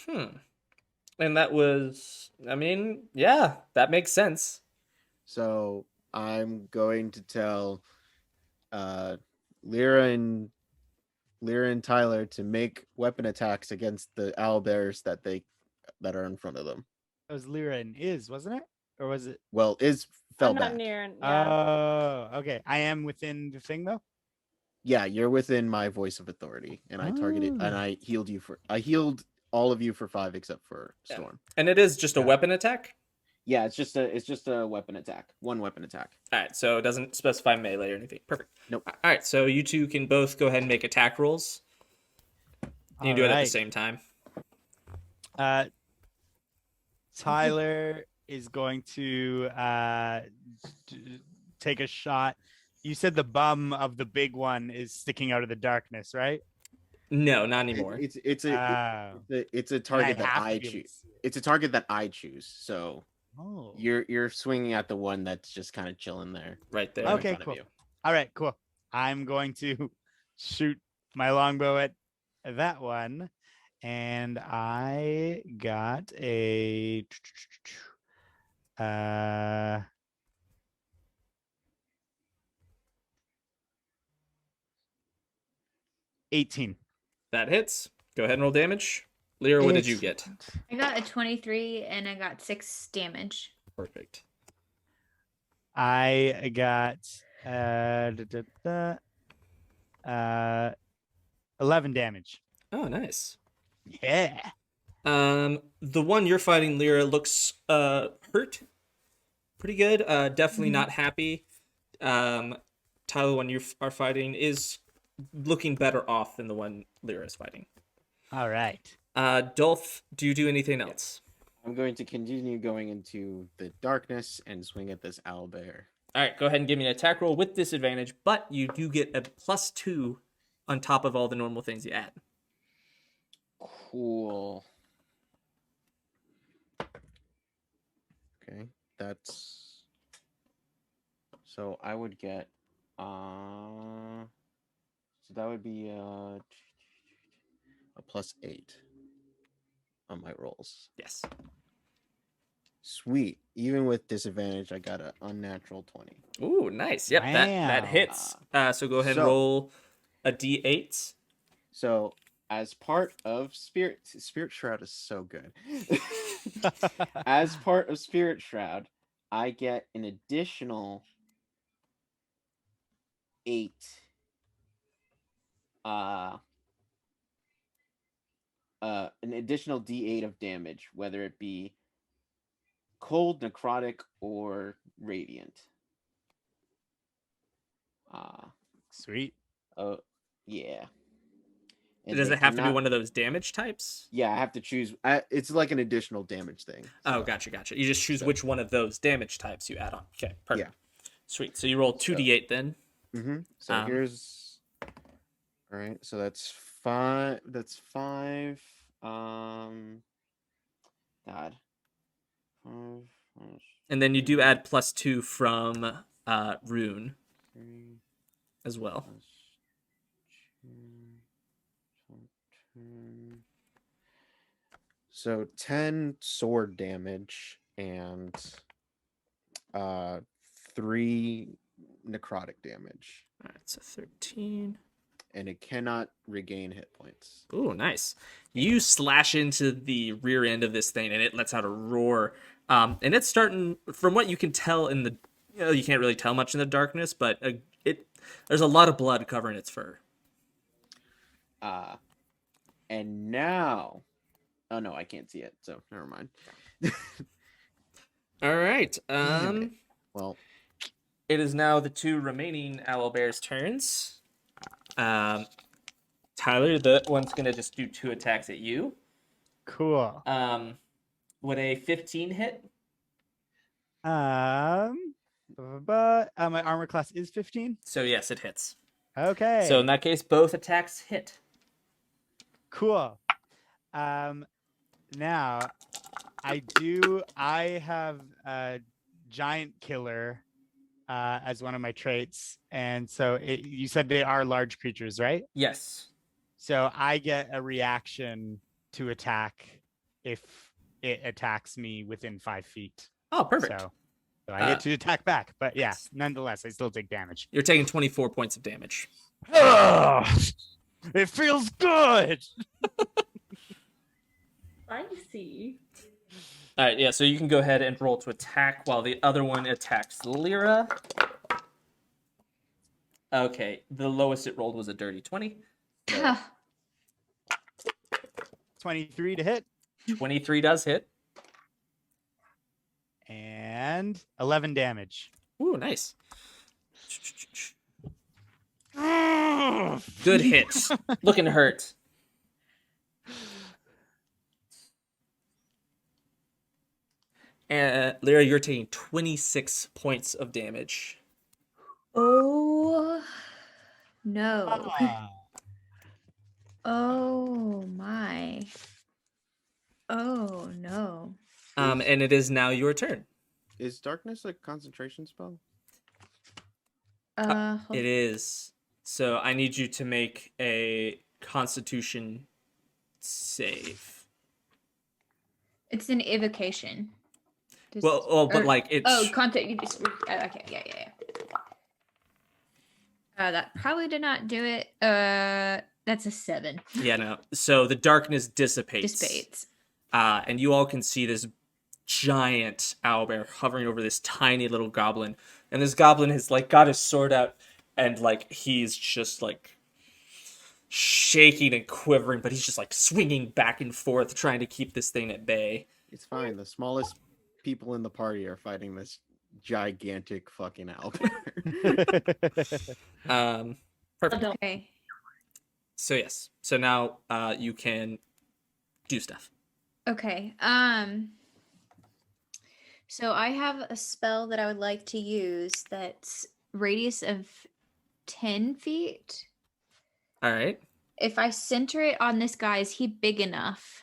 And that was, I mean, yeah, that makes sense. So I'm going to tell Lyra and Tyler to make weapon attacks against the owlbears that are in front of them. That was Lyra and Iz, wasn't it? Or was it? Well, Iz fell I'm not back. near. Yeah. Oh, okay. I am within the thing though. Yeah, you're within my Voice of Authority, and I targeted and I healed all of you for 5 except for Yeah. Storm. And it is just a Yeah. weapon attack? Yeah, it's just a weapon attack. One weapon attack. All right, so it doesn't specify melee or anything. Perfect. Nope. All right, so you two can both go ahead and make attack rolls. You can do it at the Alright. same time. Tyler is going to take a shot. You said the bum of the big one is sticking out of the darkness, right? No, not anymore. It's Oh. a target that have to I be able to choose. see it. It's a target that I choose. So Oh. you're swinging at the one that's just kind of chilling there. Right there. Okay, in front cool. of you. All right, cool. I'm going to shoot my longbow at that one, and I got a 18. That hits. Go ahead and roll damage. Lyra, what did you get? I got a 23 and I got 6 damage. Perfect. I got 11 damage. Oh, nice. Yeah. The one you're fighting, Lyra, looks hurt. Pretty good. Definitely not happy. Tyler, the one you are fighting, is looking better off than the one Lyra is fighting. All right. Dolf, do you do anything else? I'm going to continue going into the darkness and swing at this owlbear. All right, go ahead and give me an attack roll with disadvantage, but you do get a +2 on top of all the normal things you add. Cool. Okay, that's So I would get so that would be a +8 on my rolls. Yes. Sweet. Even with disadvantage, I got an unnatural 20. Ooh, nice. Yep, that Wow. hits. So go ahead and So- roll a d8. So, as part of Spirit Shroud is so good. As part of Spirit Shroud, I get an additional 8 an additional D8 of damage, whether it be cold, necrotic, or radiant. Sweet. Oh, yeah. And Does they it have to be cannot- one of those damage types? Yeah, I have to choose. It's like an additional damage thing. Oh, so- gotcha. You just choose So- which one of those damage types you add on. Okay, perfect. Yeah. Sweet. So you roll 2d8 then. So Um, here's. All right, so that's 5. That's 5. God. 5 And then you do add +2 from Rune 3 as well. plus 2, so 10. So 10 sword damage and 3 necrotic damage. All right, so 13. And it cannot regain hit points. Ooh, nice. You slash into the rear end of this thing, and it lets out a roar. And it's starting, from what you can tell in the, you can't really tell much in the darkness, but there's a lot of blood covering its fur. And now, oh no, I can't see it, so never mind. All right. Well, It is now the 2 remaining owlbears' turns. Tyler, the one's gonna just do 2 attacks at you. Cool. Would a 15 hit? My armor class is 15. So yes, it hits. Okay. So in that case, both attacks hit. Cool. Now I have a giant killer as one of my traits, and so you said they are large creatures, right? Yes. So I get a reaction to attack if it attacks me within 5 feet. Oh, perfect. So I get to attack back, but yeah, nonetheless, I still take damage. You're taking 24 points of damage. Ugh, it feels good. Spicy. All right, yeah, so you can go ahead and roll to attack while the other one attacks Lyra. Okay, the lowest it rolled was a dirty 20. So 23 to hit 23 does hit. and 11 damage. Ooh, nice. Good hits. Looking hurt. And Lyra, you're taking 26 points of damage. Oh no. Ah. Oh my. Oh no. And it is now your turn. Is darkness a concentration spell? Hold- It is. So I need you to make a Constitution save. It's an evocation. Just- Well, but or- like it's. Oh, content. You just okay. Yeah. That probably did not do it. That's a 7. Yeah, no. So the darkness dissipates. Dissipates. And you all can see this giant owlbear hovering over this tiny little goblin. And this goblin has like got his sword out and like he's just like shaking and quivering, but he's just like swinging back and forth trying to keep this thing at bay. It's fine. The smallest people in the party are fighting this gigantic fucking owl. Perfect. Okay. So yes. So now you can do stuff. Okay. So I have a spell that I would like to use that's radius of 10 feet. All right. If I center it on this guy, is he big enough?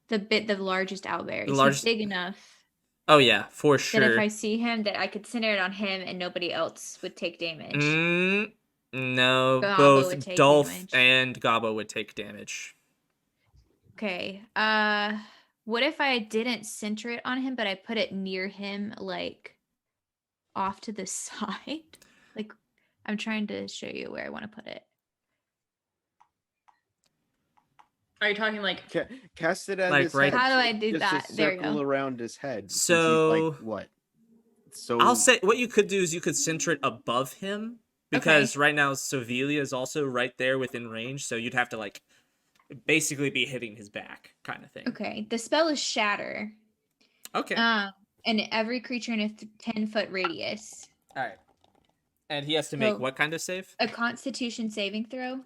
The largest owlbear. The Is largest- he big enough Oh yeah, for that sure. if I see him, that I could center it on him and nobody else would take damage? No, Gobbo would both take Dolf damage. and Gobbo would take damage. Okay. What if I didn't center it on him, but I put it near him, like off to the side? Like, I'm trying to show you where I want to put it. Are you talking like Cast it at Like, his right- head. How do I do Just that? a There you circle go. around his head. since he's, So- like, what? So I'll say what you could do is you could center it above him because right now Sovelia is also right there within range, so you'd have to like basically be hitting his back kind of thing. Okay. The spell is Shatter. Okay. And every creature in a 10-foot radius. All right. And he has to make So- what kind of save? A Constitution saving throw.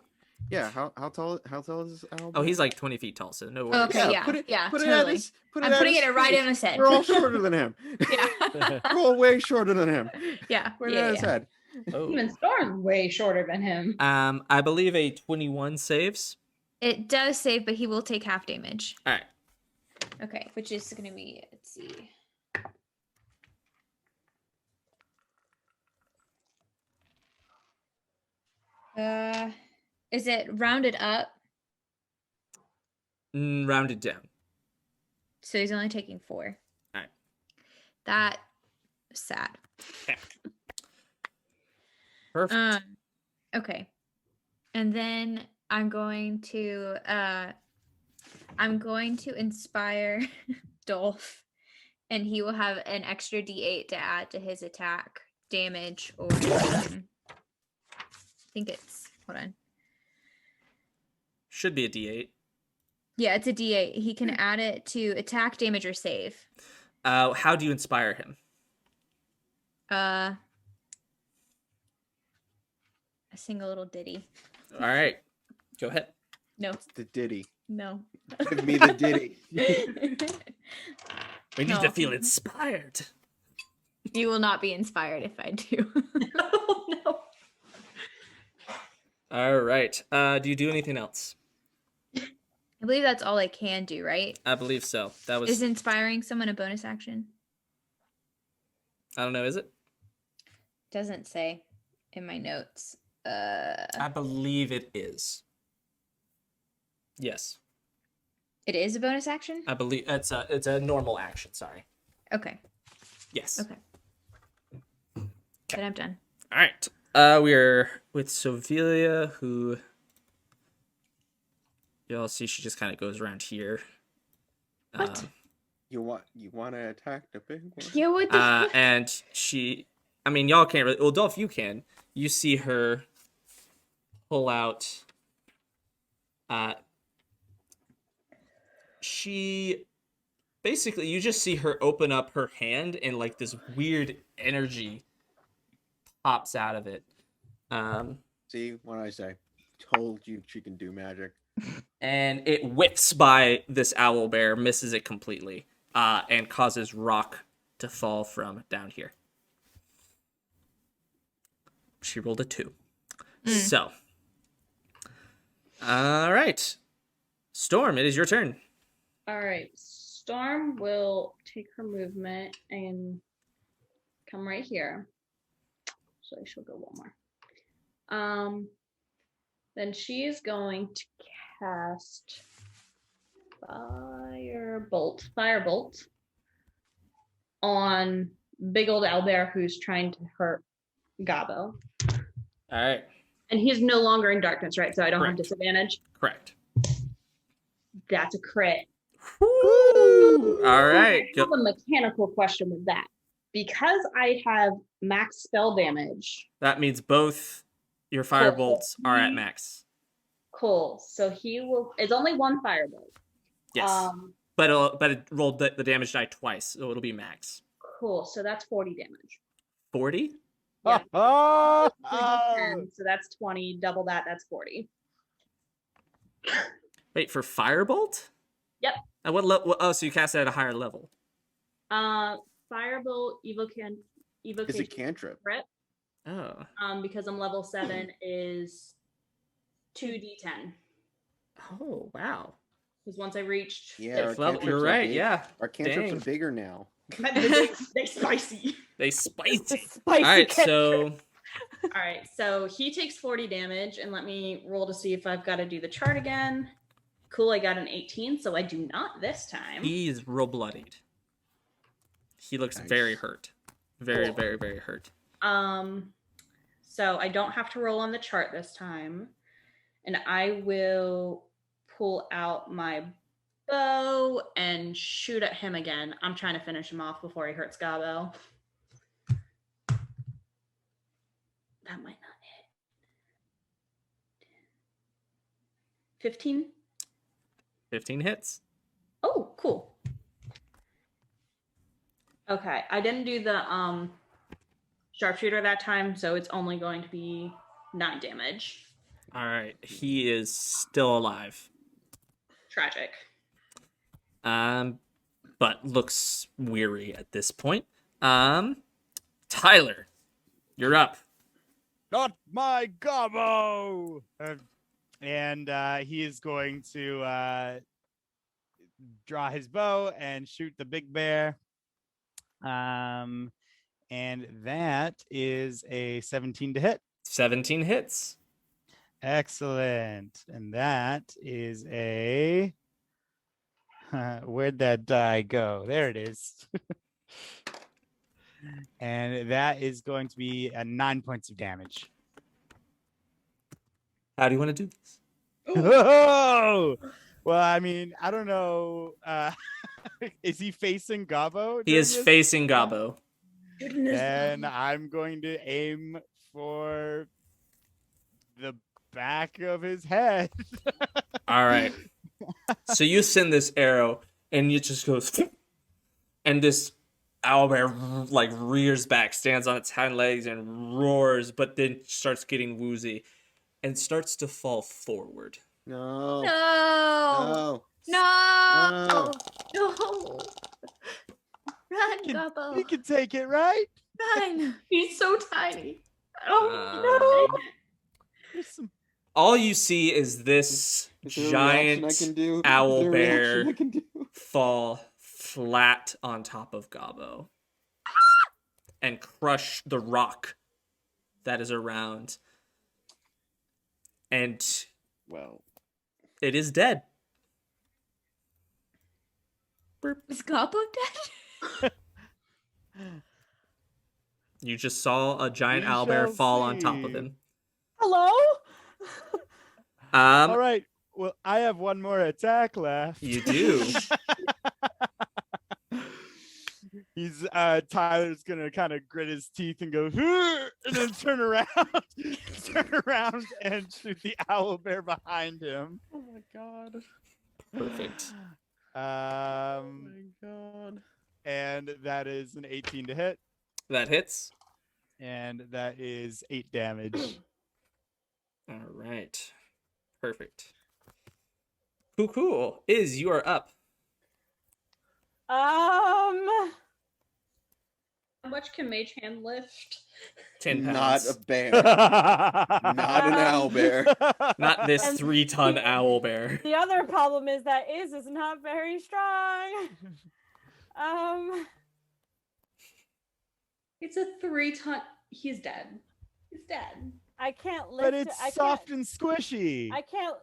yeah, how tall is this owl? Oh, he's like 20 feet tall, so no worries. Okay, yeah, put it, yeah, put it totally. at his, put it I'm at putting his it right face. in his head. We're all shorter than him. Yeah. We're all way shorter than him. Yeah. Put it yeah, at his yeah. head. Oh. even Storm's way shorter than him. I believe a 21 saves. It does save, but he will take half damage. All right. Okay, which is going to be, let's see. Is it rounded up? Rounded down. So he's only taking 4. Alright. That sad. Okay. Perfect. Okay. And then I'm going to inspire Dolf, and he will have an extra D8 to add to his attack damage or I think it's hold on. Should be a D8. Yeah, it's a D8. He can add it to attack, damage, or save. How do you inspire him? I sing a little ditty. All right. Go ahead. No, The ditty. no. Give me the ditty. We need No. to feel inspired. You will not be inspired if I do. Oh no. All right. Do you do anything else? I believe that's all I can do, right? I believe so. That was. Is inspiring someone a bonus action? I don't know. Is it? Doesn't say in my notes. I believe it is. Yes, It is a bonus action? I believe it's a normal action. Sorry. Okay. Yes. Okay. Then I'm done. All right. We're with Sovelia, who y'all see. She just kind of goes around here. What? You want to attack the big one? Yeah, what the And she, I mean, y'all can't really. Well, Dolph, you can. You see her pull out. She basically, you just see her open up her hand, and like this weird energy pops out of it. See what I say? Told you she can do magic. And it whips by this owl bear, misses it completely, and causes rock to fall from down here. She rolled a 2. So, all right, Storm, it is your turn. All right. Storm will take her movement and come right here. So she'll go one more. Then she is going to cast Firebolt on big old owlbear who's trying to hurt Gabo. All right, And he's no longer in darkness, right? So I don't have Correct. disadvantage. correct. That's a crit. Woo! All right, I have a mechanical question with that. Because I have max spell damage. that means both your firebolts are at max. Cool. So he will. It's only one firebolt. Yes, but it rolled the damage die twice, so it'll be max. Cool. So that's 40 damage. 40. Yeah. Oh, 10, so that's 20. Double that. That's 40. Wait, for firebolt? Yep. At what level? Oh, so you cast it at a higher level. Firebolt evocation It's a cantrip. crit. Oh. Because I'm level 7 is 2d10. Oh, wow. Because once I reached, Yeah, Fifth our level. cantrips You're are right. big. Yeah. Our cantrips Dang. are bigger now. they spicy. They spicy. Spicy All right, cantrip. so All right, so he takes 40 damage, and let me roll to see if I've got to do the chart again. Cool, I got an 18, so I do not this time. he is real bloodied. He looks Nice. very hurt. Very, Cool. very, very hurt. So I don't have to roll on the chart this time, and I will pull out my bow and shoot at him again. I'm trying to finish him off before he hurts Gabo. That might not hit. 15? 15 hits. Oh, cool. Okay, I didn't do the sharpshooter that time, so it's only going to be 9 damage. All right. He is still alive. Tragic. But looks weary at this point. Tyler, you're up. Not my gobbo! And he is going to draw his bow and shoot the big bear. And that is a 17 to hit. 17 hits. Excellent. And that is a... where'd that die go? There it is. And that is going to be 9 points of damage. How do you want to do this? Oh! Well, I mean, I don't know. Is he facing Gabo? He is facing Gabo. And I'm going to aim for the back of his head. All right. So you send this arrow, and it just goes, and this owlbear like rears back, stands on its hind legs, and roars, but then starts getting woozy, and starts to fall forward. No. No. No. No. No. Run, Gobbo. He can take it, right? Run. He's so tiny. Oh, no. There's some... All you see is this Is there a giant reaction I can do? owl Is there a bear reaction I can do? fall flat on top of Gabo and crush the rock that is around. And Well, it is dead. Is Gobbo dead? You just saw a giant We owlbear shall fall on top of see. him. Hello? All right. Well, I have one more attack left. You do. He's Tyler's gonna kind of grit his teeth and go, and then turn around and shoot the owl bear behind him. oh my god. Perfect. Oh my god. And that is an 18 to hit, That hits. and that is 8 damage. All right. Perfect. Cool. You are up. How much can Mage Hand lift? 10 Not pounds. a bear. Not an owl bear. Not this And- 3-ton owl bear. The other problem is that is not very strong. It's a 3-ton. He's dead. He's dead. I can't lift But it. it's soft and squishy. I can't.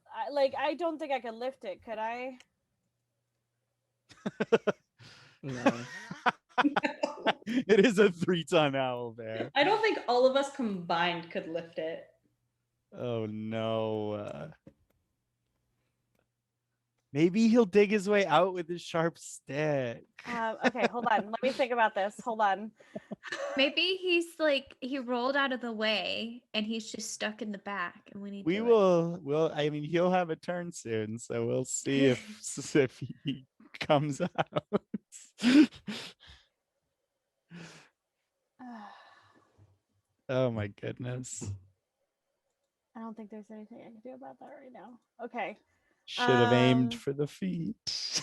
I don't think I could lift it. Could I? No. It is a 3-ton owl bear. I don't think all of us combined could lift it. Oh no. Maybe he'll dig his way out with his sharp stick. Okay, hold on. Let me think about this. Hold on. Maybe he's like he rolled out of the way and he's just stuck in the back, and we need. We to, will. I mean, he'll have a turn soon, so we'll see if he comes out. Oh my goodness! I don't think there's anything I can do about that right now. Okay. Should have aimed Um, for the feet.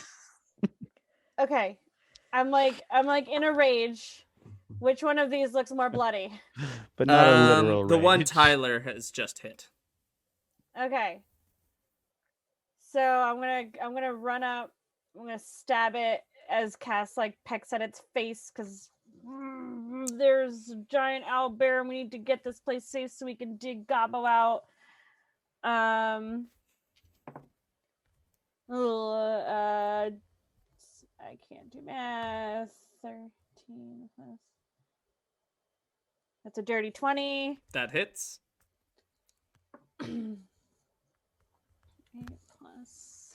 Okay. I'm like in a rage. Which one of these looks more bloody? But not a literal The one rage. Tyler has just hit. Okay. So I'm gonna run up. I'm gonna stab it as Cass like pecks at its face because there's a giant owl bear and we need to get this place safe so we can dig Gobbo out. I can't do math. 13 plus. That's a dirty 20. That hits. 8 plus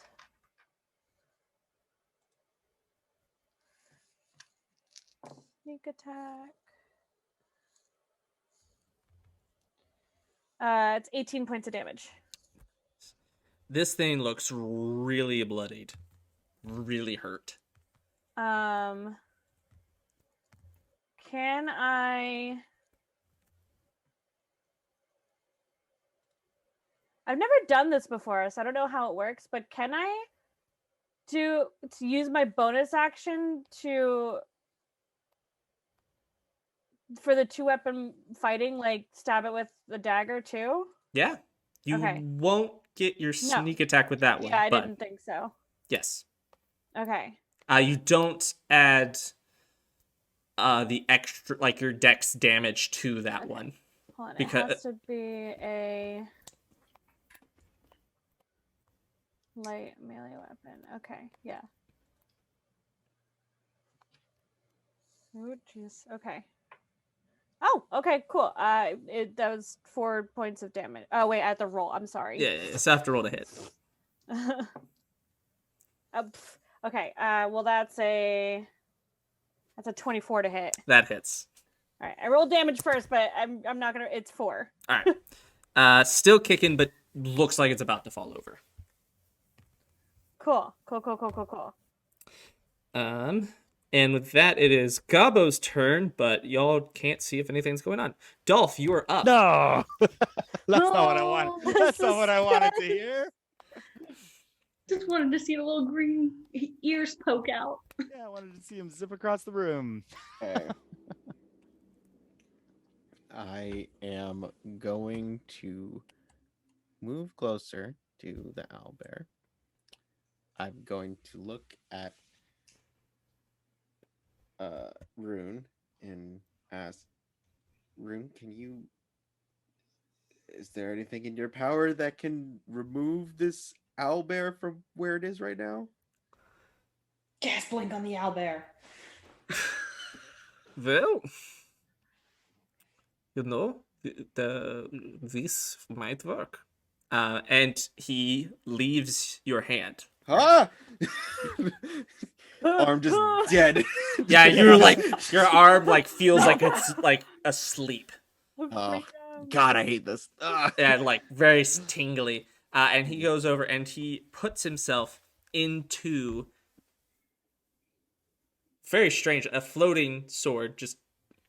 sneak attack. It's 18 points of damage. This thing looks really bloodied. Really hurt. Can I... I've never done this before, so I don't know how it works, but can I use my bonus action for the 2-weapon fighting, like stab it with the dagger too? Yeah. You Okay. won't get your sneak attack with that one. Yeah, I but didn't think so. yes. Okay. You don't add the extra, like your dex damage to that one. Hold on. Because- It has to be a light melee weapon. Okay, yeah. Oh, jeez. Okay. Oh, okay, cool. That was 4 points of damage. Oh, wait, I have to roll. I'm sorry. Yeah, it's after roll to hit. Okay. Well, that's a 24 to hit. That hits. All right. I rolled damage first, but I'm not gonna. It's 4. All right. Still kicking, but looks like it's about to fall over. Cool. And with that, it is Gabbo's turn, but y'all can't see if anything's going on. Dolph, you are up. No, that's not what I wanted. No, That's so not what I wanted to scary. hear. Just wanted to see the little green ears poke out. Yeah, I wanted to see him zip across the room. Okay. I am going to move closer to the owlbear. I'm going to look at Rune and ask, Rune, is there anything in your power that can remove this owlbear from where it is right now? Gas blink on the owlbear. Well, this might work. And he leaves your hand. Huh? Arm just dead. Yeah, you're like, your arm like feels like it's like asleep. Oh, God, I hate this. Ugh. And like very tingly. And he goes over and he puts himself into, very strange, a floating sword. Just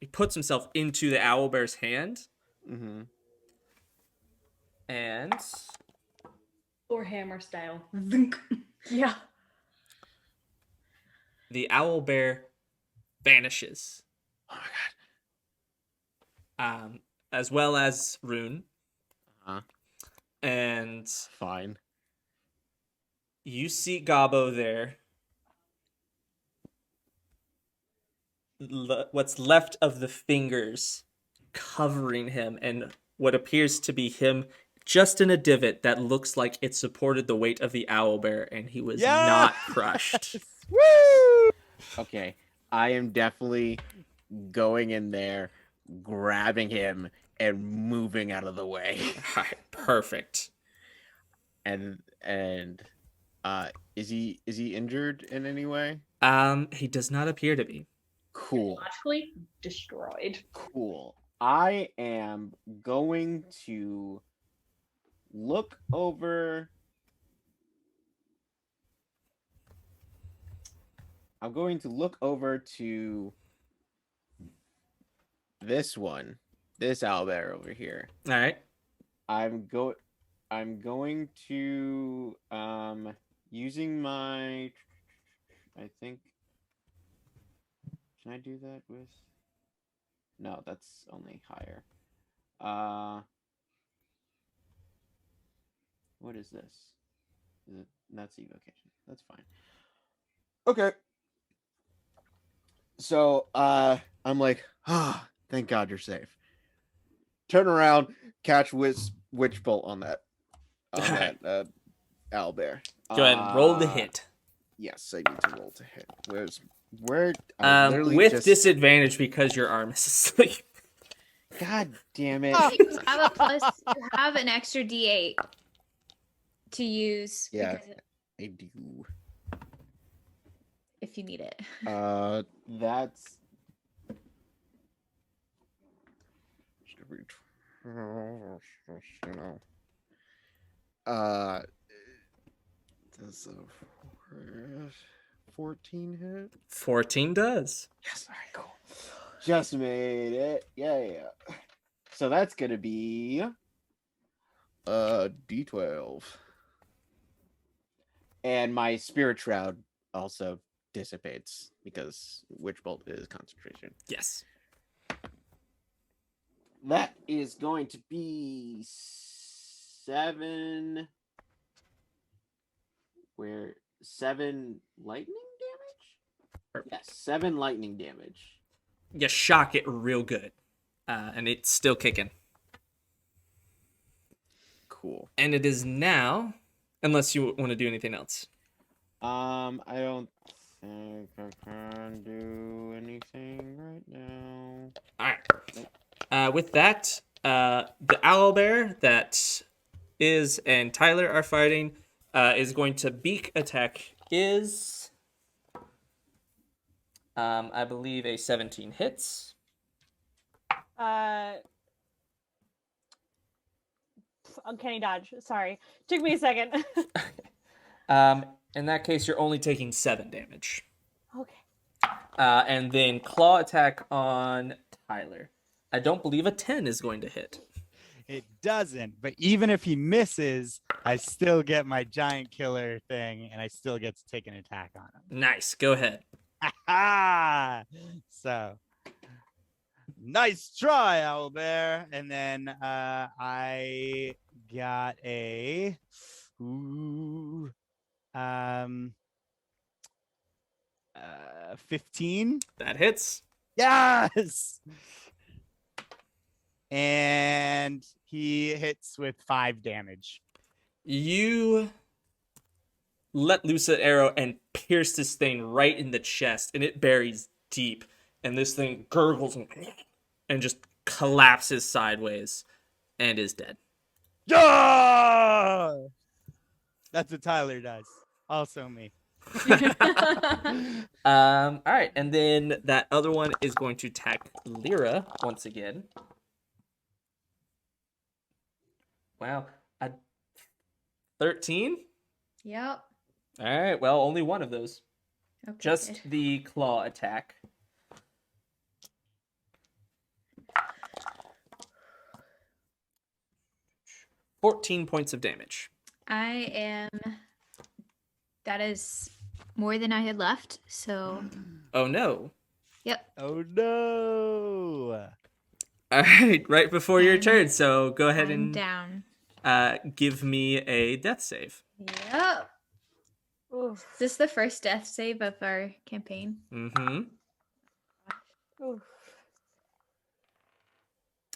he puts himself into the owlbear's hand. Mm-hmm. And Or hammer style. Zink. Yeah. the owlbear vanishes. Oh my God. As well as Rune. Uh-huh. And Fine. you see Gabbo there. What's left of the fingers covering him, and what appears to be him just in a divot that looks like it supported the weight of the owlbear, and he was not crushed. Woo! Okay, I am definitely going in there, grabbing him, and moving out of the way. All right, perfect. And is he injured in any way? He does not appear to be. Cool. Logically destroyed. Cool. I am going to look over. I'm going to look over to this one, this owlbear over here. All right. I'm going to using my, I think. Can I do that with? No, that's only higher. What is this? Is it, that's evocation. That's fine. Okay. So I'm like, thank God you're safe. Turn around, catch witch bolt on that owlbear. Go ahead and roll the hit. Yes, I need to roll to hit. Where? I literally with just... disadvantage because your arm is asleep. God damn it! You have a plus. You have an extra D8 to use. Yeah, because I do. if you need it. That's You know. Does a 14 hit? 14 does. Yes. All right. Cool. Just made it. Yeah. So that's gonna be D12. and my spirit shroud also dissipates because witch bolt is concentration. Yes. That is going to be 7. Where 7 lightning damage? Yes, 7 lightning damage. You shock it real good. And it's still kicking. Cool. And it is now, unless you want to do anything else. I don't think I can do anything right now. All right. With that, the owlbear that Iz and Tyler are fighting is going to beak attack Iz. I believe a 17 hits. Uncanny dodge. Sorry. Took me a second. In that case, you're only taking 7 damage. Okay. And then claw attack on Tyler. I don't believe a 10 is going to hit. It doesn't, but even if he misses, I still get my giant killer thing, and I still get to take an attack on him. Nice. Go ahead. So, nice try, owlbear. And then I got a 15. That hits. Yes. And he hits with 5 damage. You let loose an arrow and pierce this thing right in the chest, and it buries deep. And this thing gurgles and just collapses sideways and is dead. Yeah! That's what Tyler does. Also me. All right, and then that other one is going to attack Lyra once again. Wow, a 13. Yep. All right, well, only one of those. Okay. Just good. the claw attack. 14 points of damage. That is more than I had left. So, Oh no. yep. Oh no. All right, right before your I'm- turn. So go ahead I'm and down. give me a death save. Yep. Oof. Is this the first death save of our campaign? Mm-hmm. Oof.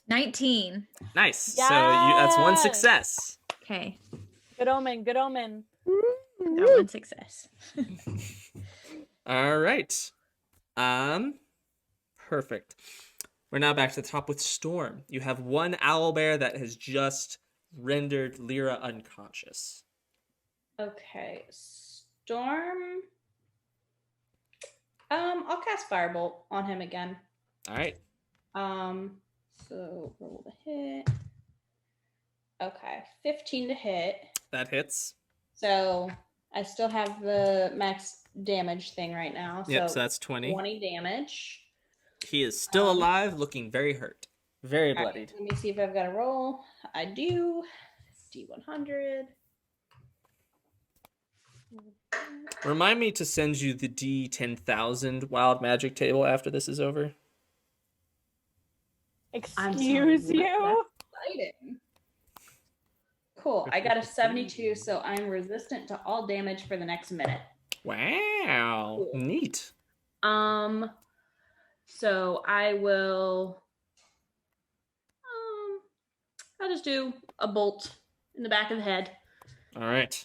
19. Nice. So that's one Yes! success. Okay. Good omen. Good omen. That one success. All right. Perfect. We're now back to the top with Storm. You have one owlbear that has just rendered Lyra unconscious. Okay, Storm. I'll cast Firebolt on him again. All right. So roll the hit. Okay, 15 to hit. That hits. So I still have the max damage thing right now. Yep, so that's 20. 20 damage. He is still alive, looking very hurt. Very All right, bloodied. let me see if I've got a roll. I do. D100. Remind me to send you the D10,000 wild magic table after this is over. Excuse you? Exciting. Cool. I got a 72, so I'm resistant to all damage for the next minute. Wow. Cool. Neat. So I will I'll just do a bolt in the back of the head. All right.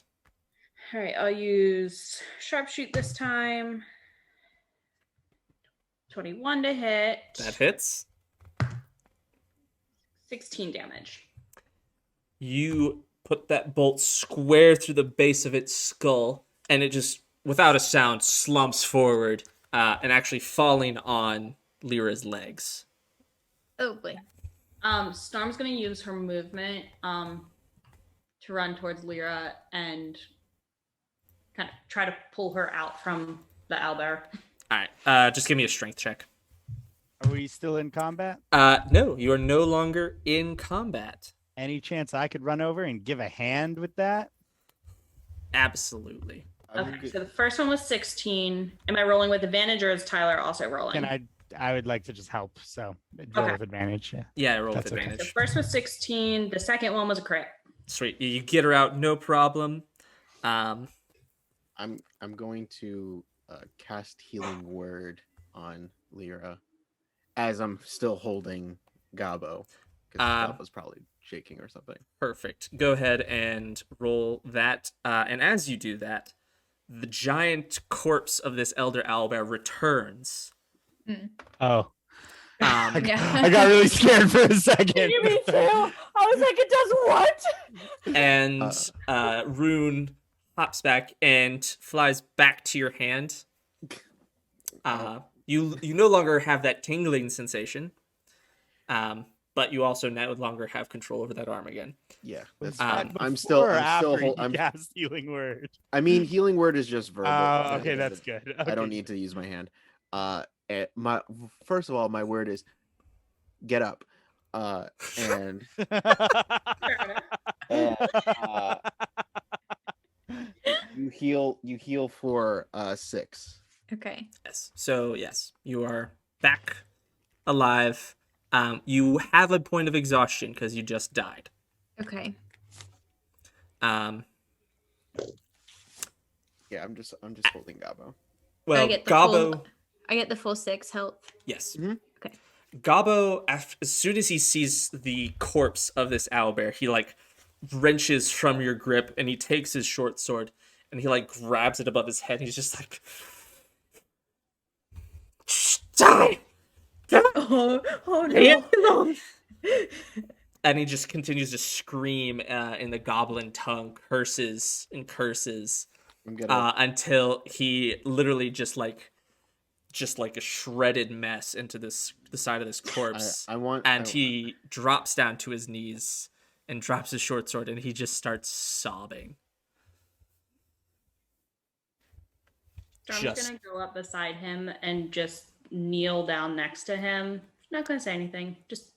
All right, I'll use sharpshoot this time. 21 to hit. That hits. 16 damage. You put that bolt square through the base of its skull, and it just, without a sound, slumps forward, and actually falling on Lyra's legs. Oh boy. Storm's gonna use her movement to run towards Lyra and kind of try to pull her out from the owlbear. All right. Just give me a strength check. Are we still in combat? No, you are no longer in combat. Any chance I could run over and give a hand with that? Absolutely. Okay, so the first one was 16. Am I rolling with advantage, or is Tyler also rolling? I would like to just help, so roll Okay. with advantage. Yeah. Yeah, roll with That's okay. advantage. The first was 16. The second one was a crit. Sweet. You get her out, no problem. I'm going to cast Healing Word on Lyra as I'm still holding Gabo, because Dolf was probably shaking or something. Perfect. Go ahead and roll that. And as you do that, the giant corpse of this elder owlbear returns. Oh. Um, I got really scared for a second. Me too. I was like, it does what? and Rune hops back and flies back to your hand. You no longer have that tingling sensation, but you also no longer have control over that arm again. Yeah, that's fine. I'm still I'm cast Healing Word. I mean, Healing Word is just verbal. Oh, okay, that's good. I don't need to use my hand. First of all, my word is get up. And you heal for 6. Okay. Yes. So yes, you are back alive. You have a point of exhaustion because you just died. Okay. Yeah, I'm just holding Gabo. Well, I get the Gabo. I get the full 6 health. Yes. Mhm. Okay. Gabo, as soon as he sees the corpse of this owlbear, he like wrenches from your grip and he takes his short sword and he like grabs it above his head. And he's just like, "Shh, die! Oh Leave me alone!" And he just continues to scream in the goblin tongue, curses and curses, until he literally just like a shredded mess into the side of this corpse. He drops down to his knees and drops his short sword, and he just starts sobbing. Storm's gonna go up beside him and just kneel down next to him. Not gonna say anything. Just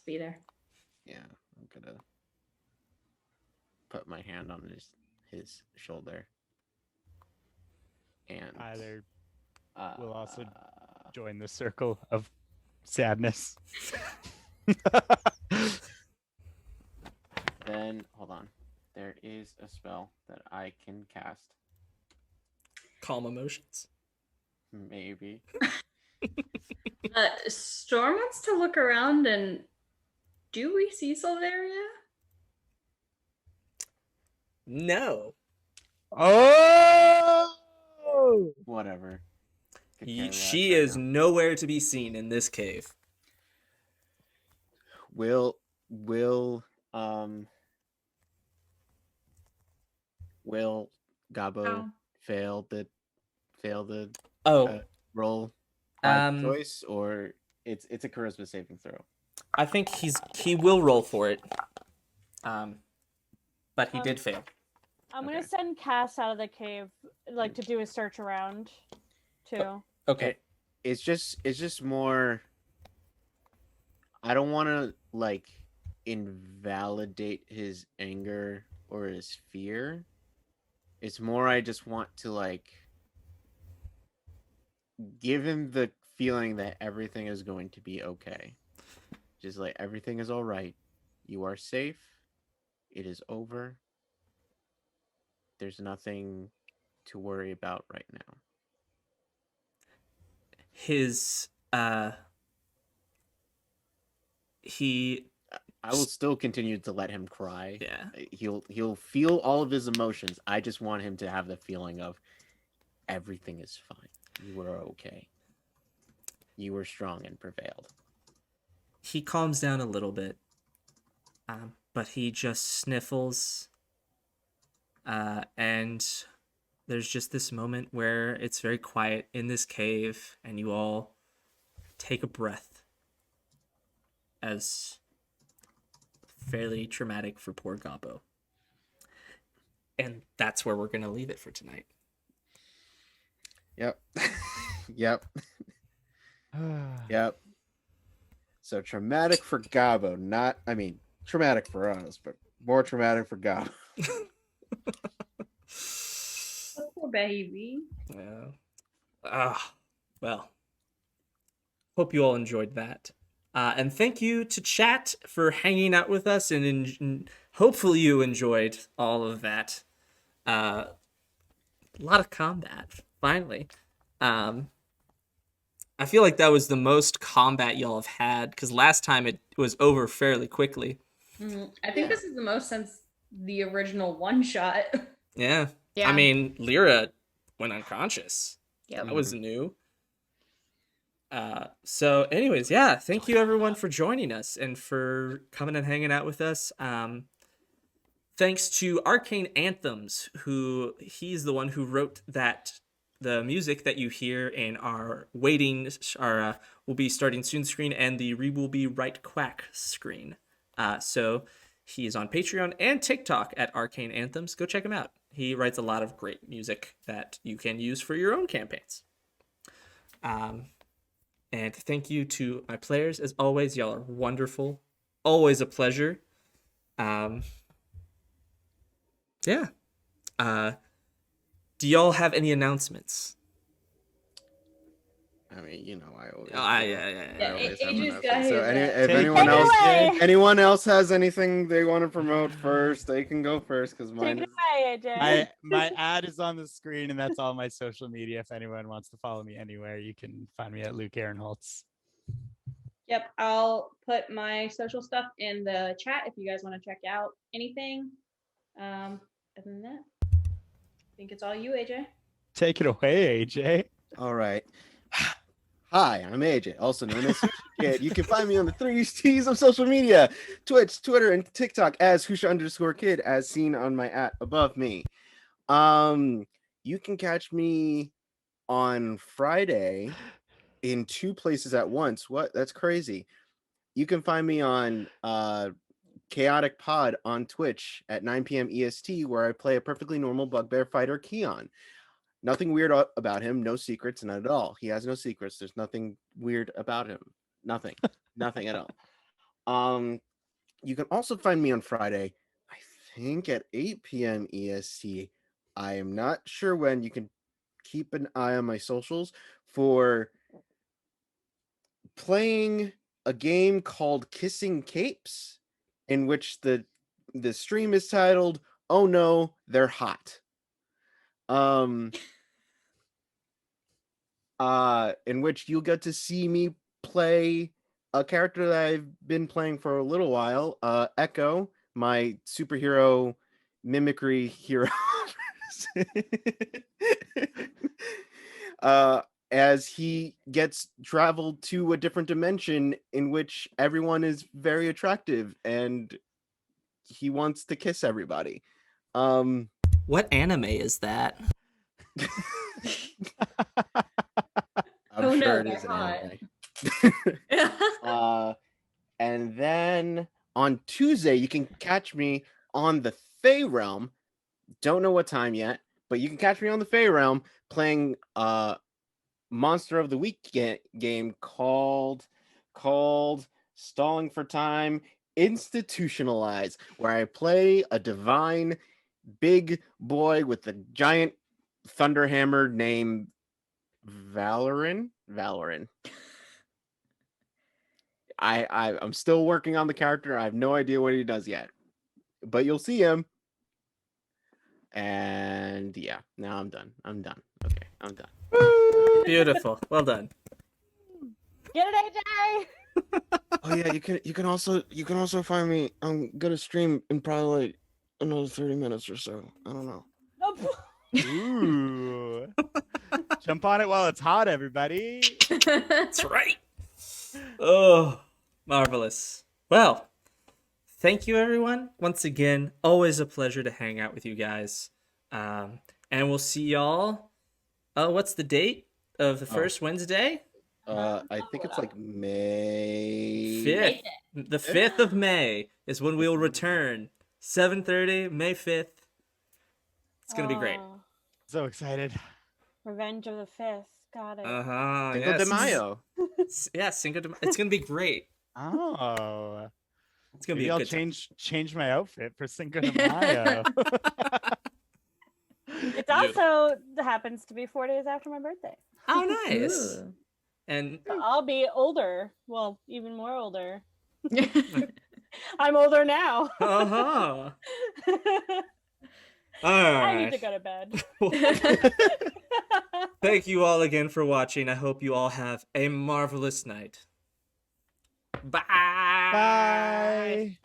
be there. Yeah, I'm gonna put my hand on his shoulder. And Tyler will also join the circle of sadness. Then hold on. There is a spell that I can cast. Calm emotions. Maybe. Storm wants to look around, and do we see Silveria? No. Oh! Whatever. She is nowhere to be seen in this cave. Will Gabo fail the roll by choice, or it's a charisma saving throw? I think he will roll for it. But he did fail. I'm gonna send Cass out of the cave, like to do a search around, too. Okay. It's just more. I don't want to like invalidate his anger or his fear. It's more I just want to like give him the feeling that everything is going to be okay. Just like everything is all right. You are safe. It is over. There's nothing to worry about right now. I will still continue to let him cry. Yeah. He'll feel all of his emotions. I just want him to have the feeling of everything is fine. You were okay. You were strong and prevailed. He calms down a little bit. But he just sniffles. And there's just this moment where it's very quiet in this cave and you all take a breath. as fairly traumatic for poor Gobbo. And that's where we're going to leave it for tonight. Yep. Yep. Yep. So traumatic for Gabo, traumatic for us, but more traumatic for Gabo. Poor baby. Yeah. Well, hope you all enjoyed that. And thank you to chat for hanging out with us, and hopefully you enjoyed all of that. A lot of combat, finally. I feel like that was the most combat y'all have had, because last time it was over fairly quickly. I think this is the most since the original one shot. Yeah. Yeah. I mean, Lyra went unconscious. Yep. That was new. So anyways, yeah, thank you everyone for joining us and for coming and hanging out with us. Thanks to Arcane Anthems, he's the one who wrote the music that you hear in our will be starting soon screen and the we will be right quack screen. So he is on Patreon and TikTok at Arcane Anthems. Go check him out. He writes a lot of great music that you can use for your own campaigns. And thank you to my players. As always, y'all are wonderful. Always a pleasure. Yeah. Do y'all have any announcements? I mean, you know, I always. Yeah, I always have AJ's enough. got So his, if Take anyone else has anything they want to promote first, they can go first because Take mine it is. away, AJ. My ad is on the screen, and that's all my social media. If anyone wants to follow me anywhere, you can find me at Luke Aaron Holtz. Yep, I'll put my social stuff in the chat if you guys want to check out anything. Other than that, I think it's all you, AJ. Take it away, AJ. All right. Hi, I'm AJ, also known as Husha Kid. You can find me on the 3Ts of social media, Twitch, Twitter, and TikTok as Husha_Kid, as seen on my @ above me. You can catch me on Friday in 2 places at once. What? That's crazy. You can find me on Chaotic Pod on Twitch at 9 p.m. EST, where I play a perfectly normal bugbear fighter, Keon. Nothing weird about him. No secrets, not at all. He has no secrets. There's nothing weird about him. Nothing. Nothing at all. You can also find me on Friday, I think at 8 p.m. EST. I am not sure when. You can keep an eye on my socials for playing a game called Kissing Capes, in which the stream is titled "Oh No, They're Hot." In which you'll get to see me play a character that I've been playing for a little while, Echo, my superhero mimicry hero. As he gets traveled to a different dimension in which everyone is very attractive and he wants to kiss everybody. What anime is that? I'm sure it they're is an hot. anime. And then on Tuesday, you can catch me on the Fey Realm. Don't know what time yet, but you can catch me on the Fey Realm playing Monster of the Week game called Stalling for Time Institutionalize, where I play a divine big boy with a giant thunder hammer named Valorin. I'm still working on the character. I have no idea what he does yet, but you'll see him. And yeah, now I'm done. Okay, I'm done. Beautiful. Well done. Get it, AJ. Oh yeah, you can also find me. I'm gonna stream in probably like another 30 minutes or so. I don't know. Ooh. Jump on it while it's hot, everybody. That's right. Oh, marvelous. Well, thank you, everyone. Once again, always a pleasure to hang out with you guys. And we'll see y'all. What's the date of the first Wednesday? I think it's like May 5th. The 5th of May is when we will return. 7:30, May 5th. It's gonna be great. Oh, So excited. Revenge of the Fifth. Got it. Uh-huh. Cinco de Mayo. Yeah, Cinco de Mayo. It's gonna be great. Oh. It's gonna Maybe be a I'll good time. change my outfit for Cinco de Mayo. It also happens to be 4 days after my birthday. Oh, nice. Ooh. And So I'll be older. Well, even more older. I'm older now. uh-huh. All I need right. to go to bed. Thank you all again for watching. I hope you all have a marvelous night. Bye. Bye.